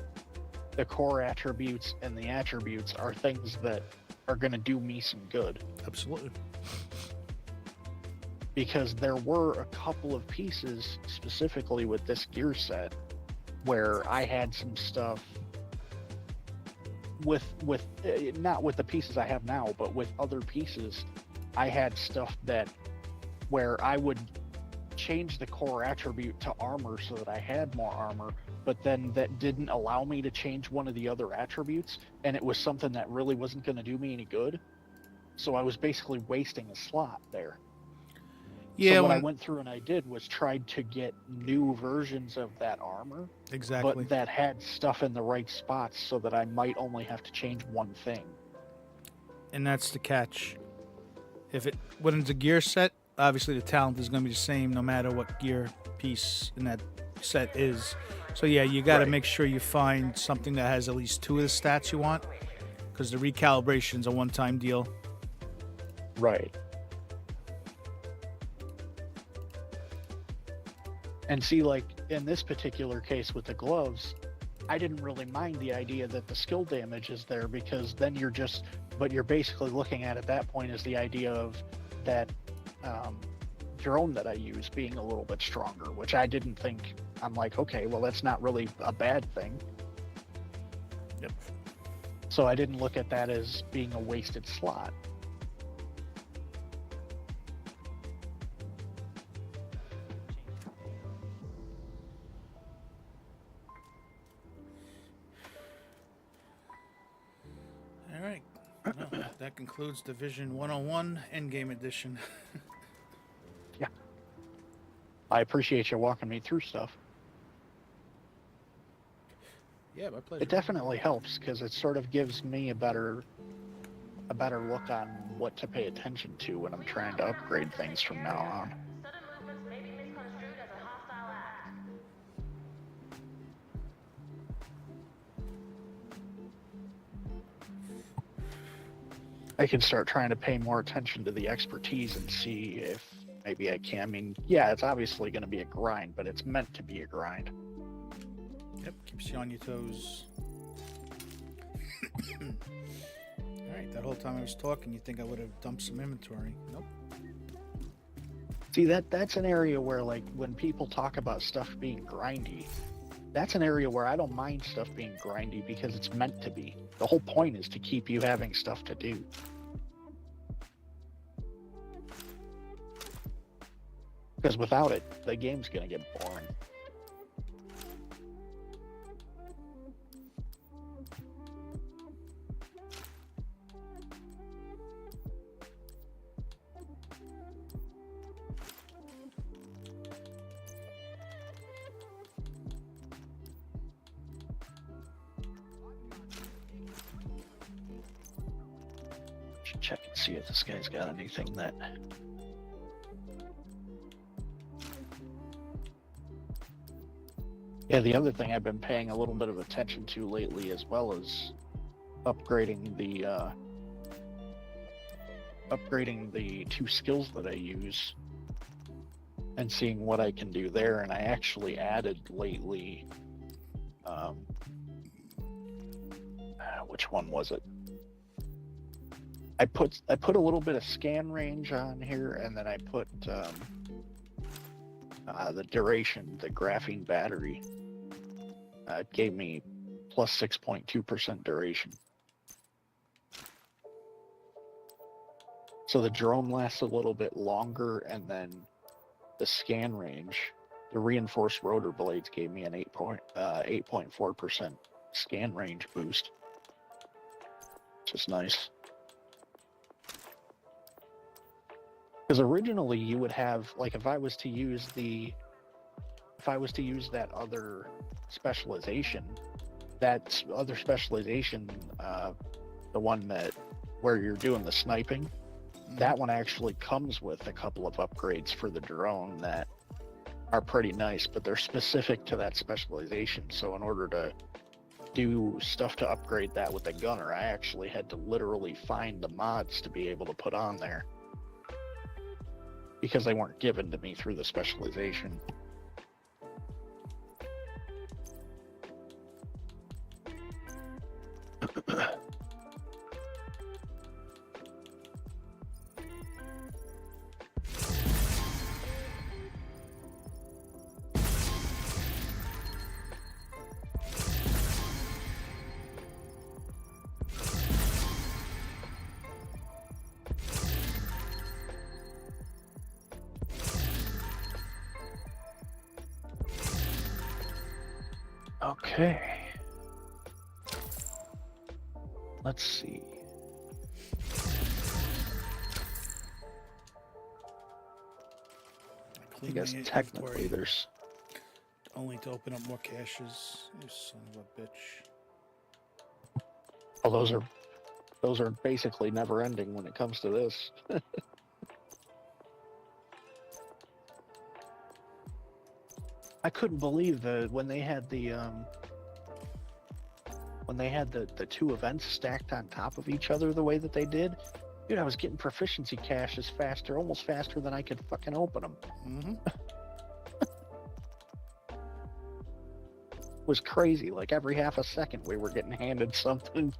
the core attributes and the attributes are things that are going to do me some good. Absolutely. Because there were a couple of pieces, specifically with this gear set, where I had some stuff with not with the pieces I have now, but with other pieces, I had stuff where I would change the core attribute to armor so that I had more armor, but then that didn't allow me to change one of the other attributes, and it was something that really wasn't going to do me any good. So I was basically wasting a slot there. Yeah, so what I went through and I did was tried to get new versions of that armor. Exactly. But that had stuff in the right spots so that I might only have to change one thing. And that's the catch. when it's a gear set, obviously the talent is going to be the same no matter what gear piece in that set is. So yeah, you got to make sure you find something that has at least 2 of the stats you want, because the recalibration's a one-time deal. Right. And see, like, in this particular case with the gloves, I didn't really mind the idea that the skill damage is there, because then you're basically looking at that point as the idea of that drone that I use being a little bit stronger, which I didn't think. I'm like, okay, well, that's not really a bad thing. Yep. So I didn't look at that as being a wasted slot. All right. Well, that concludes Division 101 Endgame Edition. Yeah. I appreciate you walking me through stuff. Yeah, my pleasure. It definitely helps, because it sort of gives me a better look on what to pay attention to when I'm trying to upgrade things from now on. Sudden movements may be misconstrued as a hostile act. I can start trying to pay more attention to the expertise and see if maybe I can. I mean, yeah, it's obviously going to be a grind, but it's meant to be a grind. Yep, keeps you on your toes. All right, that whole time I was talking, you think I would have dumped some inventory? Nope. See, that's an area where, like, when people talk about stuff being grindy, that's an area where I don't mind stuff being grindy, because it's meant to be. The whole point is to keep you having stuff to do. Because without it, the game's going to get boring. Should check and see if this guy's got anything that... Yeah, the other thing I've been paying a little bit of attention to lately, as well as upgrading the 2 skills that I use and seeing what I can do there. And I actually added lately, which one was it? I put a little bit of scan range on here, and then I put the duration, the graphene battery. It gave me plus 6.2% duration. So the drone lasts a little bit longer, and then the scan range, the reinforced rotor blades gave me an 8.4% scan range boost, which is nice. Because originally you would have, like, if I was to use that other specialization, the one where you're doing the sniping, that one actually comes with a couple of upgrades for the drone that are pretty nice, but they're specific to that specialization. So in order to do stuff to upgrade that with the gunner, I actually had to literally find the mods to be able to put on there, because they weren't given to me through the specialization. Okay. Let's see. I guess technically there's only to open up more caches. You son of a bitch. Well, those are basically never ending when it comes to this. I couldn't believe when they had the two events stacked on top of each other the way that they did. Dude, I was getting proficiency caches faster, almost faster than I could fucking open them. Mm-hmm. It was crazy. Like every half a second, we were getting handed something.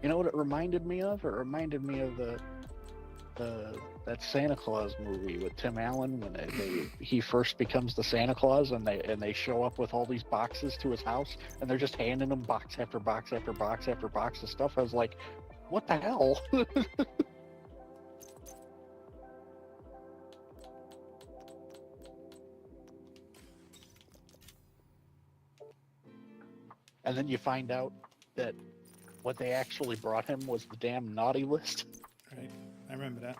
You know what it reminded me of? It reminded me of that Santa Claus movie with Tim Allen when he first becomes the Santa Claus and they show up with all these boxes to his house and they're just handing him box after box after box after box of stuff. I was like, what the hell? And then you find out that what they actually brought him was the damn naughty list. Right. I remember that.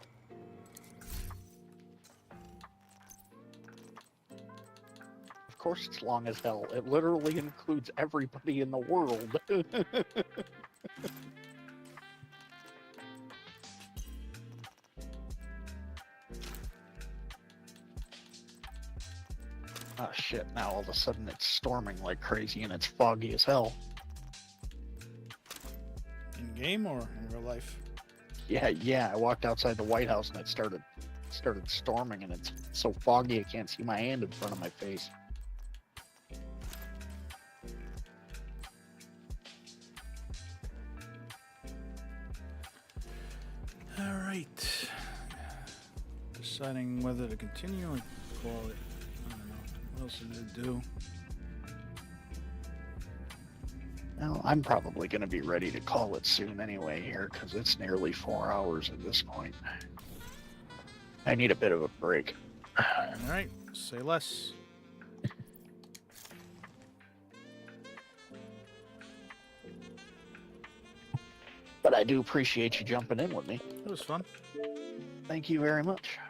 Of course it's long as hell. It literally includes everybody in the world. Oh shit, now all of a sudden it's storming like crazy and it's foggy as hell. In game or in real life? Yeah, I walked outside the White House and it started storming and it's so foggy I can't see my hand in front of my face. All right. Deciding whether to continue or call it. I don't know. What else did it do? Well, I'm probably going to be ready to call it soon anyway here because it's nearly 4 hours at this point. I need a bit of a break. All right. Say less. But I do appreciate you jumping in with me. It was fun. Thank you very much.